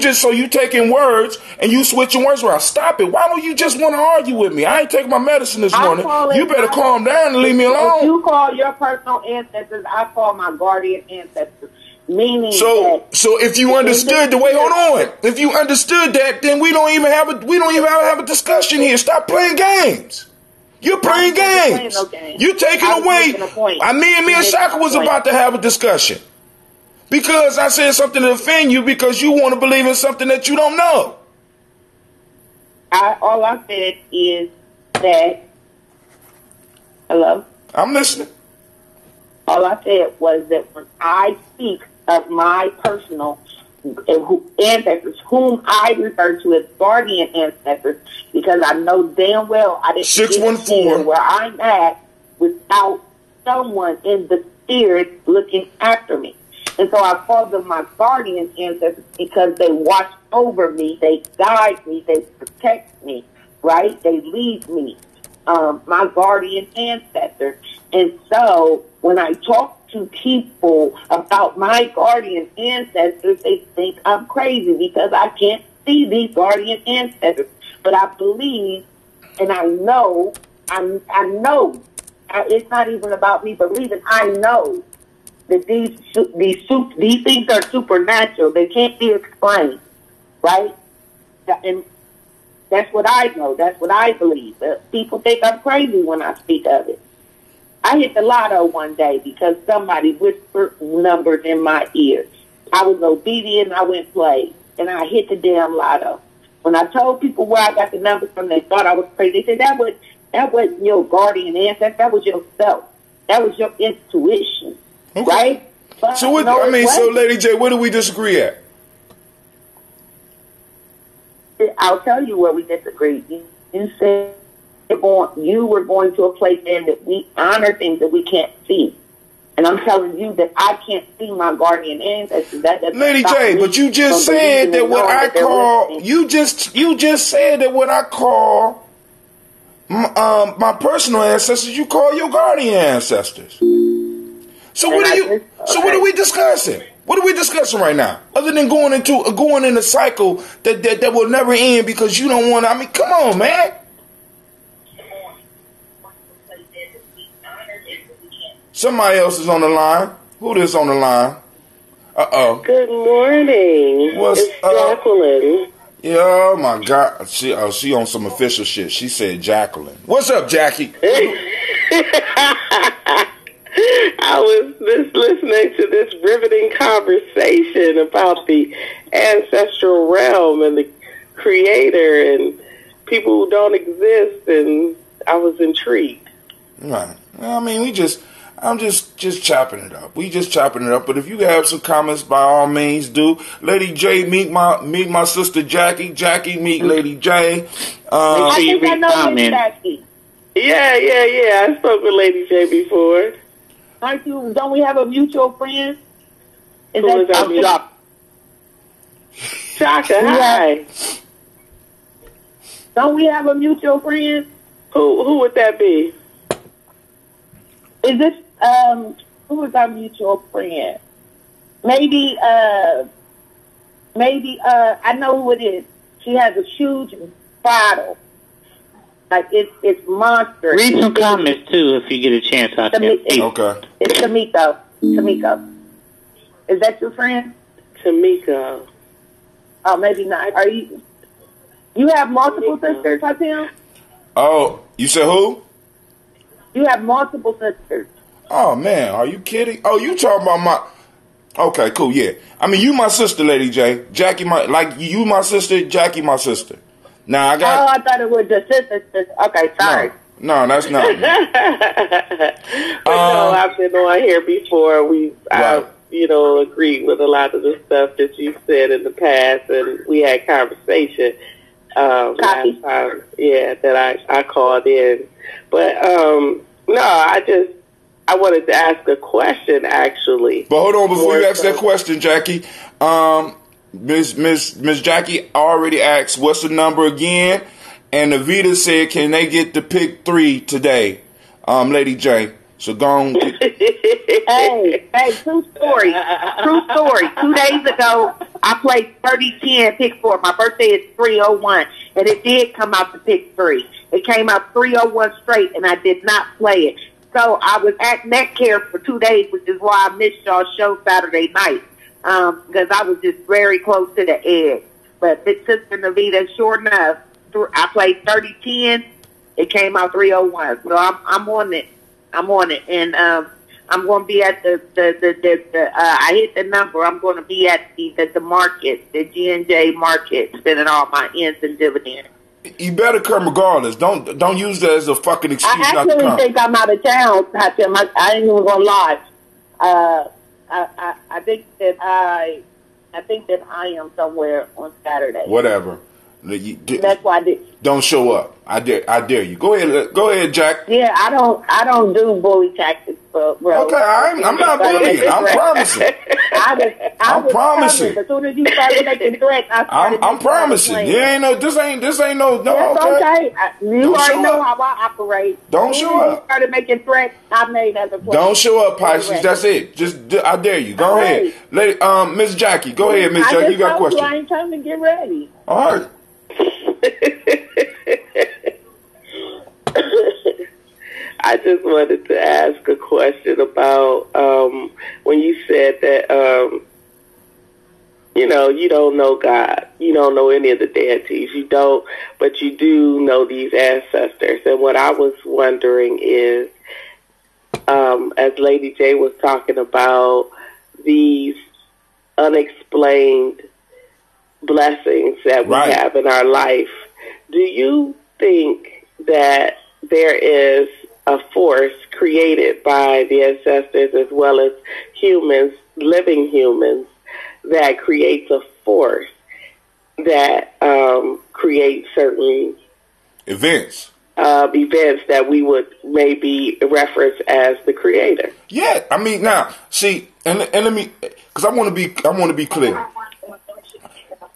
S1: taking words and you switching words around. Stop it. Why don't you just want to argue with me? I ain't taking my medicine this morning. You better calm down and leave me alone.
S6: If you call your personal ancestors, I call my guardian ancestors. Meaning
S1: so if you understood the way, hold on. If you understood that, then we don't even have a discussion here. Stop playing games. You're playing games. You're taking away. Me and Shaka was about to have a discussion because I said something to offend you because you want to believe in something that you don't know.
S6: All I said is that. Hello.
S1: I'm listening.
S6: All I said was that when I speak of my personal ancestors, whom I refer to as guardian ancestors, because I know damn well I didn't
S1: 614
S6: where I'm at without someone in the spirit looking after me. And so I call them my guardian ancestors because they watch over me, they guide me, they protect me, right? They lead me. My guardian ancestors. And so when I talk to people about my guardian ancestors, they think I'm crazy because I can't see these guardian ancestors. But I believe and I know, it's not even about me believing, I know that these things are supernatural. They can't be explained, right? And that's what I know. That's what I believe. People think I'm crazy when I speak of it. I hit the lotto one day because somebody whispered numbers in my ear. I was obedient and I went play, and I hit the damn lotto. When I told people where I got the numbers from, they thought I was crazy. They said that wasn't your guardian ancestor. That was yourself. That was your intuition, right? But
S1: so so Lady J, where do we disagree at?
S6: I'll tell you where we disagree. You said you were going to a place there that we honor things that we can't see. And I'm telling you that I can't see my guardian ancestors.
S1: Lady J, but you just said that what I call you just said that what I call my personal ancestors, you call your guardian ancestors. So what are we discussing? What are we discussing right now? Other than going in a cycle that will never end because you don't want to. I mean, come on, man. Somebody else is on the line. Who is on the line? Uh-oh.
S9: Good morning.
S1: What's
S9: it's Jacqueline.
S1: Yeah, oh my God. She on some official shit. She said Jacqueline. What's up, Jackie?
S9: I was just listening to this riveting conversation about the ancestral realm and the creator and people who don't exist, and I was intrigued.
S1: Right. Well, I mean, I'm just chopping it up. We just chopping it up. But if you have some comments, by all means, do. Lady J, meet my sister Jackie. Jackie, meet Lady J.
S6: I think I know Lady Jackie.
S9: Yeah. I spoke with Lady J before.
S6: Don't we have a mutual friend?
S9: Who is that Shasha? Shasha, hi.
S6: Don't we have a mutual friend?
S9: Who would that be?
S6: Is this who is our mutual friend? Maybe I know who it is. She has a huge bottle. Like it's monster.
S5: Read some comments too if you get a chance out there.
S1: Okay.
S6: It's Tamiko. Is that your friend?
S9: Tamiko.
S6: Oh, maybe not. Are you? You have multiple sisters, Hatim?
S1: Oh, you said who?
S6: You have multiple sisters.
S1: Oh man, are you kidding? Oh, you talking about my? Okay, cool, yeah. I mean, you my sister, Lady J. Jackie, you my sister. Jackie, my sister. Now I got.
S6: Oh, I thought it was the sister. Okay, sorry.
S1: No, that's not.
S9: No, I've been on here before. I agreed with a lot of the stuff that you said in the past, and we had conversation last time. Yeah, that I called in, but No, I wanted to ask a question, actually.
S1: But hold on, before you ask that question, Jackie, Miss Jackie already asked, what's the number again? And Avita said, can they get the pick 3 today, Lady J? So go on.
S6: Hey, true story. 2 days ago, I played 30-10 pick 4. My birthday is 301, and it did come out to pick 3. It came out 301 straight, and I did not play it. So I was at neck care for 2 days, which is why I missed y'all's show Saturday night, because I was just very close to the edge. But Sister Navita, sure enough, I played 30-10. It came out 301. So I'm on it. I'm on it, and I'm going to be at the I hit the number. I'm going to be at the market, the G&J market, spending all my ends and dividends.
S1: You better come regardless. Don't use that as a fucking excuse not to come.
S6: I actually think I'm out of town, Hatim. I ain't even gonna lie. I think that I am somewhere on Saturday.
S1: Whatever.
S6: That's why I did.
S1: Don't show up. I dare you. Go ahead, Jack.
S6: Yeah, I don't do bully tactics, bro.
S1: Okay, I'm not bullying. I'm promising. I'm promising.
S6: As soon as you started making threats,
S1: I'm promising. Yeah, ain't no. This ain't no.
S6: That's okay. You already know how I operate.
S1: Don't show up.
S6: You started making threats. I made as a plan.
S1: Don't show up, Pisces. That's it. I dare you. Go ahead, lady. Miss Jackie. Go ahead, Miss Jackie. You got a question?
S6: I ain't trying to get ready.
S1: All right.
S9: I just wanted to ask a question about when you said that you don't know God, you don't know any of the deities, but you do know these ancestors. And what I was wondering is, as Lady J was talking about these unexplained blessings that we have in our life, do you think that there is a force created by the ancestors as well as humans, living humans, that creates a force that creates certain
S1: events
S9: that we would maybe reference as the creator?
S1: Yeah, I mean, now see, and let me, because I want to be clear.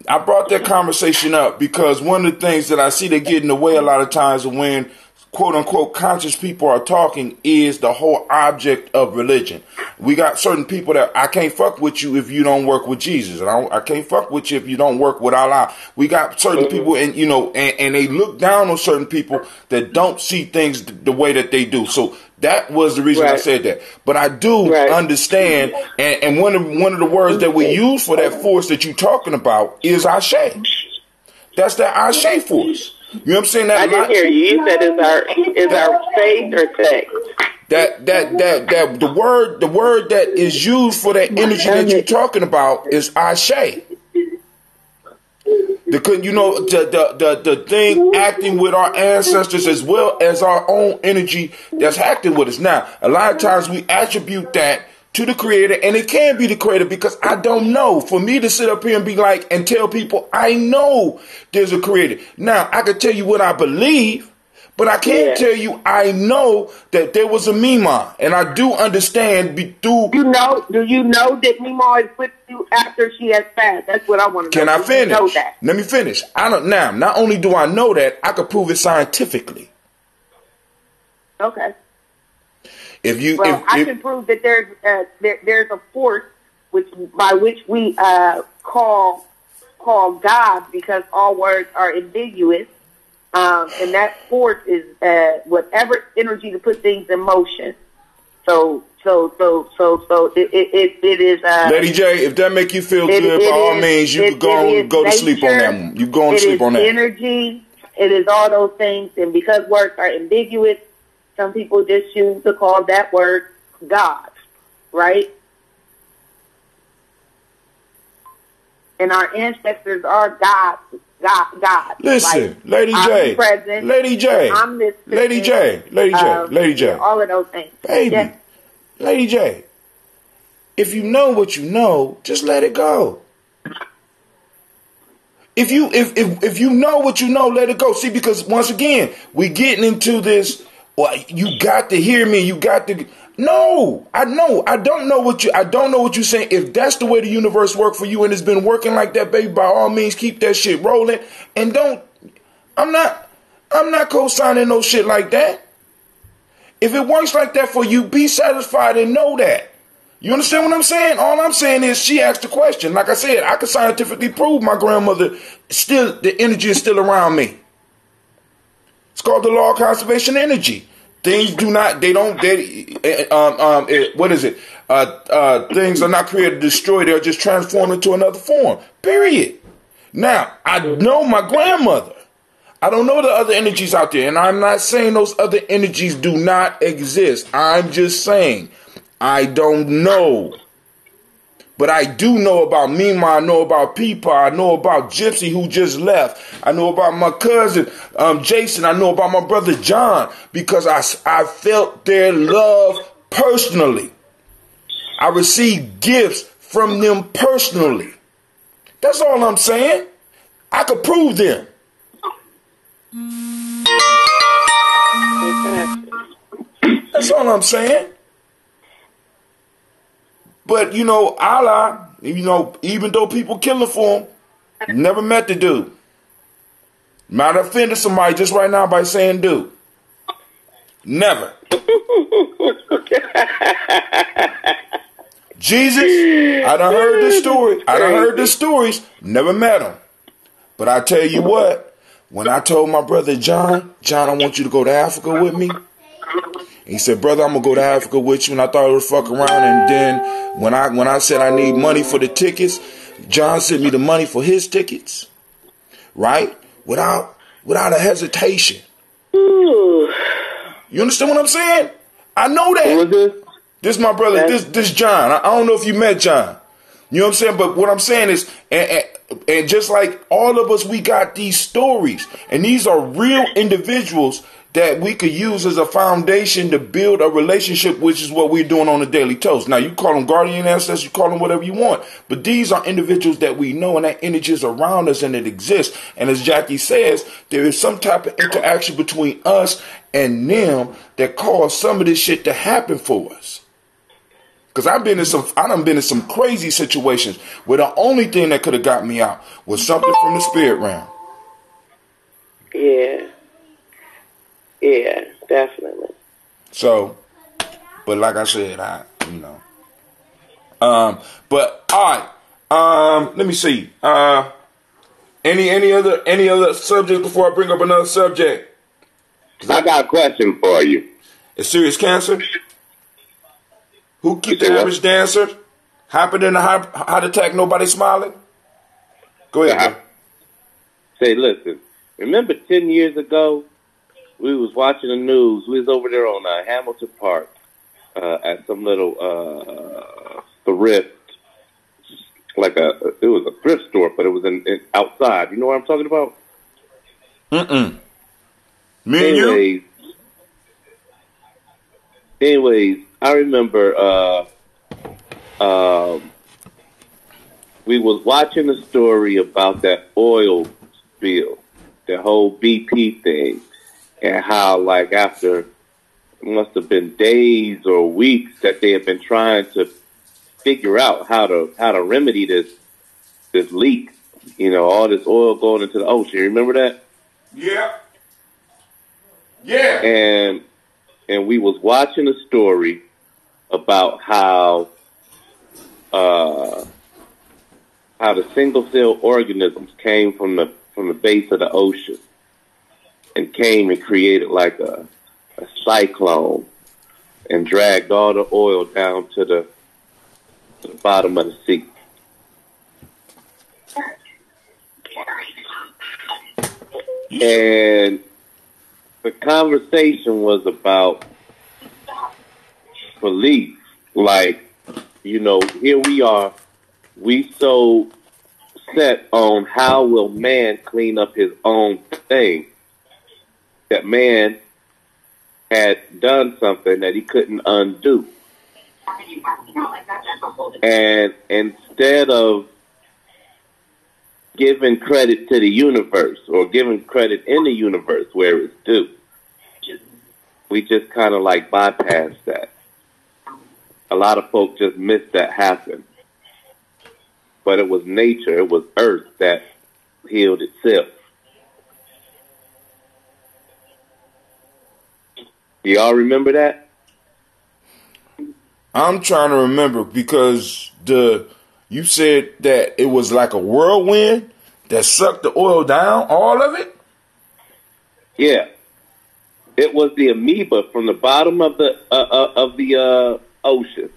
S1: I brought that conversation up because one of the things that I see that get in the way a lot of times when quote-unquote conscious people are talking is the whole object of religion. We got certain people that I can't fuck with you if you don't work with Jesus. And I can't fuck with you if you don't work with Allah. We got certain people, and and they look down on certain people that don't see things the way that they do. So that was the reason I said that. But I do understand, and one of the words that we use for that force that you're talking about is Ashe. That's the Ashe force. You know what I'm saying?
S9: I didn't hear you. You said is our faith or text?
S1: That the word that is used for that energy that you're talking about is Ashe. The thing acting with our ancestors as well as our own energy that's acting with us. Now, a lot of times we attribute that to the creator, and it can be the creator because I don't know. For me to sit up here and be like, and tell people I know there's a creator. Now, I can tell you what I believe, but I can't tell you I know that there was a Mima, and I do understand do you know
S6: that Mima is with you after she has passed? That's what I want to know.
S1: Can I finish?
S6: You know that?
S1: Let me finish. Now, not only do I know that, I could prove it scientifically.
S6: Okay.
S1: I
S6: can prove that there's a force by which we call God, because all words are ambiguous, and that force is whatever energy to put things in motion. So it is.
S1: Lady J, if that make you feel good, by all means, you could go to sleep on that one. You go to sleep on that.
S6: It is energy. It is all those things, and because words are ambiguous, some people just choose to call that word God, right? And our ancestors are God.
S1: Listen, like, Lady J,
S6: all of those things.
S1: Baby,
S6: yes.
S1: Lady J, if you know what you know, just let it go. If you know what you know, let it go. See, because once again, we getting into this Well, you got to hear me. You got to. No, I know. I don't know what you're saying. If that's the way the universe worked for you and it's been working like that, baby, by all means, keep that shit rolling. And don't. I'm not co-signing no shit like that. If it works like that for you, be satisfied and know that. You understand what I'm saying? All I'm saying is she asked the question. Like I said, I can scientifically prove my grandmother still, the energy is still around me. It's called the law of conservation energy. Things do not, what is it? Things are not created to destroy. They're just transformed into another form. Period. Now, I know my grandmother. I don't know the other energies out there. And I'm not saying those other energies do not exist. I'm just saying I don't know. But I do know about Mima. I know about Peepa. I know about Gypsy, who just left. I know about my cousin, Jason. I know about my brother, John, because I felt their love personally. I received gifts from them personally. That's all I'm saying. I could prove them. That's all I'm saying. But, Allah, even though people killing for him, never met the dude. Might have offended somebody just right now by saying dude. Never. Jesus, I done heard this story. I done heard the stories. Never met him. But I tell you what, when I told my brother John, I want you to go to Africa with me. He said, brother, I'm going to go to Africa with you. And I thought it was fuck around. And then when I said I need money for the tickets, John sent me the money for his tickets. Right? Without a hesitation. You understand what I'm saying? I know that. Who is this? This my brother. This John. I don't know if you met John. You know what I'm saying? But what I'm saying is, and just like all of us, we got these stories. And these are real individuals that we could use as a foundation to build a relationship, which is what we're doing on the Daily Toast. Now, you call them guardian ancestors, you call them whatever you want. But these are individuals that we know, and that energy is around us, and it exists. And as Jackie says, there is some type of interaction between us and them that caused some of this shit to happen for us. Because I done been in some crazy situations where the only thing that could have got me out was something from the spirit realm.
S9: Yeah. Yeah, definitely.
S1: So, but like I said, but all right. Let me see. Any other subject before I bring up another subject?
S8: I got a question for you.
S1: Is serious cancer? Who keep the average dancer? Happened in a heart attack, nobody smiling? Go ahead.
S8: Say, listen. Remember 10 years ago, we was watching the news. We was over there on Hamilton Park at some little thrift, it was a thrift store, but it was in outside. You know what I'm talking about? Anyways, I remember we was watching a story about that oil spill, the whole BP thing. And how, after it must have been days or weeks that they have been trying to figure out how to remedy this leak. All this oil going into the ocean. Remember that?
S1: Yeah. Yeah.
S8: And we was watching a story about how the single cell organisms came from the base of the ocean. And came and created a cyclone and dragged all the oil down to the bottom of the sea. And the conversation was about belief. Here we are. We so set on how will man clean up his own thing. That man had done something that he couldn't undo. And instead of giving credit to the universe or giving credit in the universe where it's due, We just kind of like bypassed that. A lot of folk just missed that happen. But it was nature, it was earth that healed itself. Y'all remember that?
S1: I'm trying to remember because you said that it was like a whirlwind that sucked the oil down, all of it?
S8: Yeah. It was the amoeba from the bottom of the ocean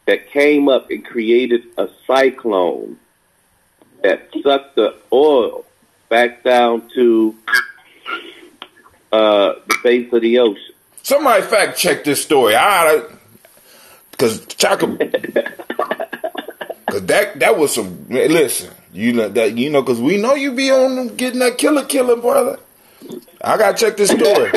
S8: that came up and created a cyclone that sucked the oil back down to the base of the ocean.
S1: Somebody fact check this story. Because Chaka, because that was some. Listen, because we know you be on getting that killer, brother. I gotta check this story.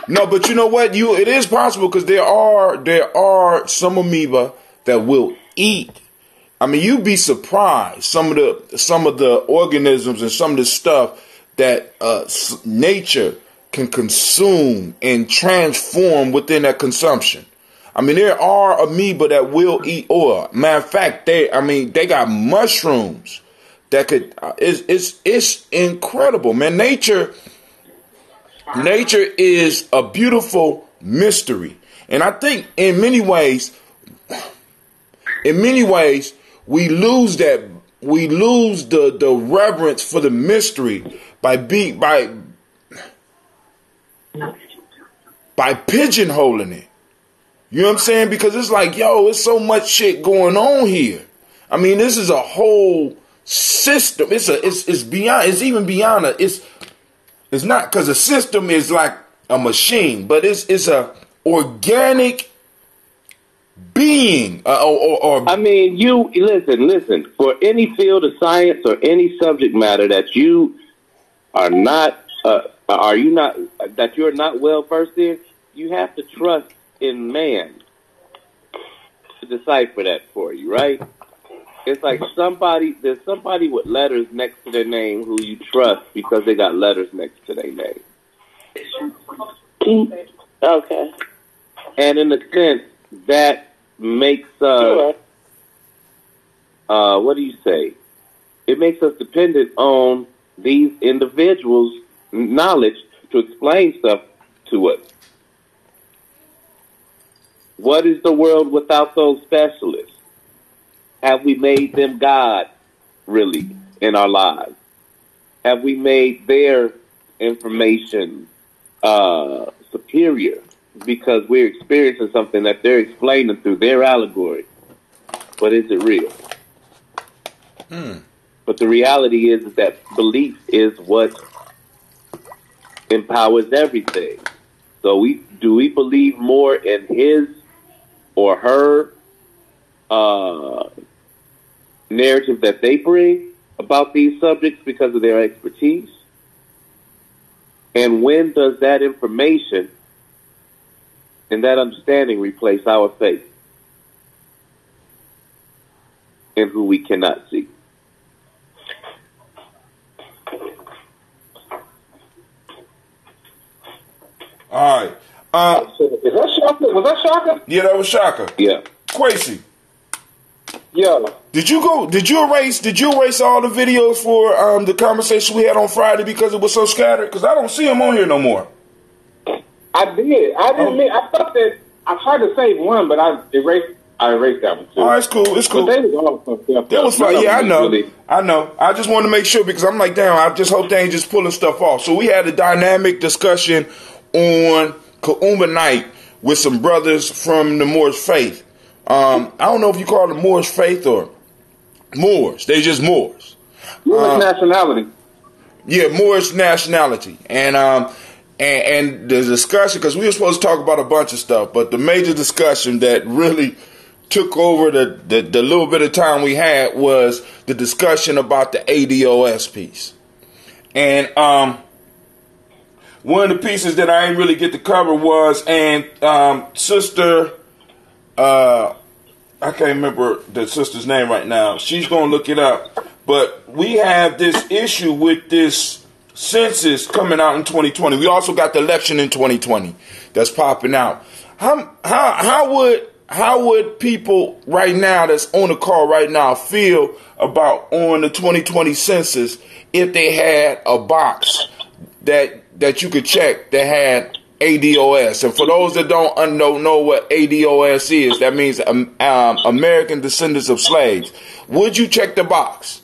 S1: No, but you know what? It is possible because there are some amoeba that will eat. I mean, you'd be surprised some of the organisms and some of the stuff that nature can consume and transform within that consumption. I mean, there are amoeba that will eat oil. Matter of fact, they got mushrooms that could. It's incredible, man. Nature is a beautiful mystery, and I think in many ways, we lose that. We lose the reverence for the mystery by pigeonholing it. You know what I'm saying? Because it's like, it's so much shit going on here. I mean, this is a whole system. It's even beyond it's not, because a system is like a machine, but it's a organic being.
S8: I mean, you listen. For any field of science or any subject matter that you are not, that you're not well versed in, you have to trust in man to decipher that for you, right? It's like there's somebody with letters next to their name who you trust because they got letters next to their name.
S9: Okay.
S8: And in a sense, that makes what do you say? It makes us dependent on these individuals' knowledge to explain stuff to us. What is the world without those specialists? Have we made them God, really, in our lives? Have we made their information superior because we're experiencing something that they're explaining through their allegory? But is it real? But the reality is that belief is what empowers everything. So do we believe more in his or her narrative that they bring about these subjects because of their expertise? And when does that information and that understanding replace our faith in who we cannot see?
S1: All right.
S7: Is that Shaka? Was that Shaka?
S1: Yeah, that was Shaka.
S8: Yeah.
S1: Quasi.
S7: Yeah.
S1: Did you erase all the videos for the conversation we had on Friday because it was so scattered? Because I don't see them on here no more.
S7: I did. I thought that I tried to save one, but I erased that one too.
S1: Oh, it's cool. It's cool.
S7: But they was all fucked up.
S1: That was fun. Yeah, I know.
S7: Really...
S1: I know. I just wanted to make sure because I'm like, damn, I just hope they ain't just pulling stuff off. So we had a dynamic discussion on Kaumba night with some brothers from the Moorish faith. I don't know if you call them Moorish faith or Moors. They just Moors.
S7: Moorish nationality.
S1: Yeah, Moorish nationality. And the discussion, because we were supposed to talk about a bunch of stuff, but the major discussion that really took over the little bit of time we had was the discussion about the ADOS piece. And one of the pieces that I didn't really get to cover was, sister, I can't remember the sister's name right now. She's going to look it up. But we have this issue with this census coming out in 2020. We also got the election in 2020 that's popping out. How would people right now that's on the call right now feel about on the 2020 census if they had a box that you could check that had ADOS? And for those that don't know what ADOS is, that means American Descendants of Slaves. Would you check the box?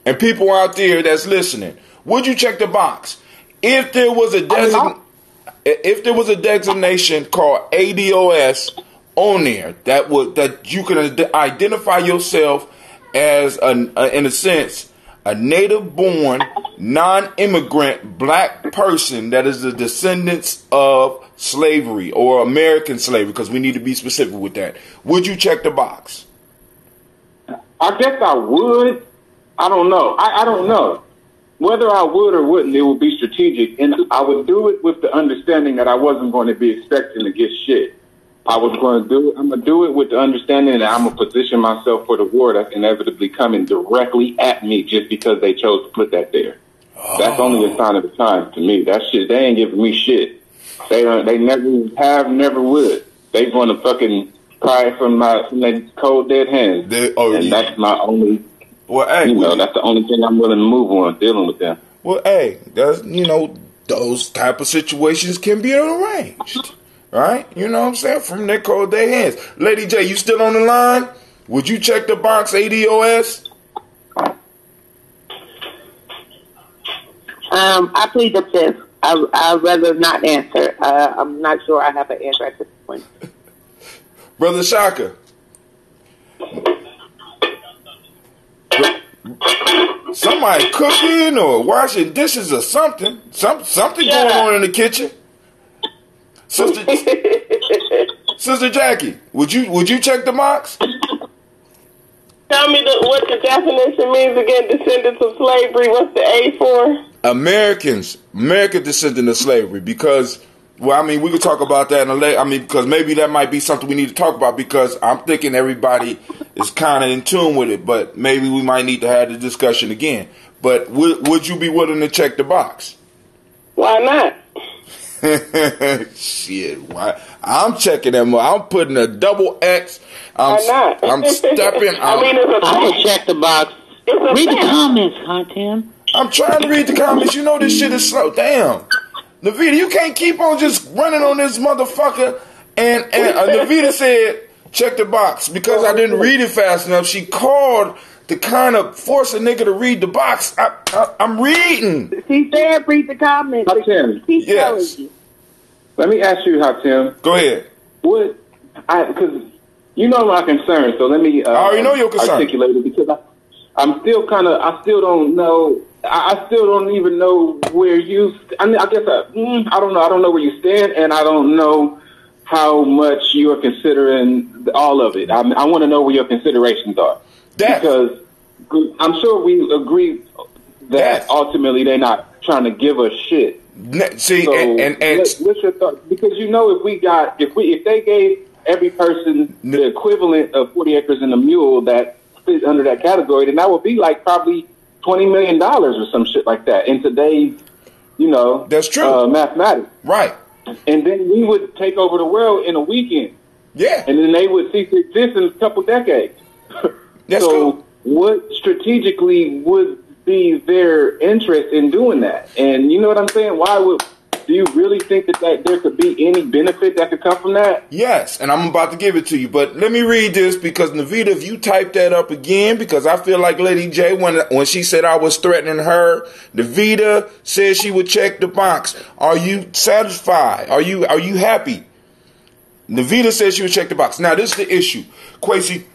S1: And people out there that's listening, would you check the box? If there was a designation called ADOS on there that you can identify yourself as in a sense a native-born, non-immigrant black person that is the descendants of slavery or American slavery, because we need to be specific with that. Would you check the box?
S7: I guess I would. I don't know. I don't know. Whether I would or wouldn't, it would be strategic, and I would do it with the understanding that I wasn't going to be expecting to get shit. I'm going to do it with the understanding that I'm going to position myself for the war that's inevitably coming directly at me just because they chose to put that there. That's only a sign of the times to me. That shit, they ain't giving me shit. They never have, never would. They going to fucking pry from their cold dead hands. That's my only...
S1: Well, hey,
S7: that's the only thing I'm willing to move on, dealing with them.
S1: Well, hey, that's, those type of situations can be arranged, right? You know what I'm saying? From their cold dead hands. Lady J, you still on the line? Would you check the box ADOS?
S6: I plead the fifth. I'd rather not answer. I'm not sure I have an answer at this point.
S1: Brother Shaka. Somebody cooking or washing dishes or something. Something going on in the kitchen. Sister Jackie, would you check the box?
S9: Tell me what the definition means again. Descendants of slavery. What's the A for? American
S1: descendant of slavery. Because, well, I mean, we could talk about that in a later. I mean, because maybe that might be something we need to talk about, because I'm thinking everybody is kind of in tune with it, but maybe we might need to have the discussion again. But would you be willing to check the box?
S9: Why not?
S1: Shit, why? I'm checking them. I'm putting a double X.
S9: Why not?
S1: I'm stepping.
S5: I would check the box. Read the comments, Tim.
S1: I'm trying to read the comments. You know this shit is slow. Damn. Navita, you can't keep on just running on this motherfucker. And Navita said, check the box. Because I didn't read it fast enough, she called to kind of force a nigga to read the box. I'm reading.
S6: She said read the comments.
S7: Hatim,
S1: yes.
S7: Let me ask you, Hatim.
S1: Go ahead.
S7: Because you know my concern, so let me
S1: I already know your concern.
S7: Articulate it, because I still don't know. I still don't even know where you. I guess I don't know. I don't know where you stand, and I don't know how much you are considering all of it. I want to know where your considerations are, because I'm sure we agree that ultimately they're not trying to give us shit.
S1: See,
S7: so
S1: and
S7: what's your thought? Because if they gave every person the equivalent of 40 acres and a mule that fit under that category, then that would be like probably $20 million or some shit like that in today's,
S1: that's true,
S7: mathematics.
S1: Right.
S7: And then we would take over the world in a weekend.
S1: Yeah.
S7: And then they would cease to exist in a couple decades.
S1: That's
S7: so
S1: cool.
S7: What strategically would be their interest in doing that? And you know what I'm saying? Do you really think that there could be any benefit that could come from that?
S1: Yes, and I'm about to give it to you. But let me read this, because Navita, if you type that up again, because I feel like Lady J, when she said I was threatening her, Navita said she would check the box. Are you satisfied? Are you happy? Navita said she would check the box. Now, this is the issue. Quasi,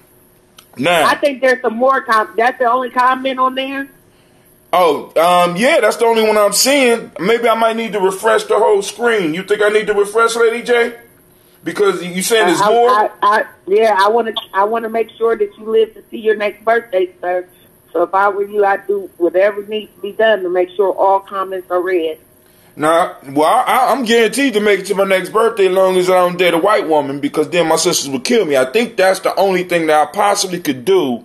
S1: now.
S6: I think there's some more that's the only comment on there?
S1: Oh, yeah, that's the only one I'm seeing. Maybe I might need to refresh the whole screen. You think I need to refresh, Lady J? Because you saying there's more?
S6: I want to make sure that you live to see your next birthday, sir. So if I were you, I'd do whatever needs to be done to make sure all comments are read.
S1: Nah, well, I'm guaranteed to make it to my next birthday as long as I don't date a white woman, because then my sisters would kill me. I think that's the only thing that I possibly could do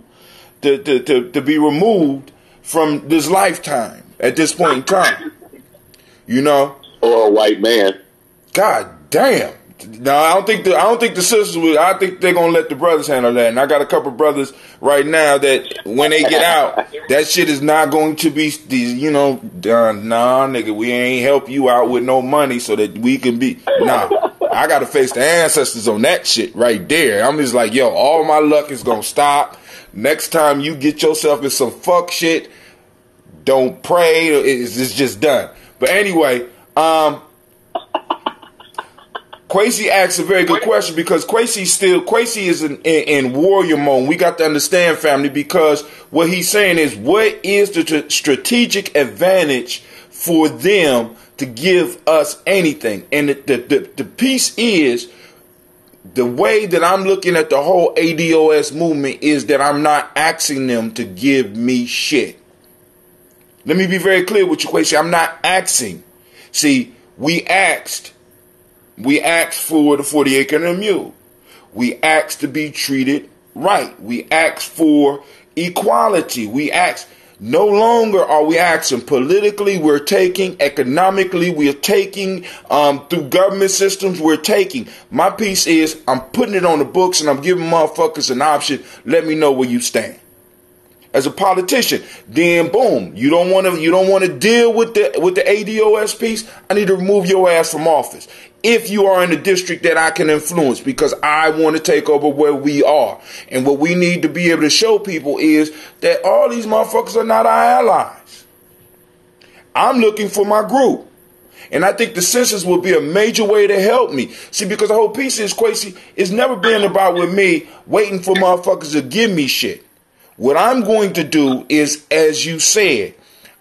S1: to be removed from this lifetime at this point in time. You know?
S8: Or a white man.
S1: God damn. No, I don't think the sisters will. I think they're gonna let the brothers handle that. And I got a couple brothers right now that when they get out, that shit is not going to be these. You know, nah, nigga, we ain't help you out with no money so that we can be. Nah, I gotta face the ancestors on that shit right there. I'm just like, yo, all my luck is gonna stop. Next time you get yourself in some fuck shit, don't pray. It's just done. But anyway, Quasi asks a very good question because Quasi is in warrior mode. We got to understand, family, because what he's saying is, what is the strategic advantage for them to give us anything? And the piece is, the way that I'm looking at the whole ADOS movement is that I'm not asking them to give me shit. Let me be very clear with you, Quasi. I'm not asking. See, we asked for the 40 acre and a mule. We asked to be treated right. We asked for equality. We asked, no longer are we asking politically, we're taking, economically, we're taking, through government systems, we're taking. My piece is, I'm putting it on the books and I'm giving motherfuckers an option. Let me know where you stand. As a politician, then boom, you don't want to deal with the ADOS piece. I need to remove your ass from office. If you are in a district that I can influence, because I want to take over where we are. And what we need to be able to show people is that all these motherfuckers are not our allies. I'm looking for my group. And I think the census will be a major way to help me. See, because the whole piece is, Quasi, it's never been about with me waiting for motherfuckers to give me shit. What I'm going to do is, as you said,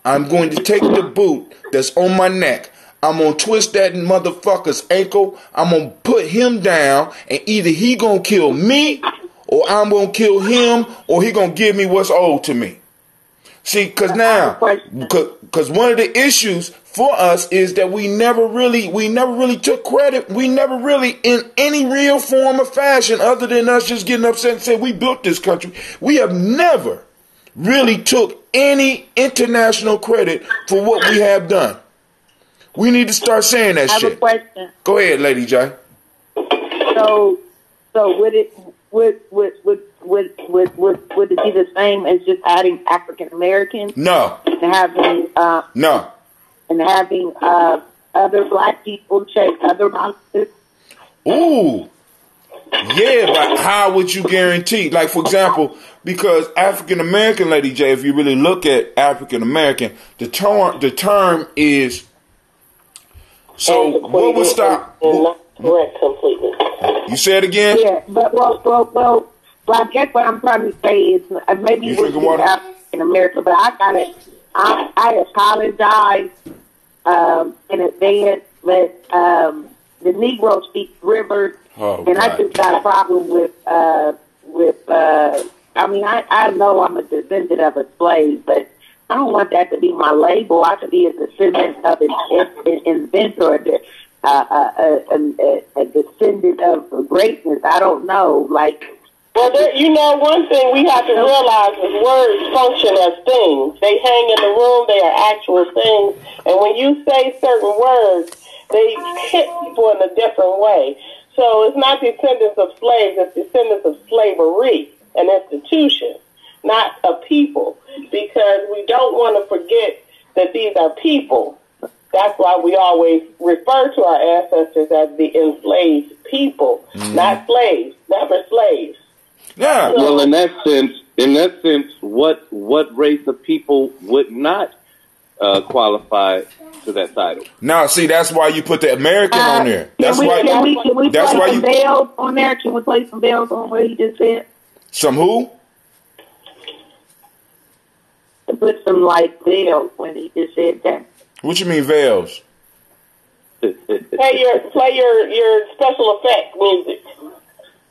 S1: I'm going to take the boot that's on my neck. I'm going to twist that motherfucker's ankle. I'm going to put him down, and either he going to kill me, or I'm going to kill him, or he going to give me what's owed to me. See, because now, because one of the issues for us is that we never really took credit. We never really, in any real form or fashion, other than us just getting upset and saying we built this country, we have never really took any international credit for what we have done. We need to start saying that shit. I have a question. Go ahead, Lady J.
S6: So would it be the same as just adding African Americans?
S1: No.
S6: And having
S1: no.
S6: And having other black people check other boxes?
S1: Ooh. Yeah, but how would you guarantee? Like, for example, because African American, Lady J, if you really look at African American, the term is. So what would stop?
S9: Correct, completely.
S1: You say it again?
S6: Yeah, but well, I guess what I'm trying to say is maybe we're African American, but I apologize in advance, but the Negro speaks rivers, and I just got a problem with. I know I'm a descendant of a slave, but I don't want that to be my label. I could be a descendant of an inventor, a descendant of greatness. I don't know. Like,
S9: well, one thing we have to realize is words function as things. They hang in the room. They are actual things. And when you say certain words, they hit people in a different way. So it's not descendants of slaves. It's descendants of slavery, an institution, not a people, because we don't want to forget that these are people. That's why we always refer to our ancestors as the enslaved people, not slaves, never slaves.
S1: Yeah.
S8: So, well, in that sense, what race of people would not qualify to that title?
S1: Now, see, that's why you put the American on there. That's why.
S6: Can we play some bells on there? Can we play some bells on what he just said?
S1: Some who?
S6: To put some bells when he just said that.
S1: What you mean veils?
S9: Play your special effect music.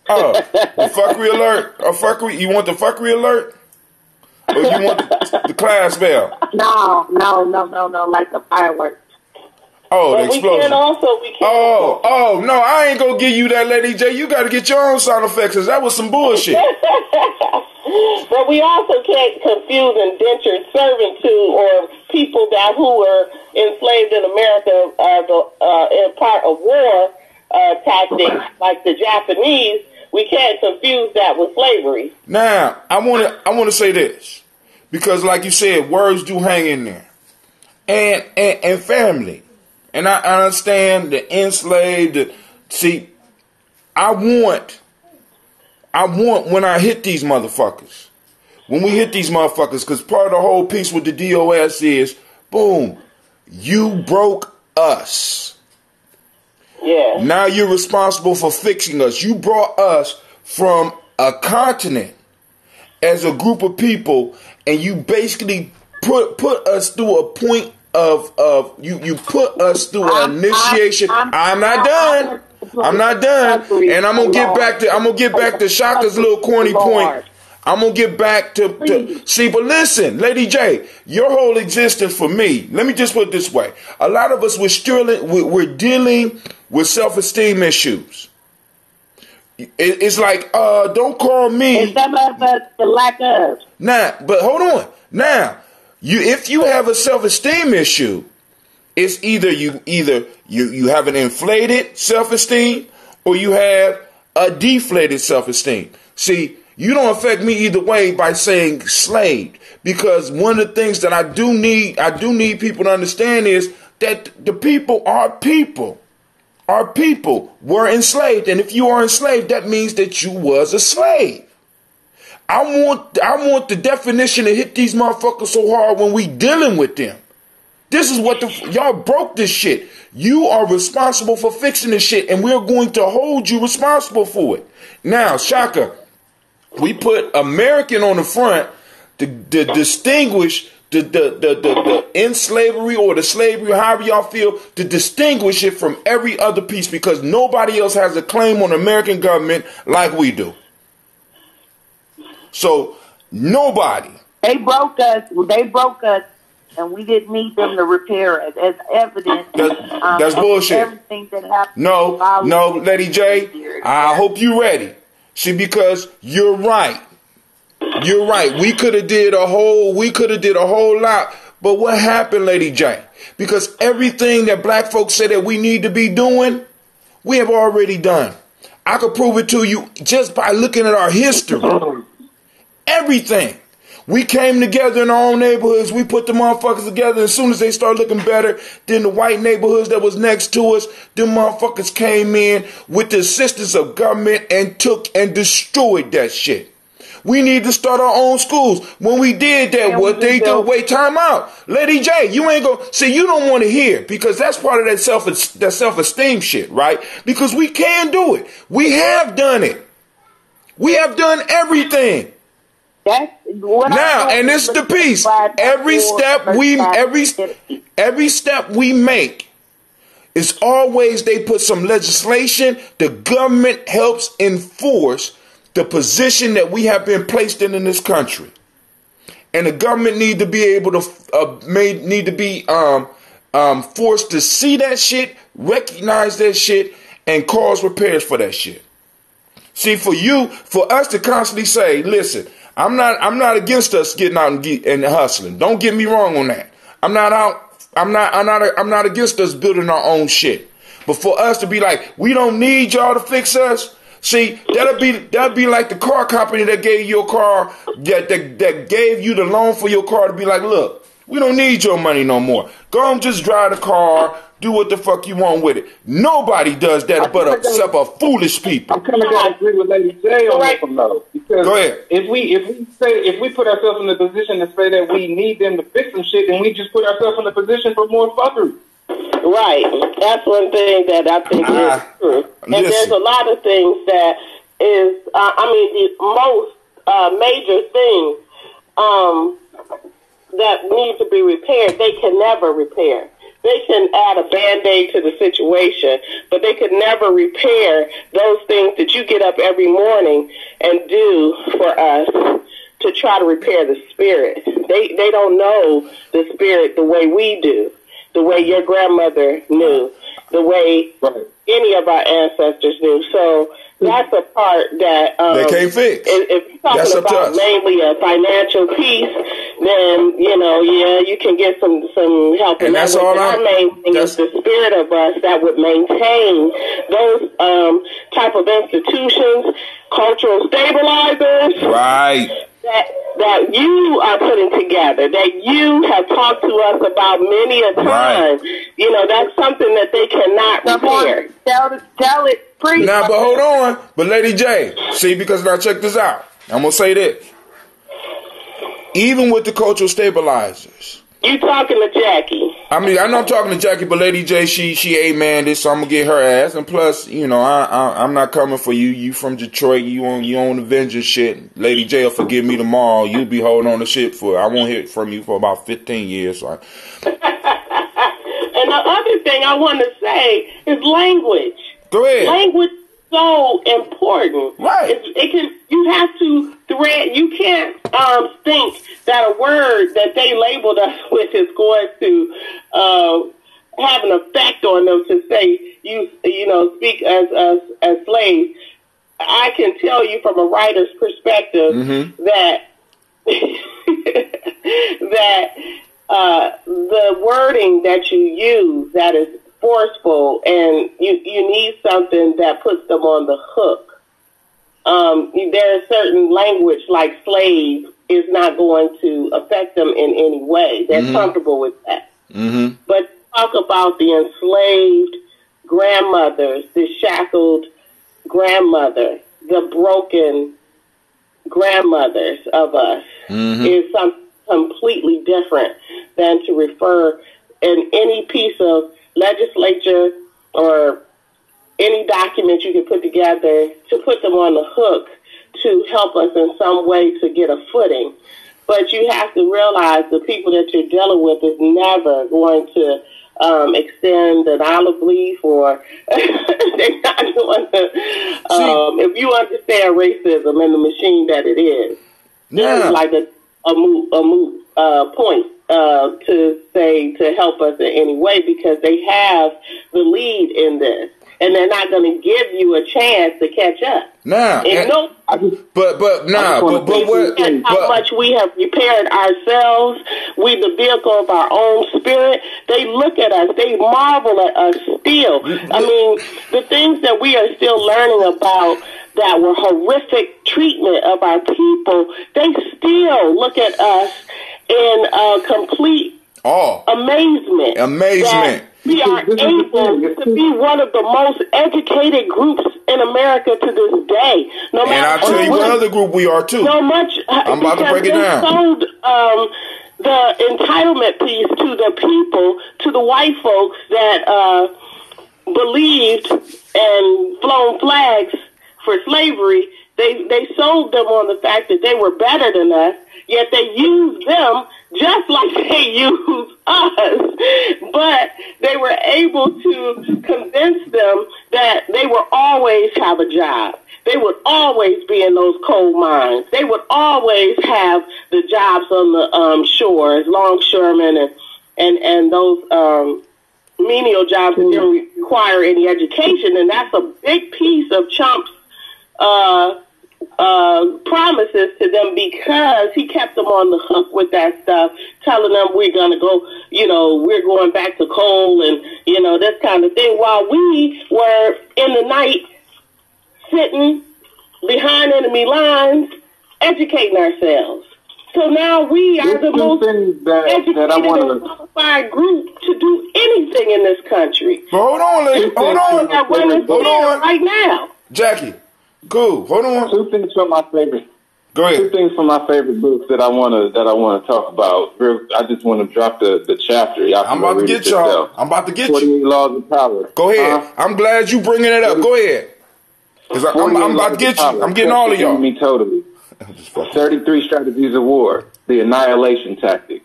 S1: Oh, the fuckery alert. You want the fuckery alert? Or you want the class bell?
S6: No, like the fireworks.
S1: Oh, the explosion.
S9: We can
S1: Oh, no, I ain't gonna give you that, Lady J. You gotta get your own sound effects, because that was some bullshit.
S9: But we also can't confuse indentured servitude or people who were enslaved in America in part of war tactics, like the Japanese. We can't confuse that with slavery.
S1: Now, I want to say this, because like you said, words do hang in there, and family, and I understand the enslaved. See, I want when I hit these motherfuckers, when we hit these motherfuckers, because part of the whole piece with the DOS is, boom, you broke us.
S9: Yeah.
S1: Now you're responsible for fixing us. You brought us from a continent as a group of people, and you basically put us through a point of you put us through an initiation. I'm not done. And I'm gonna get back to Shaka's little corny point. I'm gonna get back to see, but listen, Lady J, your whole existence for me. Let me just put it this way: a lot of us we're dealing with self-esteem issues. It's like, don't call me.
S6: And some of us the lack of.
S1: Nah, but hold on. Now, if you have a self-esteem issue, it's either you have an inflated self-esteem or you have a deflated self-esteem. See, you don't affect me either way by saying slaved, because one of the things that I do need people to understand is that the people are people. Our people were enslaved, and if you are enslaved, that means that you was a slave. I want the definition to hit these motherfuckers so hard when we dealing with them. This is what y'all broke this shit. You are responsible for fixing this shit, and we're going to hold you responsible for it. Now, Shaka, we put American on the front to distinguish the in slavery or the slavery, however y'all feel, to distinguish it from every other piece, because nobody else has a claim on the American government like we do. So nobody.
S6: They broke us, and we didn't need them to repair it as evidence.
S1: That's bullshit.
S6: Everything that happened.
S1: No, Lady J, I hope you ready. See, because you're right. You're right. We could have did a whole lot. But what happened, Lady J? Because everything that black folks say that we need to be doing, we have already done. I could prove it to you just by looking at our history. Everything. We came together in our own neighborhoods. We put the motherfuckers together. As soon as they started looking better, then the white neighborhoods that was next to us, them motherfuckers came in with the assistance of government and took and destroyed that shit. We need to start our own schools. When we did that, what they do? Wait, time out. Lady J, you ain't gonna see, you don't want to hear, because that's part of that self-esteem shit, right? Because we can do it. We have done it. We have done everything. Now, and this is the piece. Every step we make is always they put some legislation. The government helps enforce the position that we have been placed in this country, and the government need to be able to forced to see that shit, recognize that shit, and cause repairs for that shit. See, for us to constantly say, listen, I'm not against us getting out and hustling. Don't get me wrong on that. I'm not against us building our own shit. But for us to be like, we don't need y'all to fix us. See, that'll be like the car company that gave you a car, that gave you the loan for your car, to be like, look, we don't need your money no more. Go and just drive the car, do what the fuck you want with it. Nobody does that except a foolish people.
S7: I'm kind of gonna agree with Lady J on that one though, because
S1: go ahead.
S7: If we put ourselves in the position to say that we need them to fix some shit, then we just put ourselves in the position for more fuckery.
S9: Right. That's one thing that I think is true. And there's a lot of things that is, the most major things that need to be repaired, they can never repair. They can add a Band-Aid to the situation, but they could never repair those things that you get up every morning and do for us to try to repair the spirit. They don't know the spirit the way we do. the way your grandmother knew, the way any of our ancestors knew. So that's a part that
S1: they can't fix.
S9: If you're talking about mainly a financial piece, then you can get some help.
S1: And that's all.
S9: Our main thing is the spirit of us that would maintain those type of institutions, cultural stabilizers,
S1: right?
S9: That you are putting together, that you have talked to us about many a time. Right. That's something that they cannot repair.
S6: Tell it, preach.
S1: Now, but hold on. But Lady J, see, because now check this out. I'm going to say this. Even with the cultural stabilizers.
S9: You talking to Jackie.
S1: I mean, I know I'm talking to Jackie, but Lady J, she amen this, so I'm going to get her ass. And plus, I'm not coming for you. You from Detroit. You on Avengers shit. Lady J will forgive me tomorrow. You'll be holding on to shit I won't hear from you for about 15 years. So.
S9: And the other thing I want to say is language.
S1: Go ahead.
S9: Language is so important.
S1: Right.
S9: You have to thread. You can't think that a word that they labeled us with is going to have an effect on them to say you speak as slaves. I can tell you from a writer's perspective that that the wording that you use that is forceful, and you need something that puts them on the hook. There is certain language like slave is not going to affect them in any way. They're comfortable with that. But talk about the enslaved grandmothers, the shackled grandmother, the broken grandmothers of us is something completely different than to refer in any piece of legislature or any document you can put together to put them on the hook to help us in some way to get a footing. But you have to realize the people that you're dealing with is never going to extend an olive leaf, or they're not going to, if you understand racism and the machine that it is, this is like a moot point to say to help us in any way, because they have the lead in this. And they're not going to give you a chance to catch up.
S1: How
S9: much we have prepared ourselves, we the vehicle of our own spirit. They look at us, they marvel at us still. I mean, the things that we are still learning about that were horrific treatment of our people, they still look at us in complete amazement. We are able to be one of the most educated groups in America to this day. No matter,
S1: and I'll tell you what other group we are too.
S9: So much.
S1: I'm about to break it down.
S9: Sold the entitlement piece to the people, to the white folks that believed and flown flags for slavery. They sold them on the fact that they were better than us, yet they used them just like they use us. But they were able to convince them that they would always have a job. They would always be in those coal mines. They would always have the jobs on the shores, longshoremen and those menial jobs that didn't require any education. And that's a big piece of Trump's promises to them, because he kept them on the hook with that stuff, telling them we're going to go, we're going back to coal and, this kind of thing, while we were in the night sitting behind enemy lines, educating ourselves. So now we are the most educated and qualified group to do anything in this country.
S1: But hold on, lady. Hold on.
S9: Right now.
S1: Jackie. Cool. Hold on.
S7: Two things from my favorite.
S1: Go ahead.
S7: Two things from my favorite books that I want to talk about. I just want to drop the chapter.
S1: I'm about to get y'all. I'm about to get
S7: 48 Laws of Power.
S1: Go ahead. I'm glad you bringing it up. Go ahead. Because I'm about to get you. I'm getting all of y'all.
S7: Me totally. 33 Strategies of War. The Annihilation Tactic.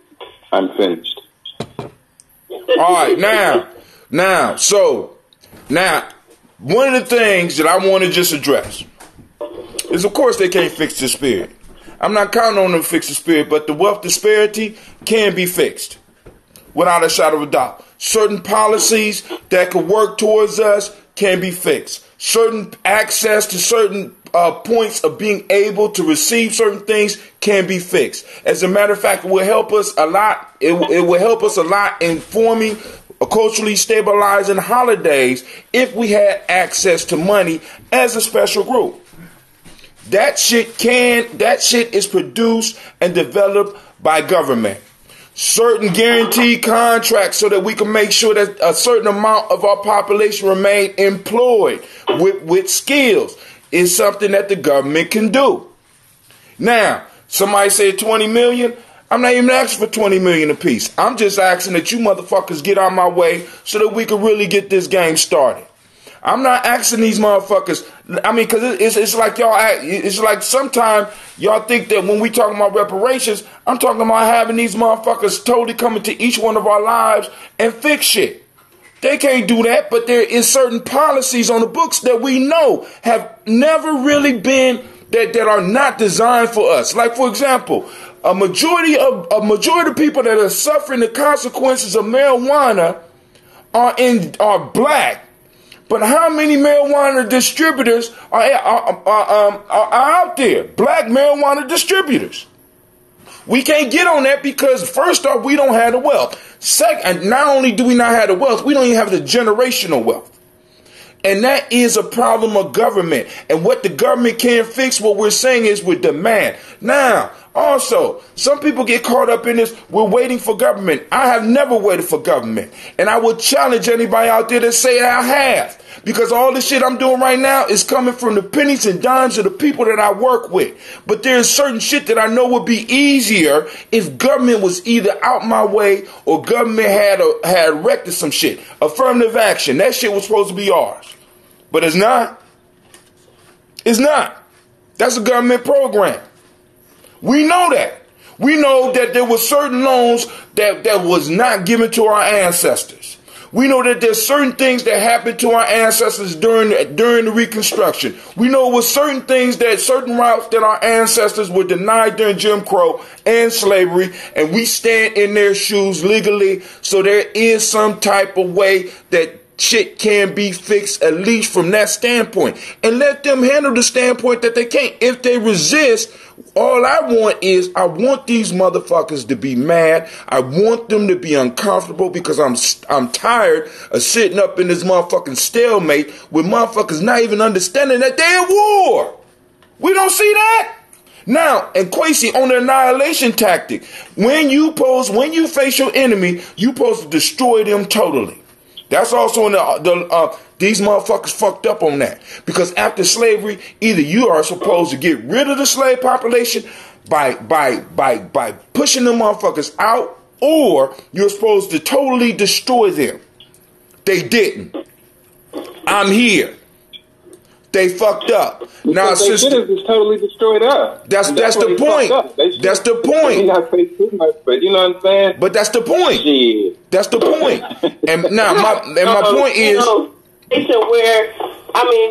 S7: I'm finished.
S1: All right. Now, one of the things that I want to just address is, of course, they can't fix the spirit. I'm not counting on them to fix the spirit, but the wealth disparity can be fixed without a shadow of a doubt. Certain policies that could work towards us can be fixed. Certain access to certain points of being able to receive certain things can be fixed. As a matter of fact, it will help us a lot. It will help us a lot in forming culturally stabilizing holidays if we had access to money as a special group. That shit is produced and developed by government. Certain guaranteed contracts so that we can make sure that a certain amount of our population remain employed with skills is something that the government can do. Now, somebody said 20 million. I'm not even asking for 20 million apiece. I'm just asking that you motherfuckers get out my way so that we can really get this game started. I'm not asking these motherfuckers. I mean, because it's like y'all. It's like sometimes y'all think that when we talking about reparations, I'm talking about having these motherfuckers totally come into each one of our lives and fix shit. They can't do that, but there is certain policies on the books that we know have never really been that are not designed for us. Like, for example, a majority of people that are suffering the consequences of marijuana are black. But how many marijuana distributors are out there? Black marijuana distributors. We can't get on that because, first off, we don't have the wealth. Second, not only do we not have the wealth, we don't even have the generational wealth. And that is a problem of government. And what the government can't fix, what we're saying is with demand. Now, also, some people get caught up in this, we're waiting for government. I have never waited for government. And I will challenge anybody out there that say I have. Because all this shit I'm doing right now is coming from the pennies and dimes of the people that I work with. But there's certain shit that I know would be easier if government was either out my way or government had erected some shit. Affirmative action. That shit was supposed to be ours. But it's not. It's not. That's a government program. We know that. We know that there were certain loans that was not given to our ancestors. We know that there's certain things that happened to our ancestors during the Reconstruction. We know with certain things certain routes that our ancestors were denied during Jim Crow and slavery, and we stand in their shoes legally. So there is some type of way that shit can be fixed, at least from that standpoint. And let them handle the standpoint that they can't. If they resist, all I want these motherfuckers to be mad. I want them to be uncomfortable because I'm tired of sitting up in this motherfucking stalemate with motherfuckers not even understanding that they're at war. We don't see that. Now, and Kwesi, on the annihilation tactic, when you face your enemy, you supposed to destroy them totally. That's also in these motherfuckers fucked up on that. Because after slavery, either you are supposed to get rid of the slave population by pushing them motherfuckers out, or you're supposed to totally destroy them. They didn't. I'm here. They fucked up. Now,
S7: they should have just totally destroyed us.
S1: That's the point. That's the point.
S7: Not say too much, but you know what I'm saying.
S1: But that's the point.
S7: Shit.
S1: That's the point. And now my point is,
S9: where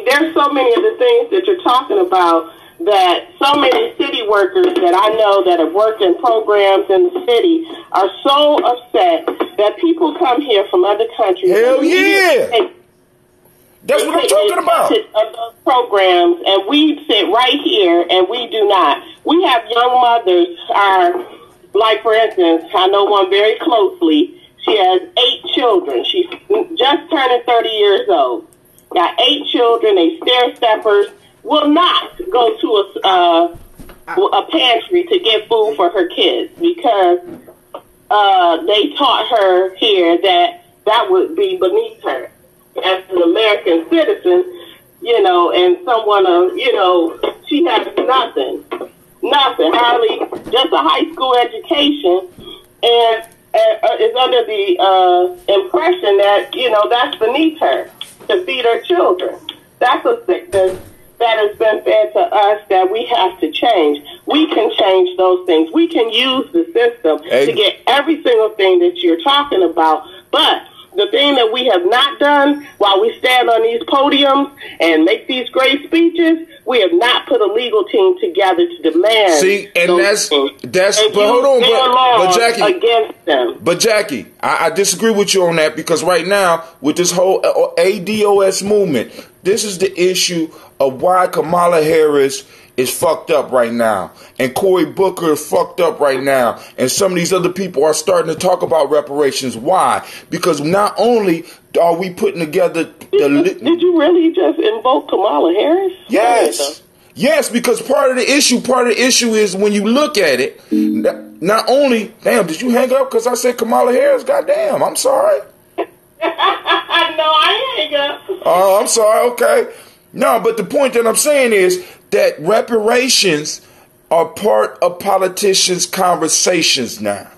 S9: there's so many of the things that you're talking about that so many city workers that I know that have worked in programs in the city are so upset that people come here from other countries.
S1: Hell yeah. That's what I'm talking about.
S9: Of those programs, and we sit right here, and we do not. We have young mothers. Like for instance, I know one very closely. She has 8 children. She's just turning 30 years old. Got 8 children. They stair steppers. Will not go to a pantry to get food for her kids because they taught her here that would be beneath her. As an American citizen, and someone, she has nothing, hardly just a high school education, and is under the impression that, that's beneath her to feed her children. That's a sickness that has been fed to us that we have to change. We can change those things. We can use the system to get every single thing that you're talking about, but the thing that we have not done while we stand on these podiums and make these great speeches, We have not put a legal team together to demand.
S1: See, and that's. But hold on, but Jackie,
S9: against them.
S1: But Jackie, I disagree with you on that because right now with this whole ADOS movement, this is the issue of why Kamala Harris is fucked up right now, and Cory Booker is fucked up right now, and some of these other people are starting to talk about reparations. Why? Because not only are we putting together
S9: did you really just invoke Kamala Harris?
S1: Yes. Yes, because part of the issue is when you look at it, not only, damn, did you hang up because I said Kamala Harris? Goddamn, I'm sorry.
S9: No, I ain't hang up.
S1: Oh, I'm sorry, okay. No, but the point that I'm saying is that reparations are part of politicians' conversations now.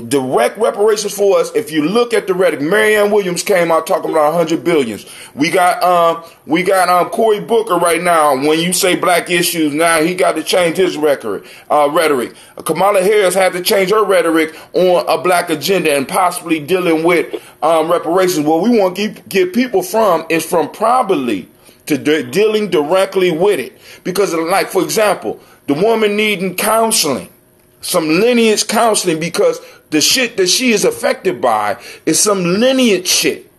S1: Direct reparations for us. If you look at the rhetoric, Marianne Williams came out talking about 100 billions. We got Cory Booker right now. When you say black issues, now he got to change his rhetoric. Kamala Harris had to change her rhetoric on a black agenda and possibly dealing with reparations. What we want to get people from is from probably to dealing directly with it. Because, like, for example, the woman needing counseling. Some lineage counseling, because the shit that she is affected by is some lineage shit.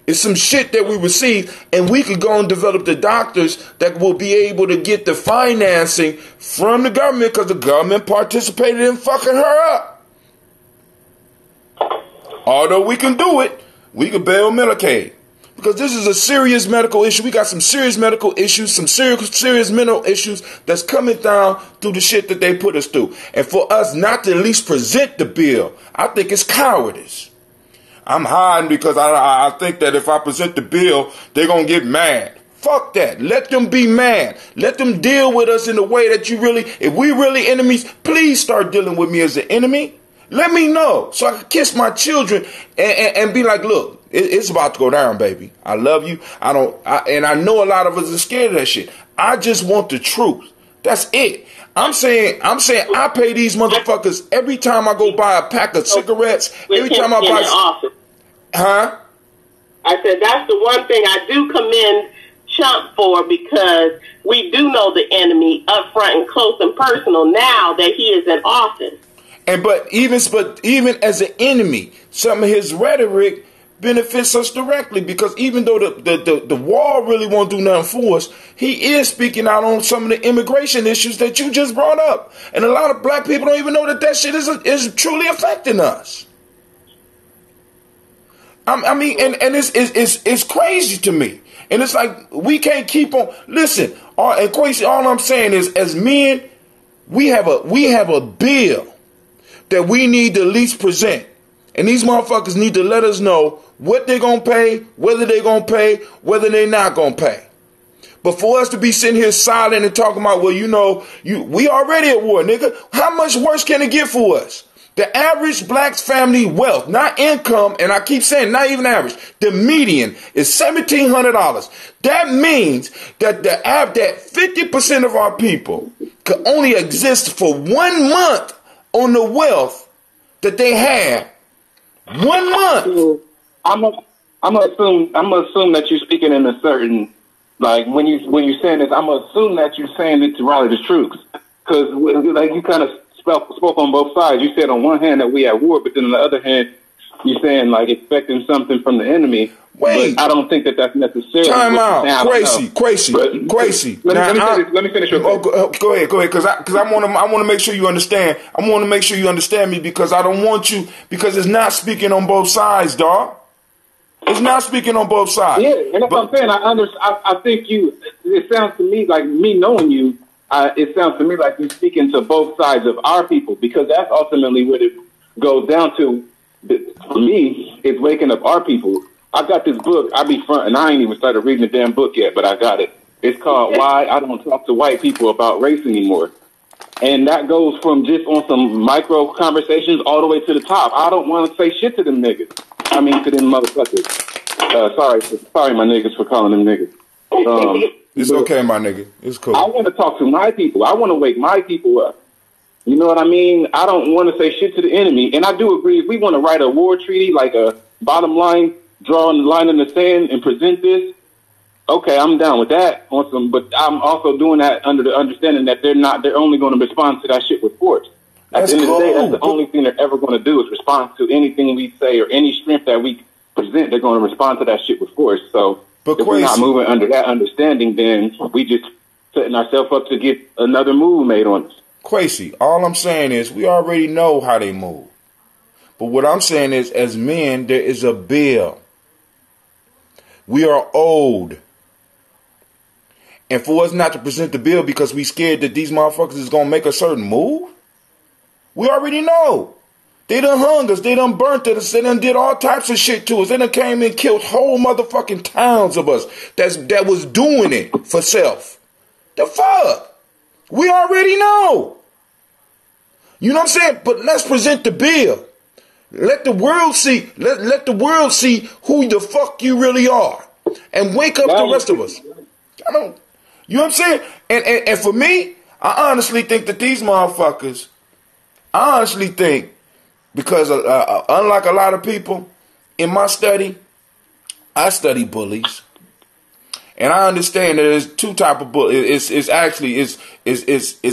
S1: It's some shit that we receive, and we could go and develop the doctors that will be able to get the financing from the government because the government participated in fucking her up. Although we can do it, we can bail Medicaid. Because this is a serious medical issue. We got some serious medical issues, some serious mental issues that's coming down through the shit that they put us through. And for us not to at least present the bill, I think it's cowardice. I'm hiding because I think that if I present the bill, they're going to get mad. Fuck that. Let them be mad. Let them deal with us in the way that you really, if we really enemies, please start dealing with me as an enemy. Let me know so I can kiss my children and be like, look, it's about to go down, baby. I love you. And I know a lot of us are scared of that shit. I just want the truth. That's it. I'm saying I pay these motherfuckers every time I go buy a pack of cigarettes. Every time I buy. Huh?
S9: I said that's the one thing I do commend Trump for, because we do know the enemy up front and close and personal now that he is in office.
S1: But even as an enemy, some of his rhetoric benefits us directly, because even though the wall really won't do nothing for us, he is speaking out on some of the immigration issues that you just brought up. And a lot of black people don't even know that shit is truly affecting us. I mean, and it's crazy to me. And it's like, we can't keep on, listen, and Quasi, all I'm saying is, as men, we have a bill that we need to at least present. And these motherfuckers need to let us know what they're going to pay, whether they're going to pay, whether they're not going to pay. But for us to be sitting here silent and talking about, well, we already at war, nigga. How much worse can it get for us? The average black family wealth, not income, and I keep saying not even average, the median is $1,700. That means that that 50% of our people could only exist for 1 month on the wealth that they have. 1 month.
S7: I'm gonna assume that you're speaking in a certain, like, when you're saying this, I'm gonna assume that you're saying it to rally the troops, because like you kind of spoke on both sides. You said on one hand that we at war, but then on the other hand, you're saying like expecting something from the enemy.
S1: Wait,
S7: but I don't think that that's necessarily.
S1: Time out, crazy.
S7: Let me finish your
S1: point. Go ahead, because I want to make sure you understand. I want to make sure you understand me, because I don't want you, because it's not speaking on both sides, dog. It's not speaking on both sides.
S7: Yeah, and that's what I'm saying. I think it sounds to me like, me knowing you, it sounds to me like you're speaking to both sides of our people, because that's ultimately what it goes down to. For me, it's waking up our people. I got this book. I be front, and I ain't even started reading the damn book yet, but I got it. It's called Why I Don't Talk to White People About Race Anymore. And that goes from just on some micro conversations all the way to the top. I don't want to say shit to them niggas. I mean, to them motherfuckers. Sorry, my niggas, for calling them niggas.
S1: It's okay, my nigga. It's cool.
S7: I want to talk to my people. I want to wake my people up. You know what I mean? I don't want to say shit to the enemy. And I do agree, if we want to write a war treaty, like a bottom line, draw a line in the sand and present this, okay, I'm down with that on some, but I'm also doing that under the understanding that they're only going to respond to that shit with force. At the end of the day, that's the only thing they're ever going to do is respond to anything we say or any strength that we present. They're going to respond to that shit with force. So if we're not moving under that understanding, then we just setting ourselves up to get another move made on us.
S1: Quasi, all I'm saying is we already know how they move. But what I'm saying is, as men, there is a bill. We are old. And for us not to present the bill because we scared that these motherfuckers is going to make a certain move, we already know. They done hung us. They done burnt us. They done did all types of shit to us. They done came and killed whole motherfucking towns of us that was doing it for self. The fuck? We already know. You know what I'm saying? But let's present the bill. Let the world see. Let the world see who the fuck you really are, and wake up the rest of us. I don't. You know what I'm saying? And for me, I honestly think that these motherfuckers. I honestly think because unlike a lot of people in my study, I study bullies, and I understand that there's two type of bully. It's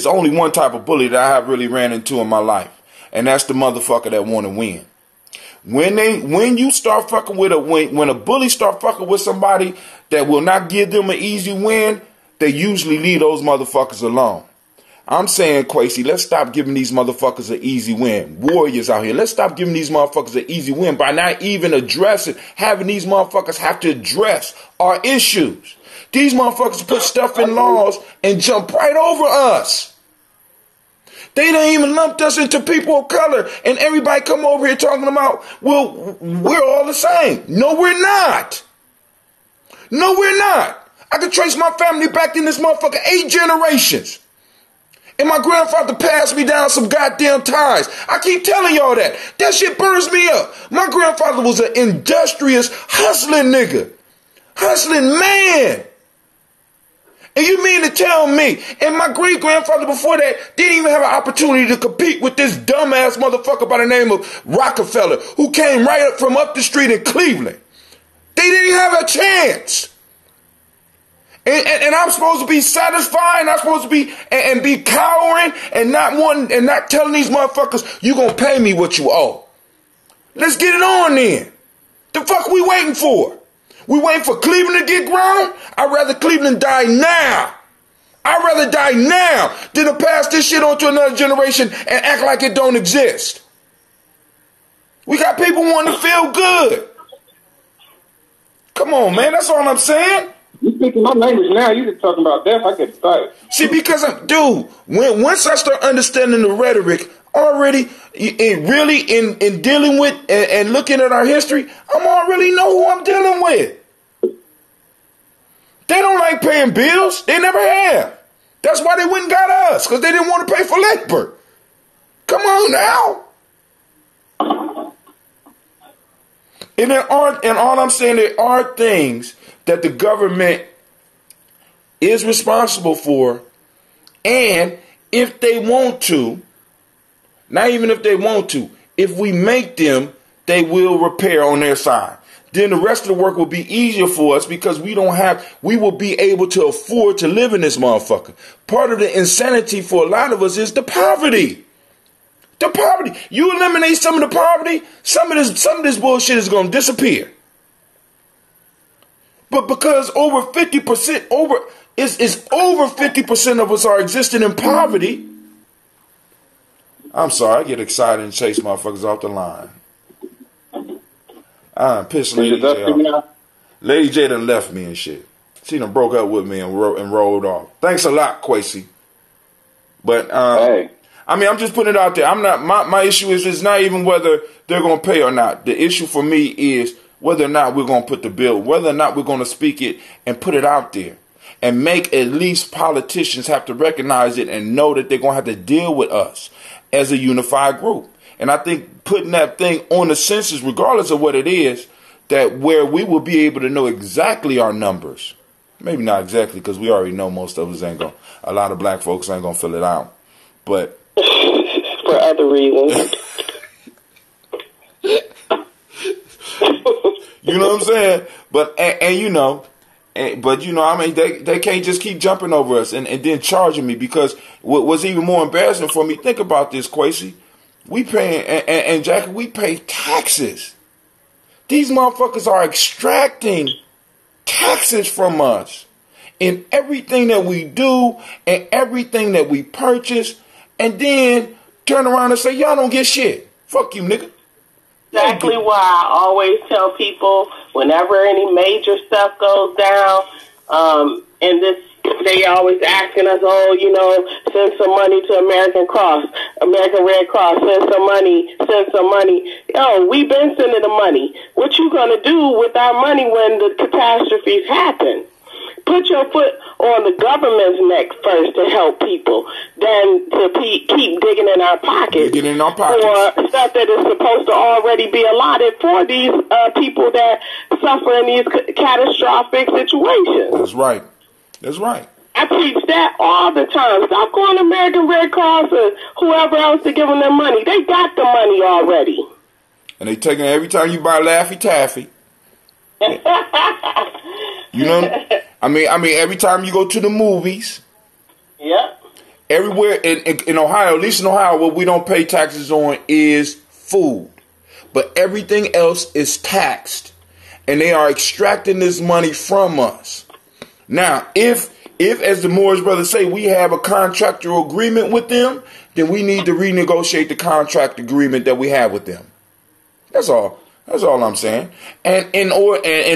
S1: only one type of bully that I have really ran into in my life. And that's the motherfucker that want to win. When you start fucking with when a bully start fucking with somebody that will not give them an easy win, they usually leave those motherfuckers alone. I'm saying, Quasi, let's stop giving these motherfuckers an easy win. Warriors out here, let's stop giving these motherfuckers an easy win by not even addressing, having these motherfuckers have to address our issues. These motherfuckers put stuff in laws and jump right over us. They don't even lumped us into people of color, and everybody come over here talking about, well, we're all the same. No, we're not. No, we're not. I can trace my family back in this motherfucker 8 generations. And my grandfather passed me down some goddamn ties. I keep telling y'all that. That shit burns me up. My grandfather was an industrious, hustling nigga. Hustling man. And you mean to tell me, and my great-grandfather before that didn't even have an opportunity to compete with this dumbass motherfucker by the name of Rockefeller, who came right up from up the street in Cleveland. They didn't have a chance. And I'm supposed to be satisfied, I'm supposed to be, and be cowering, and not telling these motherfuckers, you gonna pay me what you owe. Let's get it on then. The fuck we waiting for? We waiting for Cleveland to get ground? I'd rather Cleveland die now. I'd rather die now than to pass this shit on to another generation and act like it don't exist. We got people wanting to feel good. Come on, man. That's all I'm saying.
S7: You speaking my language now. You just talking about death. I get excited.
S1: See, because once I start understanding the rhetoric already, in dealing with and looking at our history, I'm already know who I'm dealing with. They don't like paying bills. They never have. That's why they went and got us, because they didn't want to pay for labor. Come on now. And all I'm saying, there are things that the government is responsible for, and if they want to, not even if they want to, if we make them, they will repair on their side. Then the rest of the work will be easier for us because we will be able to afford to live in this motherfucker. Part of the insanity for a lot of us is the poverty. The poverty. You eliminate some of the poverty, some of this bullshit is going to disappear. But because over 50% over 50% of us are existing in poverty. I'm sorry, I get excited and chase motherfuckers off the line. I'm pissed Lady J off. Lady J done left me and shit. She done broke up with me and rolled off. Thanks a lot, Quasi. But hey. I mean, I'm just putting it out there. I'm not. My issue is it's not even whether they're gonna pay or not. The issue for me is whether or not we're gonna put the bill, whether or not we're gonna speak it and put it out there, and make at least politicians have to recognize it and know that they're gonna have to deal with us as a unified group. And I think putting that thing on the census, regardless of what it is, that where we will be able to know exactly our numbers. Maybe not exactly, because we already know most of us ain't gonna. A lot of black folks ain't gonna fill it out, but.
S9: For other reasons.
S1: You know what I'm saying? But and you know, But you know, I mean, they can't just keep jumping over us and then charging me, because what was even more embarrassing for me, think about this, Quasi. We paying, and Jackie, we pay taxes. These motherfuckers are extracting taxes from us in everything that we do and everything that we purchase, and then turn around and say, y'all don't get shit. Fuck you, nigga.
S9: Exactly why I always tell people, whenever any major stuff goes down, and this, they always asking us, oh, you know, send some money to American Red Cross, send some money. Yo, we've been sending the money. What you gonna do with our money when the catastrophes happen? Put your foot on the government's neck first to help people, then to keep digging in our pockets for stuff that is supposed to already be allotted for these people that suffer in these catastrophic situations.
S1: That's right. That's right.
S9: I preach that all the time. Stop calling American Red Cross or whoever else to give them their money. They got the money already.
S1: And they taking it every time you buy Laffy Taffy. You know, I mean, every time you go to the movies.
S9: Yeah.
S1: Everywhere in Ohio, at least in Ohio, what we don't pay taxes on is food. But everything else is taxed. And they are extracting this money from us. Now, if as the Morris brothers say, we have a contractual agreement with them, then we need to renegotiate the contract agreement that we have with them. That's all. That's all I'm saying. And in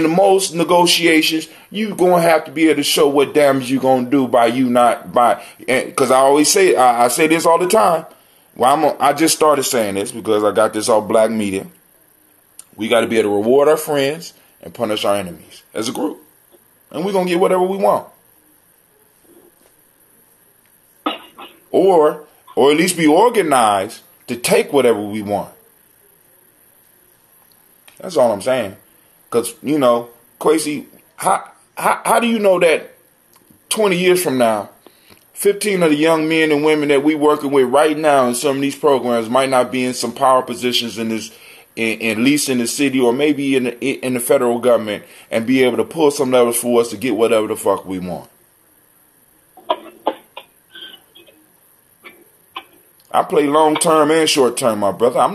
S1: most negotiations, you're going to have to be able to show what damage you're going to do by you not by. Because I always say, I say this all the time. Well, I just started saying this because I got this off Black Media. We got to be able to reward our friends and punish our enemies as a group. And we're going to get whatever we want. Or at least be organized to take whatever we want. That's all I'm saying. Because, you know, Quasi, how do you know that 20 years from now, 15 of the young men and women that we working with right now in some of these programs might not be in some power positions in this, at least in the city or maybe in the federal government, and be able to pull some levers for us to get whatever the fuck we want? I play long term and short term, my brother. I'm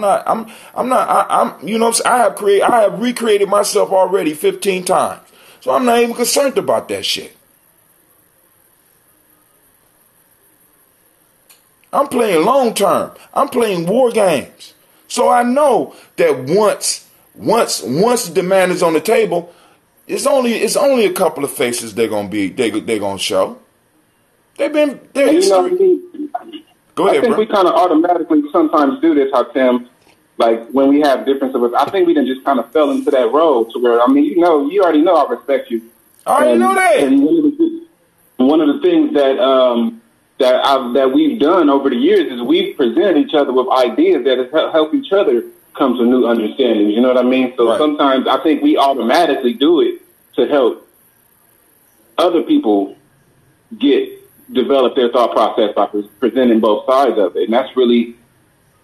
S1: you know what I'm saying? I have recreated myself already 15 times. So I'm not even concerned about that shit. I'm playing long term. I'm playing war games. So I know that once the demand is on the table, it's only a couple of faces they're gonna show. They're history. Go ahead,
S7: I think
S1: bro.
S7: we kind of automatically sometimes do this, Tim. Like when we have differences with, I think we done just kind of fell into that role to where, I mean, you already know I respect you.
S1: I already know that.
S7: And one of the things that we've done over the years is we've presented each other with ideas that help each other come to new understandings. You know what I mean? So sometimes I think we automatically do it to help other people develop their thought process by presenting both sides of it. And that's really,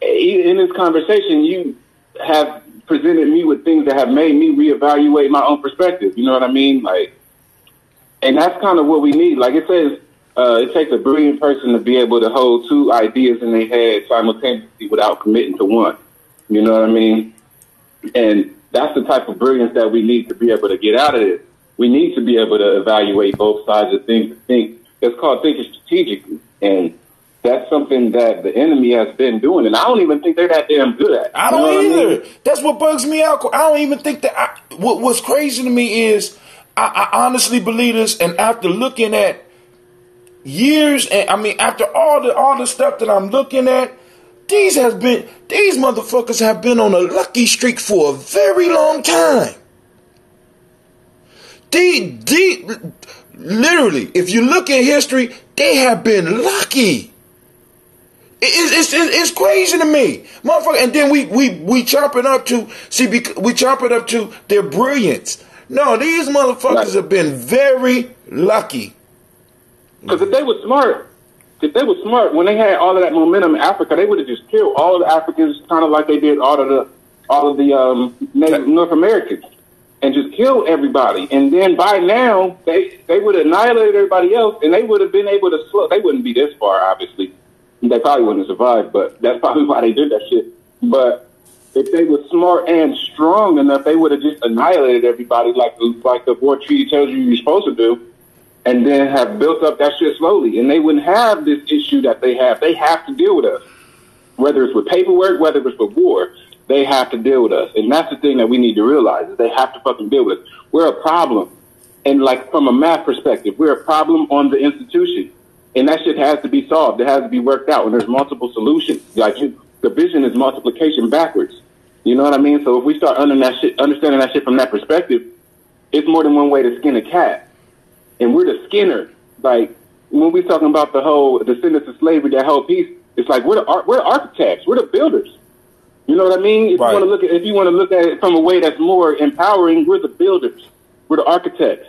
S7: in this conversation, you have presented me with things that have made me reevaluate my own perspective. You know what I mean? Like, and that's kind of what we need. Like it says, it takes a brilliant person to be able to hold two ideas in their head simultaneously without committing to one. You know what I mean? And that's the type of brilliance that we need to be able to get out of this. We need to be able to evaluate both sides of things and think. It's called thinking strategically, and that's something that the enemy has been doing, and I don't even think they're that damn good at it.
S1: I don't either. That's what bugs me out. I don't even think that. What's crazy to me is I honestly believe this, and after looking at years, and I mean after all the stuff that I'm looking at, these motherfuckers have been on a lucky streak for a very long time. Literally, if you look at history, they have been lucky. It's crazy to me, motherfucker. And then we chop it up to their brilliance. No, these motherfuckers have been very lucky.
S7: Because if they were smart, when they had all of that momentum in Africa, they would have just killed all of the Africans, kind of like they did all of the North Americans. and just kill everybody. And then by now, they would have annihilated everybody else, and they would have been able to slow. They wouldn't be this far, obviously. They probably wouldn't have survived, but that's probably why they did that shit. But if they were smart and strong enough, they would have just annihilated everybody like the war treaty tells you're supposed to do, and then have built up that shit slowly. And they wouldn't have this issue that they have. They have to deal with us. Whether it's with paperwork, whether it's with war, they have to deal with us. And that's the thing that we need to realize, is they have to fucking deal with us. We're a problem. And like from a math perspective, we're a problem on the institution. And that shit has to be solved. It has to be worked out. And there's multiple solutions. Like division is multiplication backwards. You know what I mean? So if we start understanding that shit from that perspective, it's more than one way to skin a cat. And we're the skinner. Like when we're talking about the whole descendants of slavery, that whole piece, it's like we're architects, we're the builders. You know what I mean? If you want to look at it from a way that's more empowering, we're the builders, we're the architects.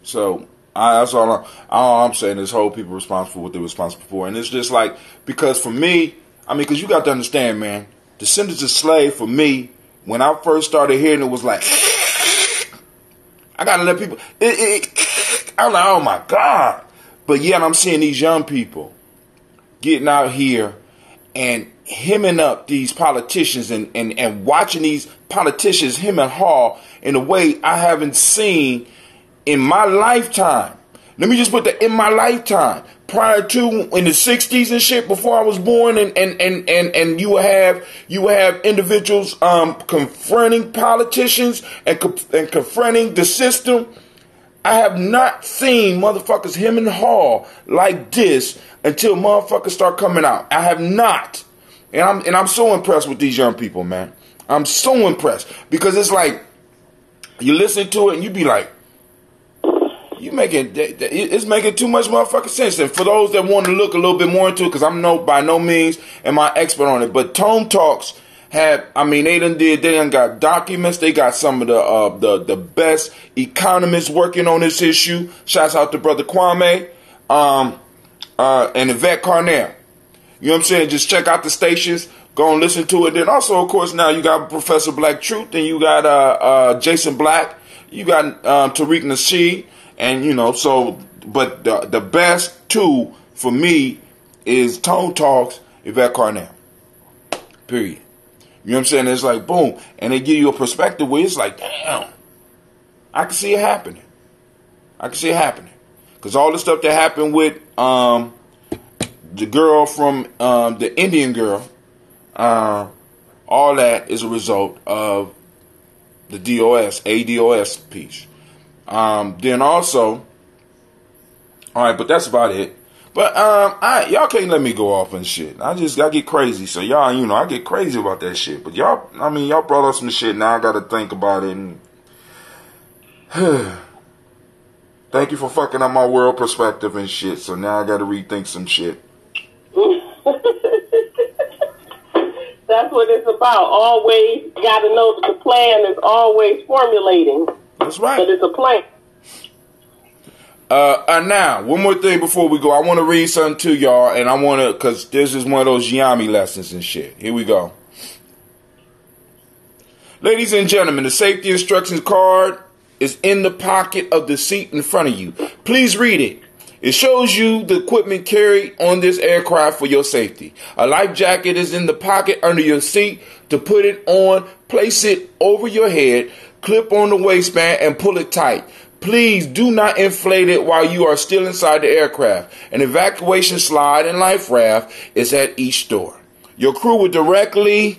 S1: So that's all I'm saying is hold people responsible for what they're responsible for, and it's just like, because for me, I mean, because you got to understand, man, descendants of slave for me, when I first started hearing it, was like, I gotta let people. I'm like, oh my God. But yet I'm seeing these young people getting out here and hemming up these politicians and watching these politicians hem and haw in a way I haven't seen in my lifetime. Let me just put that, in my lifetime. Prior to, in the 60s and shit, before I was born, and you would have individuals confronting politicians and confronting the system. I have not seen motherfuckers hem and haw like this until motherfuckers start coming out. I have not. And I'm so impressed with these young people, man. I'm so impressed. Because it's like, you listen to it and you be like, it's making too much motherfucking sense. And for those that want to look a little bit more into it, because I'm by no means am I expert on it, but Tone Talks they done got documents. They got some of the best economists working on this issue. Shouts out to Brother Kwame and Yvette Carnell. You know what I'm saying? Just check out the stations. Go and listen to it. Then also, of course, now you got Professor Black Truth, and you got Jason Black. You got Tariq Nasheed. And, you know, so, but the best two for me is Tone Talks, Yvette Carnell. Period. You know what I'm saying? It's like, boom. And they give you a perspective where it's like, damn, I can see it happening. Because all the stuff that happened with the girl from the Indian girl, all that is a result of the ADOS piece. Then also, all right, but that's about it. But y'all can't let me go off and shit. I get crazy. So y'all, you know, I get crazy about that shit. But y'all brought up some shit. Now I got to think about it. And thank you for fucking up my world perspective and shit. So now I got to rethink some shit.
S9: That's what it's about. Always got to know that the plan is always formulating.
S1: That's right.
S9: But it's a plan.
S1: Now, one more thing before we go. I want to read something to y'all, and I want to, because this is one of those Gye-Nyame lessons and shit. Here we go. Ladies and gentlemen, the safety instructions card is in the pocket of the seat in front of you. Please read it. It shows you the equipment carried on this aircraft for your safety. A life jacket is in the pocket under your seat. To put it on, place it over your head, clip on the waistband, and pull it tight. Please do not inflate it while you are still inside the aircraft. An evacuation slide and life raft is at each door. Your crew will direct you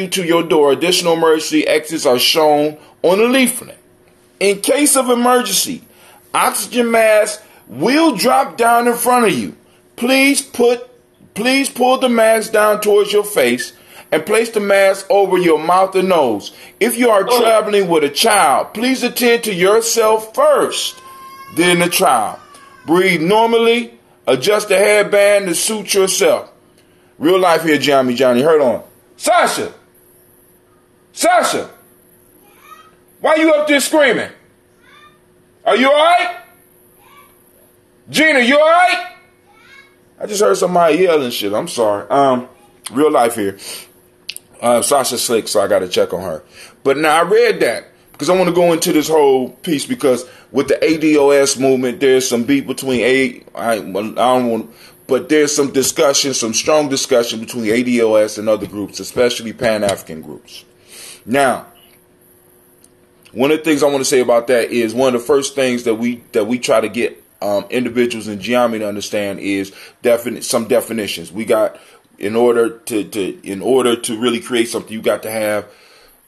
S1: to your door. Additional emergency exits are shown on the leaflet. In case of emergency, oxygen masks will drop down in front of you. Please pull the mask down towards your face and place the mask over your mouth and nose. If you are traveling with a child, please attend to yourself first, then the child. Breathe normally. Adjust the headband to suit yourself. Real life here, Johnny. Hold on. Shasha! Why you up there screaming? Are you alright? Gina, you alright? I just heard somebody yelling shit. I'm sorry. Real life here. Sasha Slick, so I got to check on her. But now I read that because I want to go into this whole piece, because with the ADOS movement, there's some beef between but there's some discussion, some strong discussion between ADOS and other groups, especially Pan-African groups. Now, one of the things I want to say about that is one of the first things that we try to get individuals in Gye-Nyame to understand is some definitions. We got, in order to really create something, you got to have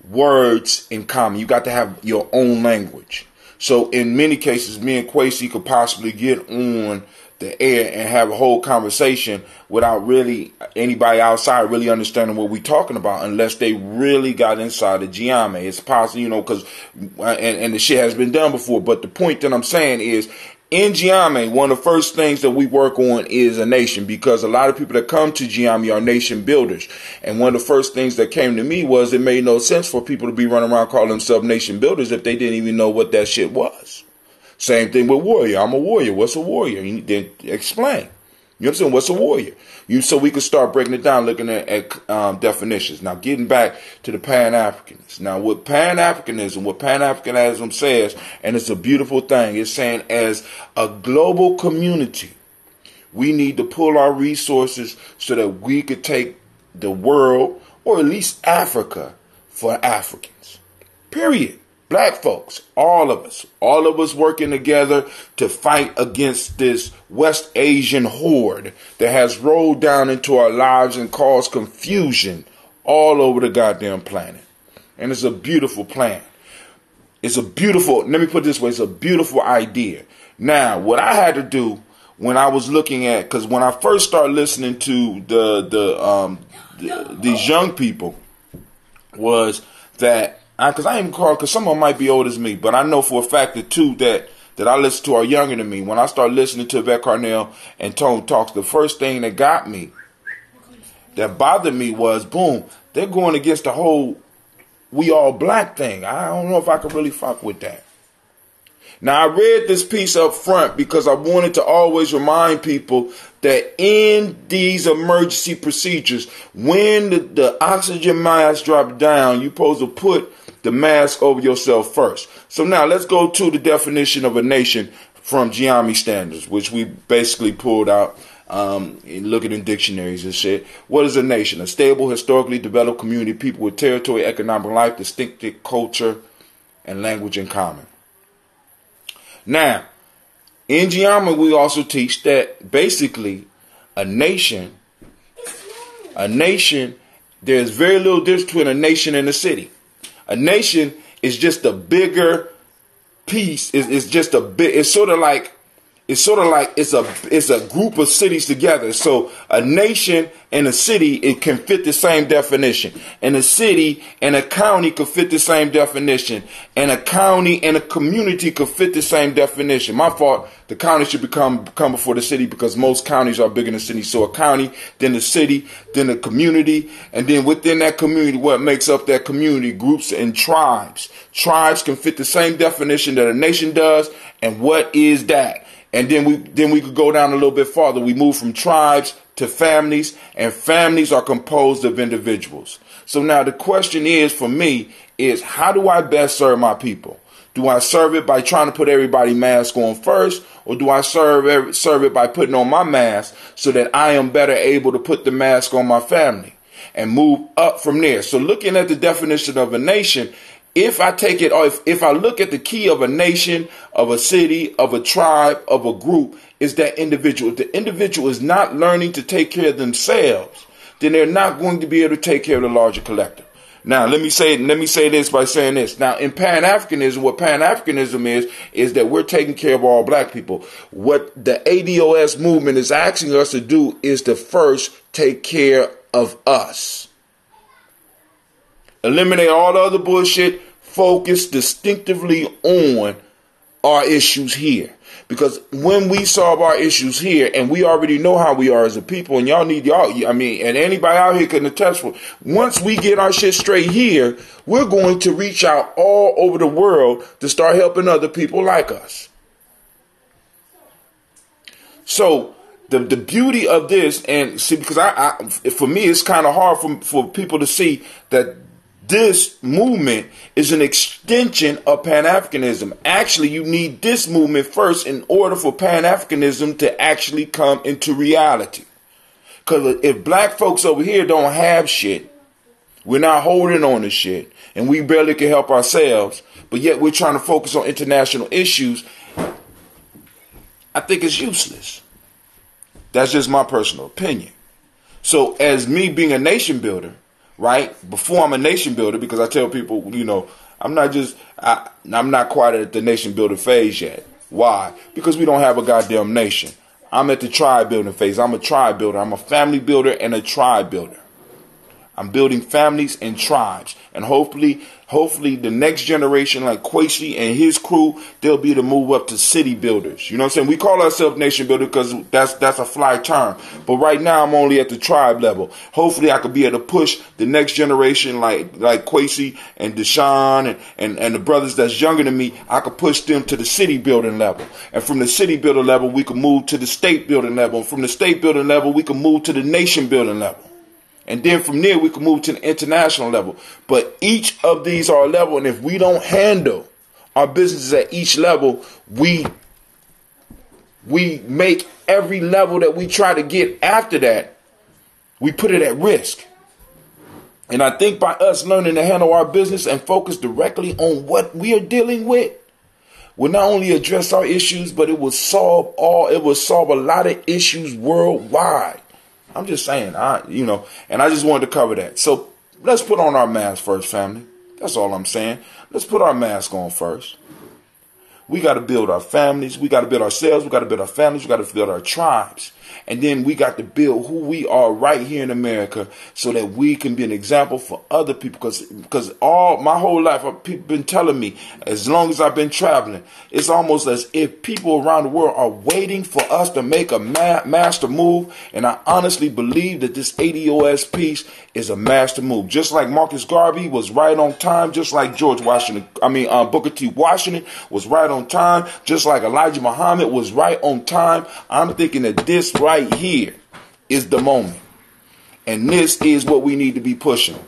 S1: words in common. You got to have your own language. So in many cases, me and Kwesi could possibly get on the air and have a whole conversation without really anybody outside really understanding what we're talking about, unless they really got inside of Gye-Nyame. It's possible, because and the shit has been done before. But the point that I'm saying is, in Gye-Nyame, one of the first things that we work on is a nation, because a lot of people that come to Gye-Nyame are nation builders. And one of the first things that came to me was it made no sense for people to be running around calling themselves nation builders if they didn't even know what that shit was. Same thing with warrior. I'm a warrior. What's a warrior? You need to explain. You know what I'm saying? What's a warrior? So we could start breaking it down, looking at definitions. Now, getting back to the Pan-Africanists. Now, what Pan-Africanism says, and it's a beautiful thing, it's saying as a global community, we need to pull our resources so that we could take the world, or at least Africa, for Africans. Period. Black folks, all of us working together to fight against this West Asian horde that has rolled down into our lives and caused confusion all over the goddamn planet. And it's a beautiful plan. Let me put it this way, it's a beautiful idea. Now, what I had to do when I was looking at, because when I first started listening to these young people, was that, because I even call, because some of them might be old as me, but I know for a fact that two that I listen to are younger than me. When I started listening to Yvette Carnell and Tone Talks, the first thing that got me, that bothered me was, boom, they're going against the whole we all black thing. I don't know if I could really fuck with that. Now, I read this piece up front because I wanted to always remind people that in these emergency procedures, when the oxygen mask drops down, you're supposed to put the mask over yourself first. So now let's go to the definition of a nation from Gye-Nyame standards, which we basically pulled out looking in dictionaries and shit. What is a nation? A stable, historically developed community, people with territory, economic life, distinctive culture, and language in common. Now, in Gye-Nyame, we also teach that basically a nation, there's very little difference between a nation and a city. A nation is just a bigger piece. It's sort of like it's a group of cities together. So a nation and a city, it can fit the same definition. And a city and a county could fit the same definition. And a county and a community could fit the same definition. My fault. The county should come before the city because most counties are bigger than cities. So a county, then the city, then the community, and then within that community, what makes up that community? Groups and tribes. Tribes can fit the same definition that a nation does. And what is that? And then we could go down a little bit farther. We move from tribes to families, and families are composed of individuals. So now the question is, for me, is how do I best serve my people? Do I serve it by trying to put everybody mask on first, or do I serve it by putting on my mask so that I am better able to put the mask on my family and move up from there? So looking at the definition of a nation, if I take it, or if I look at the key of a nation, of a city, of a tribe, of a group, is that individual. If the individual is not learning to take care of themselves, then they're not going to be able to take care of the larger collective. Now, let me say this by saying this. Now, in Pan-Africanism, what Pan-Africanism is that we're taking care of all black people. What the ADOS movement is asking us to do is to first take care of us. Eliminate all the other bullshit. Focus distinctively on our issues here. Because when we solve our issues here, and we already know how we are as a people, and and anybody out here can attest for it. Once we get our shit straight here, we're going to reach out all over the world to start helping other people like us. So the beauty of this, and see, because for me, it's kind of hard for people to see that this movement is an extension of Pan-Africanism. Actually, you need this movement first in order for Pan-Africanism to actually come into reality. Because if black folks over here don't have shit, we're not holding on to shit, and we barely can help ourselves, but yet we're trying to focus on international issues, I think it's useless. That's just my personal opinion. So as me being a nation builder, right, before I'm a nation builder, because I tell people, you know, I'm not quite at the nation builder phase yet. Why? Because we don't have a goddamn nation. I'm at the tribe building phase. I'm a tribe builder. I'm a family builder and a tribe builder. I'm building families and tribes. And hopefully the next generation, like Kwesi and his crew, they'll be able to move up to city builders. You know what I'm saying? We call ourselves nation builder because that's a fly term. But right now I'm only at the tribe level. Hopefully I could be able to push the next generation like Kwesi and Deshaun and the brothers that's younger than me. I could push them to the city building level. And from the city building level, we could move to the state building level. And from the state building level, we could move to the nation building level. And then from there, we can move to the international level. But each of these are a level. And if we don't handle our businesses at each level, we make every level that we try to get after that, we put it at risk. And I think by us learning to handle our business and focus directly on what we are dealing with, will not only address our issues, but it will solve a lot of issues worldwide. I'm just saying, and I just wanted to cover that. So let's put on our mask first, family. That's all I'm saying. Let's put our mask on first. We got to build our families. We got to build ourselves. We got to build our families. We got to build our tribes. And then we got to build who we are right here in America so that we can be an example for other people. Because my whole life, people been telling me, as long as I've been traveling, it's almost as if people around the world are waiting for us to make a master move. And I honestly believe that this ADOS piece is a master move. Just like Marcus Garvey was right on time, just like Booker T. Washington was right on time, just like Elijah Muhammad was right on time. I'm thinking that this right here is the moment. And this is what we need to be pushing.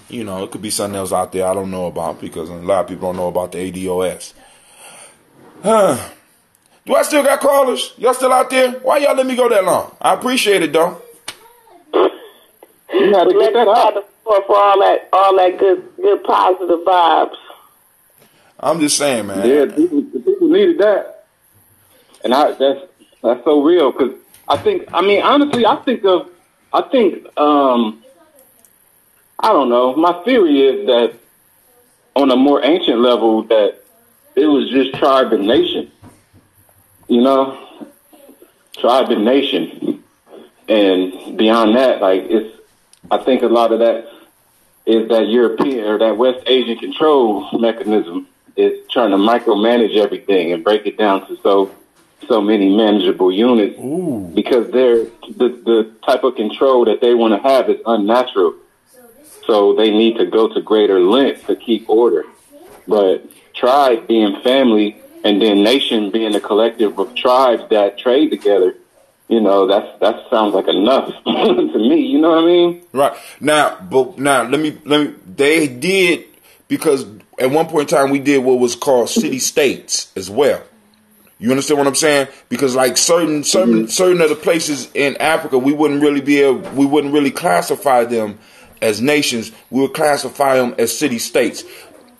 S1: You know, it could be something else out there I don't know about because a lot of people don't know about the ADOS. Do I still got callers? Y'all still out there? Why y'all let me go that long? I appreciate it, though.
S9: You had to get that out for all that good positive vibes.
S1: I'm just saying, man.
S7: Yeah, people needed that, and that's so real because honestly, I don't know. My theory is that on a more ancient level, that it was just tribe and nation. You know, tribe and nation, and beyond that, I think a lot of that is that European or that West Asian control mechanism is trying to micromanage everything and break it down to so many manageable units.
S1: Ooh.
S7: Because the type of control that they want to have is unnatural. So they need to go to greater lengths to keep order. But tribe being family and then nation being a collective of tribes that trade together, you know, that sounds like enough to me. You know what I mean?
S1: Right. Now, let me, they did, because at one point in time we did what was called city states as well. You understand what I'm saying? Because like certain of the places in Africa, we wouldn't really classify them as nations. We would classify them as city states.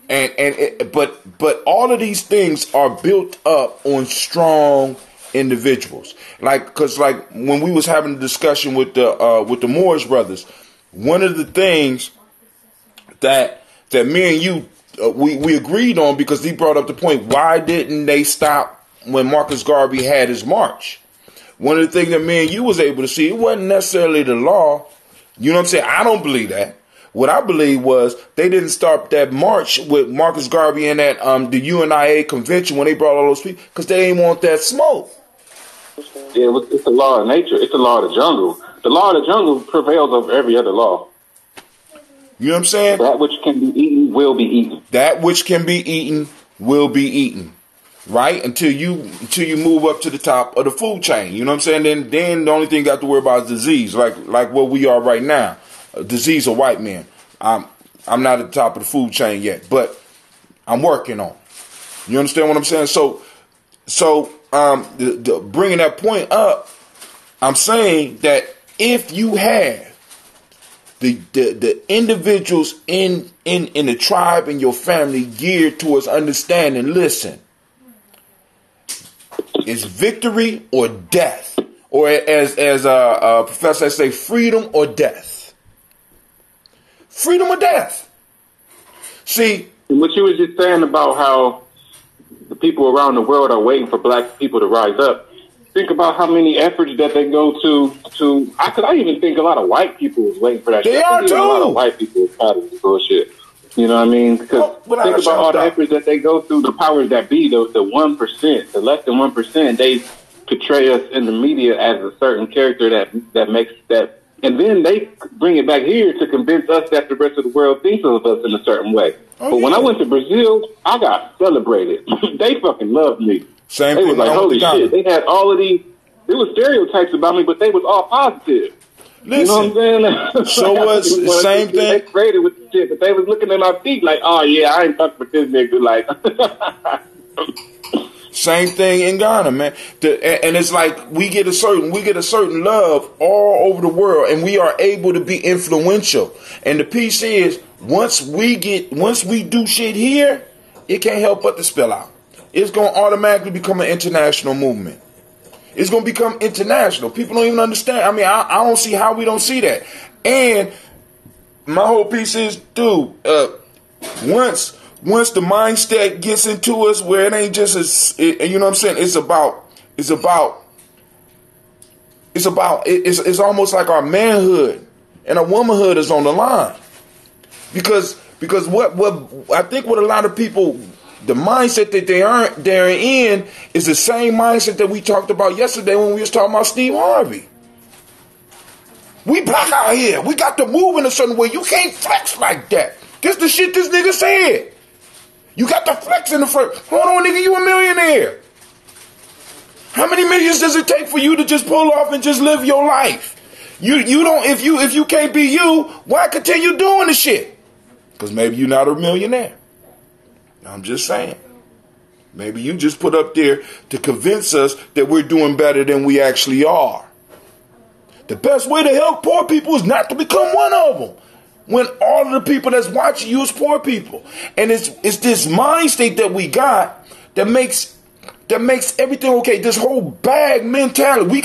S1: But all of these things are built up on strong individuals. Because when we was having a discussion with the Moorish brothers, one of the things that me and you we agreed on, because he brought up the point, why didn't they stop when Marcus Garvey had his march? One of the things that me and you was able to see, it wasn't necessarily the law. You know what I'm saying? I don't believe that. What I believe was they didn't start that march with Marcus Garvey and that the UNIA convention when they brought all those people, because they didn't want that smoke.
S7: Yeah, it's the law of nature. It's the law of the jungle. The law of the jungle prevails over every other law.
S1: You know what I'm saying?
S7: That which can be eaten will be eaten.
S1: That which can be eaten will be eaten. right? Until you move up to the top of the food chain. You know what I'm saying? Then the only thing you got to worry about is disease, like where we are right now. Disease of white men. I'm not at the top of the food chain yet, but I'm working on it. You understand what I'm saying? So bringing that point up, I'm saying that if you have the individuals in the tribe and your family geared towards understanding, listen, it's victory or death, or as Professor say, freedom or death. Freedom or death. See,
S7: what you were just saying about how the people around the world are waiting for black people to rise up. Think about how many efforts that they go to. I even think a lot of white people is waiting for that.
S1: They
S7: shit.
S1: are too.
S7: A lot of white people is part of this bullshit. You know what I mean? Because think about all the efforts that they go through. The powers that be, the 1%, the less than 1%, they portray us in the media as a certain character that makes that, and then they bring it back here to convince us that the rest of the world thinks of us in a certain way. But when I went to Brazil, I got celebrated. They fucking loved me.
S1: Same
S7: they
S1: thing.
S7: was like, holy shit. They had all of these. There was stereotypes about me, but they was all positive.
S1: Listen,
S7: you know what I'm saying?
S1: So what's the same thing?
S7: They created with the shit, but they was looking at my feet like, oh yeah, I ain't fucking with this nigga. Like,
S1: same thing in Ghana, man. And it's like we get a certain love all over the world, and we are able to be influential. And the piece is, once we do shit here, it can't help but to spill out. It's gonna automatically become an international movement. It's going to become international. People don't even understand. I mean, I don't see how we don't see that. And my whole piece is, dude, once the mindset gets into us where it ain't just, you know what I'm saying? It's almost like our manhood and our womanhood is on the line. Because what I think what a lot of people, the mindset that they're in is the same mindset that we talked about yesterday when we was talking about Steve Harvey. We black out here. We got to move in a certain way. You can't flex like that. This the shit this nigga said. You got to flex in the front. Hold on, nigga, you a millionaire. How many millions does it take for you to just pull off and just live your life? You don't, if you can't be you, why continue doing the shit? Because maybe you're not a millionaire. I'm just saying. Maybe you just put up there to convince us that we're doing better than we actually are. The best way to help poor people is not to become one of them. When all of the people that's watching you is poor people. And it's this mind state that we got that makes everything okay. This whole bag mentality.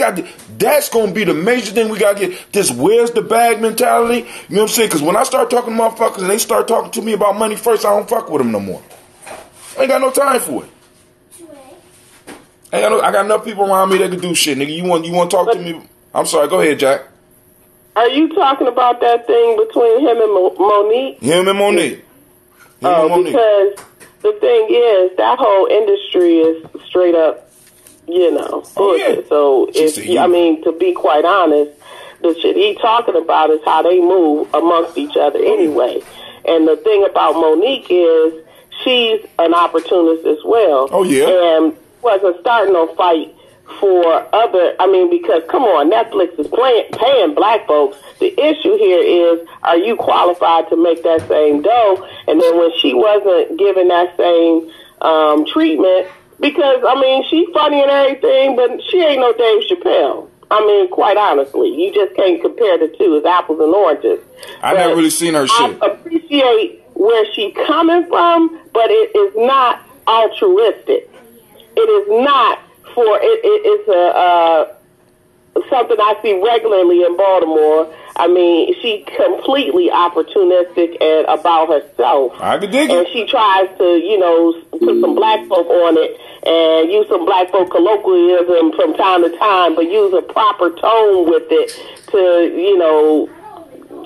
S1: That's going to be the major thing we got to get. This where's the bag mentality. You know what I'm saying? Because when I start talking to motherfuckers and they start talking to me about money first, I don't fuck with them no more. I ain't got no time for it. I got enough people around me that can do shit, nigga. You want to talk to me? I'm sorry. Go ahead, Jack.
S9: Are you talking about that thing between him and Monique?
S1: Him and Monique.
S9: Because the thing is, that whole industry is straight up, bullshit. Yeah. So, to be quite honest, the shit he talking about is how they move amongst each other anyway. And the thing about Monique is, she's an opportunist as well.
S1: Oh, yeah.
S9: And wasn't starting no fight for because, come on, Netflix is paying black folks. The issue here is, are you qualified to make that same dough? And then when she wasn't given that same treatment, because, she's funny and everything, but she ain't no Dave Chappelle. Quite honestly, you just can't compare the two. It's apples and oranges.
S1: I never really seen her shit.
S9: I appreciate where she's coming from, but it is not altruistic. It is not it's something I see regularly in Baltimore. She completely opportunistic and about herself.
S1: I can dig it.
S9: And she tries to, put some black folk on it and use some black folk colloquialism from time to time, but use a proper tone with it to,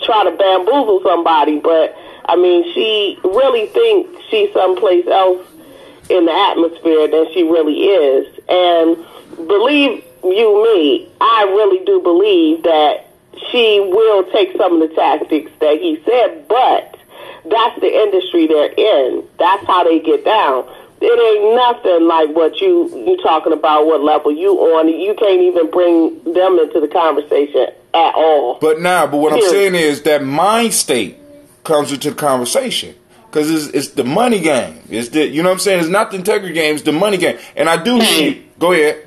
S9: try to bamboozle somebody. But, she really thinks she's someplace else in the atmosphere than she really is. And believe you me, I really do believe that she will take some of the tactics that he said, but that's the industry they're in. That's how they get down. it ain't nothing like what you talking about, what level you on. You can't even bring them into the conversation at all.
S1: But what I'm saying is that mind state comes into the conversation. Because it's the money game. It's the, you know what I'm saying? It's not the integrity game, it's the money game. And I do see, go ahead.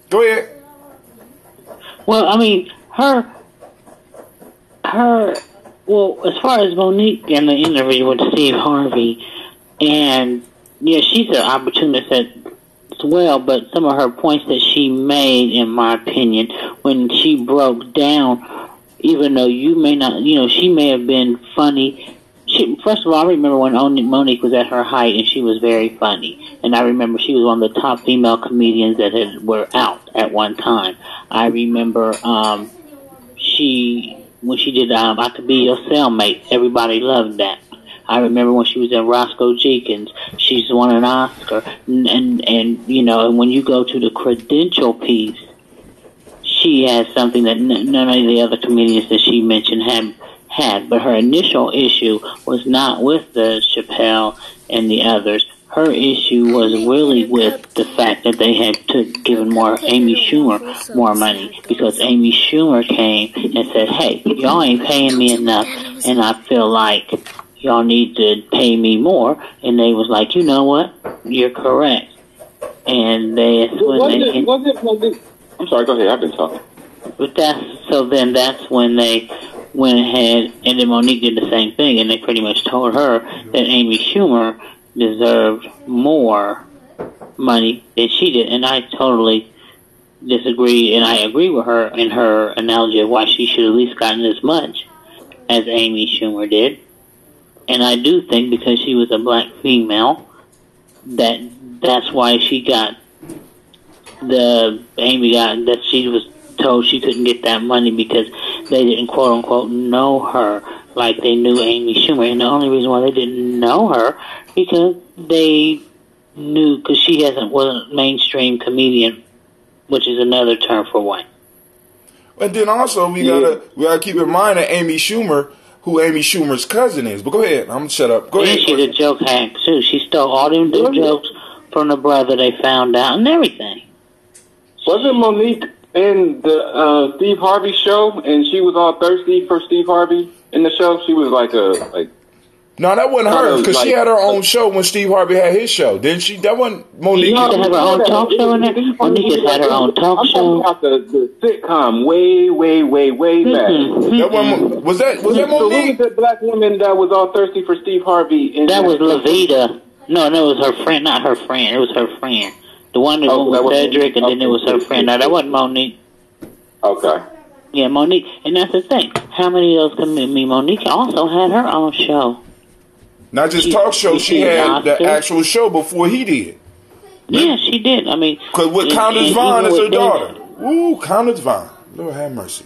S1: Go ahead.
S5: Well, I mean, well, as far as Monique in the interview with Steve Harvey, and yeah, she's an opportunist as well, but some of her points that she made, in my opinion, when she broke down, even though you may not, she may have been funny. First of all, I remember when Monique was at her height, and she was very funny. And I remember she was one of the top female comedians that were out at one time. I remember when she did I Could Be Your Cellmate, everybody loved that. I remember when she was in Roscoe Jenkins, she's won an Oscar. And when you go to the credential piece, she has something that none of the other comedians that she mentioned had. But her initial issue was not with the Chappelle and the others. Her issue was really with the fact that they had given Amy Schumer more money, because Amy Schumer came and said, hey, y'all ain't paying me enough, and I feel like y'all need to pay me more. And they was like, you know what? You're correct. And I'm
S7: sorry, go ahead. I've been talking.
S5: But that's when they went ahead, and then Monique did the same thing, and they pretty much told her that Amy Schumer deserved more money than she did. And I totally disagree, and I agree with her in her analogy of why she should at least gotten as much as Amy Schumer did. And I do think because she was a black female, that's why she got that she was told she couldn't get that money, because they didn't quote unquote know her like they knew Amy Schumer. And the only reason why they didn't know her because they knew, because she wasn't a mainstream comedian, which is another term for white.
S1: And then also we gotta keep in mind that Amy Schumer, who Amy Schumer's cousin is. But go ahead, I'm gonna shut up. Go ahead.
S5: She's a joke hack too. She stole all them jokes from the brother they found out and everything.
S7: Wasn't Monique in the Steve Harvey show, and she was all thirsty for Steve Harvey in the show? She was
S1: no, that wasn't her, because she had her own show when Steve Harvey had his show. Didn't she? That wasn't Monique.
S5: She used to have her own talk show in there. Monique just had her own talk show.
S7: I'm talking about the sitcom way back.
S1: That one, was that Monique?
S7: So who was that black woman that was all thirsty for Steve Harvey?
S5: That was Levita. No, that was her friend, not her friend. It was her friend. The one that was Cedric, and then it was her friend. No, that wasn't Monique.
S7: Okay.
S5: Yeah, Monique. And that's the thing. How many of those come in? Monique also had her own show.
S1: Not just talk show, she had the actual show before he did.
S5: Yeah, she did. I mean,
S1: because with Countess Vaughn as her daughter. Ooh, Countess Vaughn. Lord have mercy.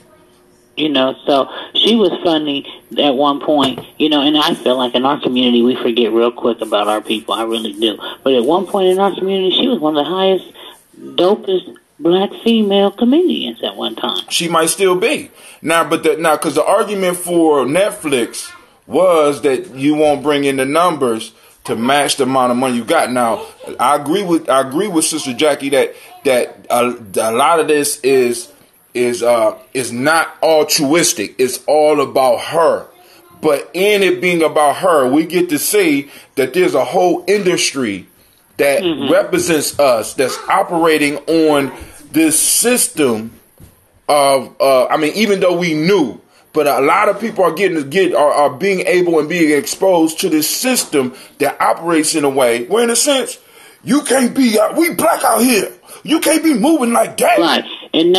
S5: So she was funny at one point, and I feel like in our community we forget real quick about our people. I really do. But at one point in our community, she was one of the highest, dopest black female comedians at one time.
S1: She might still be. Because the argument for Netflix was that you won't bring in the numbers to match the amount of money you got. Now, I agree with Sister Jackie that a lot of this is not altruistic. It's all about her. But in it being about her, we get to see that there's a whole industry that represents us, that's operating on this system of even though we knew, but a lot of people are being able and being exposed to this system that operates in a way where, in a sense, you can't be we black out here. You can't be moving like that.
S5: Right. And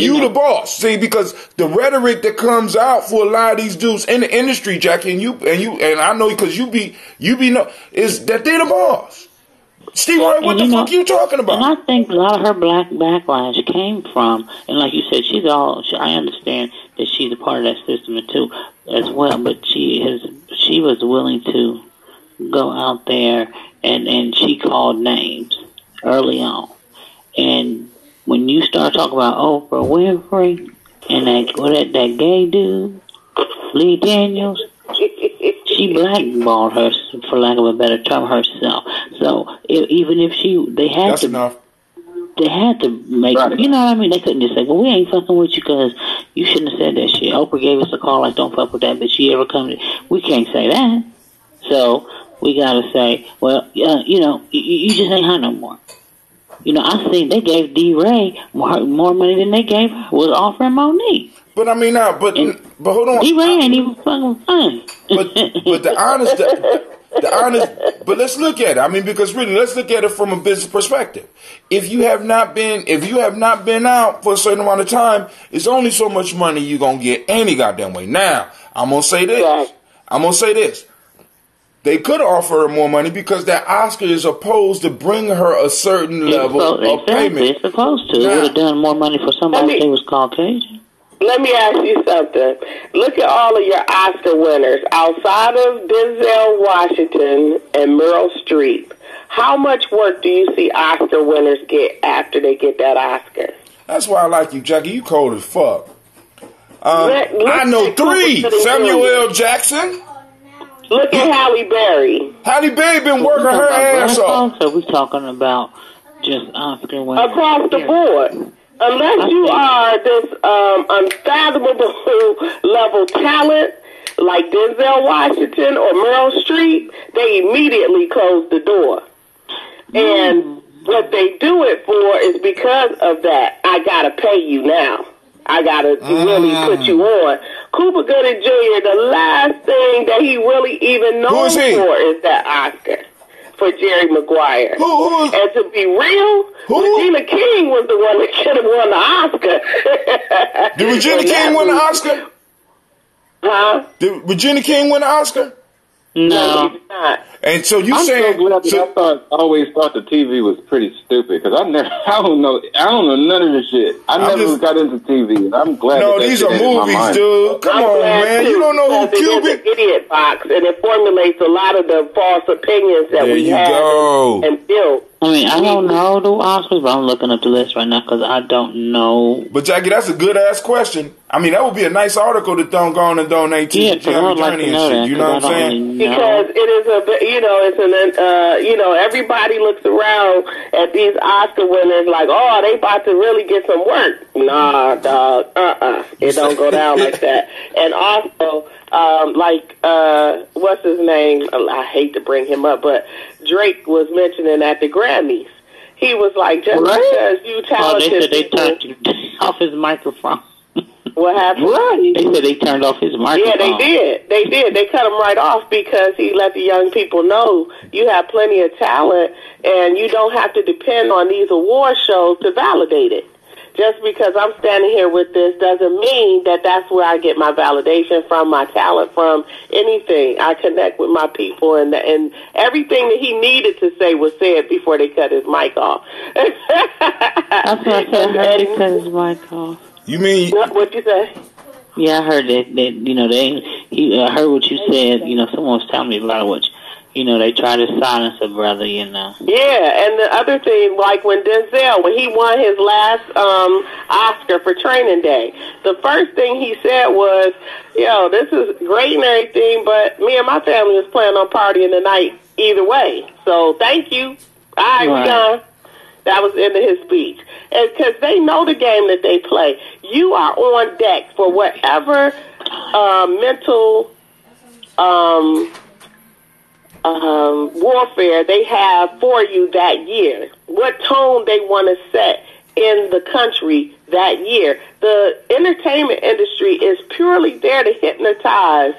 S1: you the boss. See, because the rhetoric that comes out for a lot of these dudes in the industry, Jackie, and I know because you know, is that they're the boss. Steve, what the fuck you talking about?
S5: And I think a lot of her black backlash came from, and like you said, I understand that she's a part of that system too, as well. But she was willing to go out there and she called names early on. And when you start talking about Oprah Winfrey and that gay dude, Lee Daniels, she she blackballed her, for lack of a better term, herself. So even if they had
S1: That's enough.
S5: They had to make, you know what I mean? They couldn't just say, well, we ain't fucking with you because you shouldn't have said that shit. Oprah gave us a call like, don't fuck with that bitch. She ever come to... We can't say that. So we got to say, well, you know, you just ain't her no more. You know, I think they gave D-Ray more money than they gave her, was offering Monique.
S1: But I mean, but hold on.
S5: D-Ray ain't even fucking fun.
S1: But the honest, but let's look at it. I mean, because really, let's look at it from a business perspective. If you have not been out for a certain amount of time, it's only so much money you're going to get any goddamn way. Now, I'm going to say this. They could offer her more money because that Oscar is supposed to bring her a certain level of payment.
S5: It's supposed to. It would have done more money for somebody that was Caucasian.
S9: Let me ask you something. Look at all of your Oscar winners outside of Denzel Washington and Meryl Streep. How much work do you see Oscar winners get after they get that Oscar?
S1: That's why I like you, Jackie. You cold as fuck. I know 3. Samuel L. Jackson.
S9: Look at Halle Berry.
S1: Halle Berry been working her ass off.
S5: So we talking about just Oscar winners
S9: across the board. Unless you are this unfathomable level talent like Denzel Washington or Meryl Streep, they immediately close the door. And what they do it for is because of that. I gotta pay you now. I gotta really put you on. Cuba Gooding Jr., the last thing that he really even known for is that Oscar for Jerry Maguire. And to be real, Regina King was the one that should have won the Oscar.
S1: Did Regina King win the Oscar?
S9: Huh?
S1: Did Regina King win the Oscar?
S5: No.
S9: He did not.
S1: And so you
S7: I'm
S1: saying?
S7: so glad that I always thought the TV was pretty stupid because I don't know none of this shit. I never got into TV, and I'm glad.
S1: No, these are movies, dude. Come on, man. You don't know who Cuban?
S9: It's an idiot box, and it formulates a lot of the false opinions that we have and built.
S5: I mean, I don't know the Oscars, but I'm looking up the list right now because I don't know.
S1: But Jackie, that's a good ass question. I mean, that would be a nice article to go on and donate to Gye-Nyame Journey and shit. You know what I'm saying?
S9: Because it is everybody looks around at these Oscar winners like, oh, they about to really get some work. Nah, dog. It don't go down like that. And also, what's his name? I hate to bring him up, but Drake was mentioning at the Grammys. He was like, just because you talented.
S5: Oh, they said they turned off his microphone.
S9: What happened?
S5: They said they turned off his microphone.
S9: Yeah, they did. They did. They cut him right off because he let the young people know you have plenty of talent and you don't have to depend on these award shows to validate it. Just because I'm standing here with this doesn't mean that that's where I get my validation from, my talent from, anything. I connect with my people, and everything that he needed to say was said before they cut his mic off.
S5: That's what I said. I heard they cut his mic off.
S1: You mean?
S9: What'd you say?
S5: Yeah, I heard that. I heard what you said. You know, someone was telling me about what. They try to silence a brother,
S9: Yeah, and the other thing, like when he won his last Oscar for Training Day, the first thing he said was, this is great and everything, but me and my family was planning on partying tonight either way. So thank you. All right, we're done. That was the end of his speech. And because they know the game that they play. You are on deck for whatever mental warfare they have for you that year. What tone they want to set in the country that year. The entertainment industry is purely there to hypnotize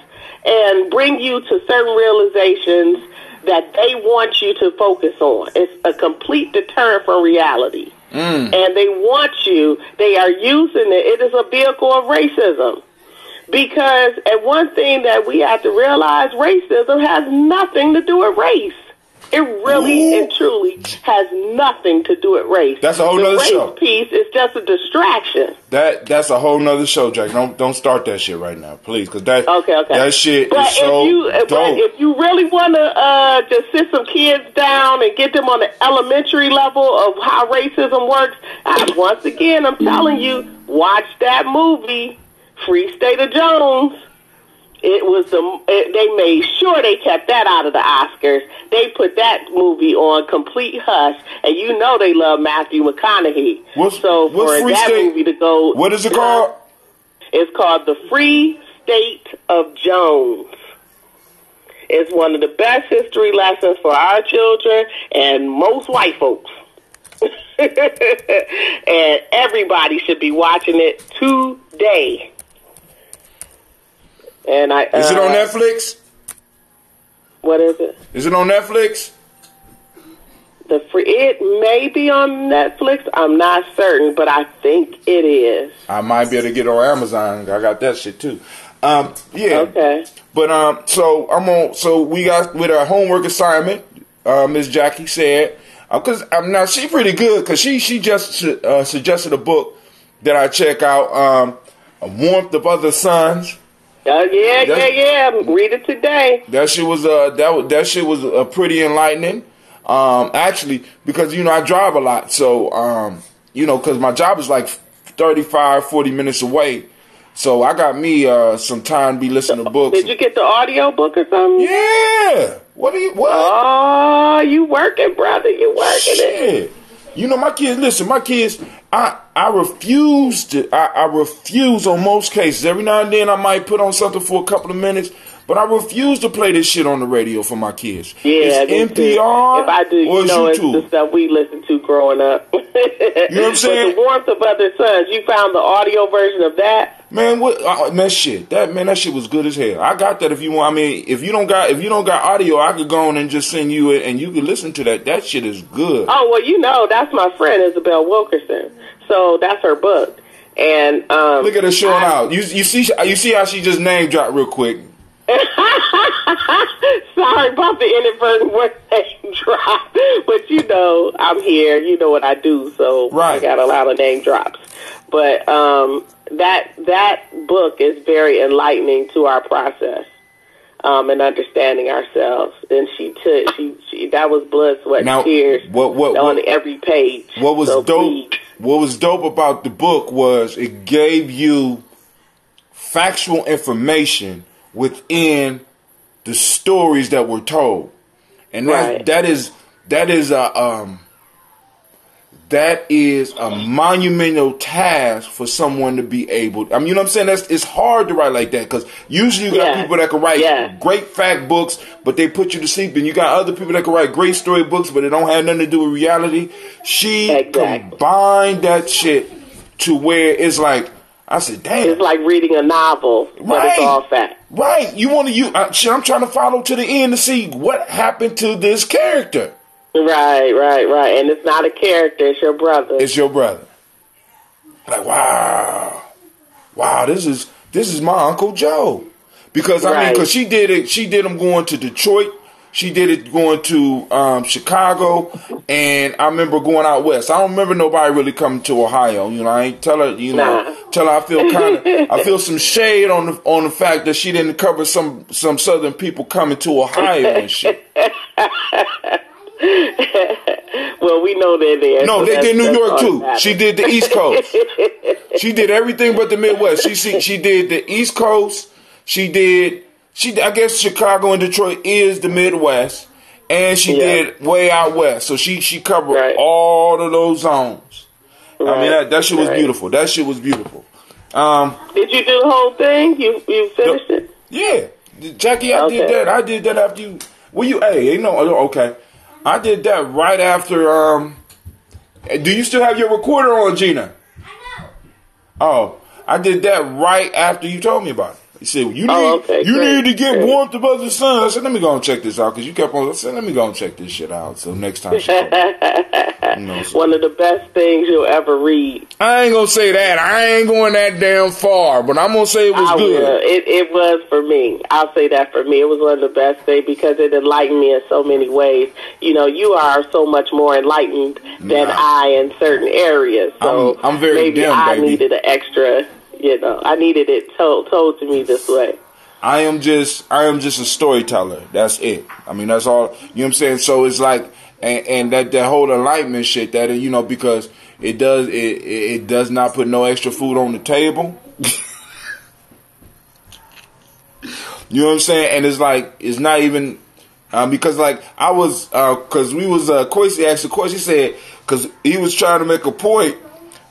S9: and bring you to certain realizations that they want you to focus on. It's a complete deterrent from reality. And they are using it. It is a vehicle of racism. Because, and one thing that we have to realize, racism has nothing to do with race. It really and truly has nothing to do with race.
S1: That's a whole nother show.
S9: The race piece is just a distraction.
S1: That's a whole nother show, Jack. Don't start that shit right now, please, because that shit
S9: but
S1: is so dope.
S9: But if you really want to just sit some kids down and get them on the elementary level of how racism works, once again, I'm telling you, watch that movie, Free State of Jones. They made sure they kept that out of the Oscars. They put that movie on complete hush, and you know they love Matthew McConaughey.
S1: What's
S9: for
S1: Free
S9: that
S1: State?
S9: movie to go,
S1: What is it called?
S9: It's called The Free State of Jones. It's one of the best history lessons for our children and most white folks. And everybody should be watching it today. And
S1: Is it on Netflix?
S9: What is it?
S1: Is it on Netflix?
S9: It may be on Netflix. I'm not certain, but I think it is.
S1: I might be able to get it on Amazon. I got that shit too. Yeah.
S9: Okay.
S1: But so I'm on. So we got with our homework assignment. Miss Jackie said, because now she's pretty good because she just suggested a book that I check out. A Warmth of Other Suns.
S9: Yeah. Read it today.
S1: That shit was that shit was pretty enlightening. Actually, because I drive a lot, so because my job is like 40 minutes away. So I got me some time to be listening to books.
S9: Did you get the audio book or something?
S1: Yeah. What?
S9: Oh, you working, brother? You working it?
S1: My kids. Listen, my kids. I refuse to. I refuse on most cases. Every now and then I might put on something for a couple of minutes, but I refuse to play this shit on the radio for my kids.
S9: Yeah,
S1: it's NPR
S9: if I do,
S1: or
S9: it's
S1: YouTube.
S9: the stuff we listened to growing up.
S1: You know what I'm saying?
S9: But The Warmth of Other Suns, you found the audio version of that?
S1: Man, that shit was good as hell. I got that if you want. I mean, if you don't got audio, I could go on and just send you it, and you can listen to that. That shit is good.
S9: Oh well, that's my friend Isabel Wilkerson. So that's her book. And
S1: look at her showing out. You see how she just name dropped real quick.
S9: Sorry about the inadvertent word name drop, but I'm here. You know what I do, so
S1: right.
S9: I got a lot of name drops. But that book is very enlightening to our process and understanding ourselves. And she that was blood, sweat, and tears on every page.
S1: What was dope?
S9: Please.
S1: What was dope about the book was it gave you factual information within the stories that were told, and that is a monumental task for someone to be able. I mean, you know what I'm saying? It's hard to write like that because usually you got people that can write great fact books, but they put you to sleep, and you got other people that can write great story books, but it don't have nothing to do with reality. She combined that shit to where it's like, I said, damn.
S9: It's like reading a novel, but it's all fact.
S1: Right. I'm trying to follow to the end to see what happened to this character.
S9: Right. And it's not a character, it's your brother.
S1: It's your brother. Like, wow, this is my Uncle Joe. Because because she did them going to Detroit. She did it going to Chicago, and I remember going out west. I don't remember nobody really coming to Ohio. I ain't tell her. Tell her I feel some shade on the fact that she didn't cover some Southern people coming to Ohio and shit.
S9: Well, we know they're there.
S1: No, they did New York too. She did the East Coast. She did everything but the Midwest. She did the East Coast. I guess Chicago and Detroit is the Midwest, and she did way out west. So she covered all of those zones. I mean, that shit was beautiful. That shit was beautiful.
S9: Did you do the whole thing? You finished it?
S1: Yeah, Jackie, I did that. I did that after you. Well, okay. I did that right after. Do you still have your recorder on, Gina? I know. Oh, I did that right after you told me about it. He said, you need to get Warmth of Other Suns. I said, let me go and check this out, because you kept on. I said, let me go and check this shit out. So next time she comes.
S9: One of the best things you'll ever read.
S1: I ain't going to say that. I ain't going that damn far, but I'm going to say it was good.
S9: It was for me. I'll say that for me. It was one of the best things because it enlightened me in so many ways. You are so much more enlightened than I in certain areas. So
S1: I'm very
S9: maybe
S1: dim,
S9: I
S1: baby.
S9: needed an extra... I needed it told to me this way.
S1: I am just a storyteller. That's it. I mean, that's all. You know what I'm saying? So it's like, and that whole enlightenment shit that, because it does not put no extra food on the table. You know what I'm saying? And it's like, it's not even, because like I was, cause we was, Quincy asked a question, he said, cause he was trying to make a point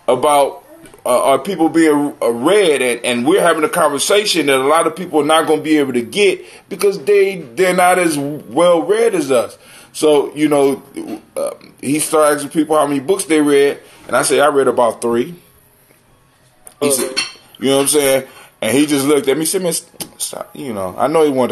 S1: about, are people being read, and we're having a conversation that a lot of people are not going to be able to get because they're not as well read as us. So, you know, he started asking people how many books they read, and I said, I read about 3. He said, you know what I'm saying? And he just looked at me and said, man, stop. You know, I know he wanted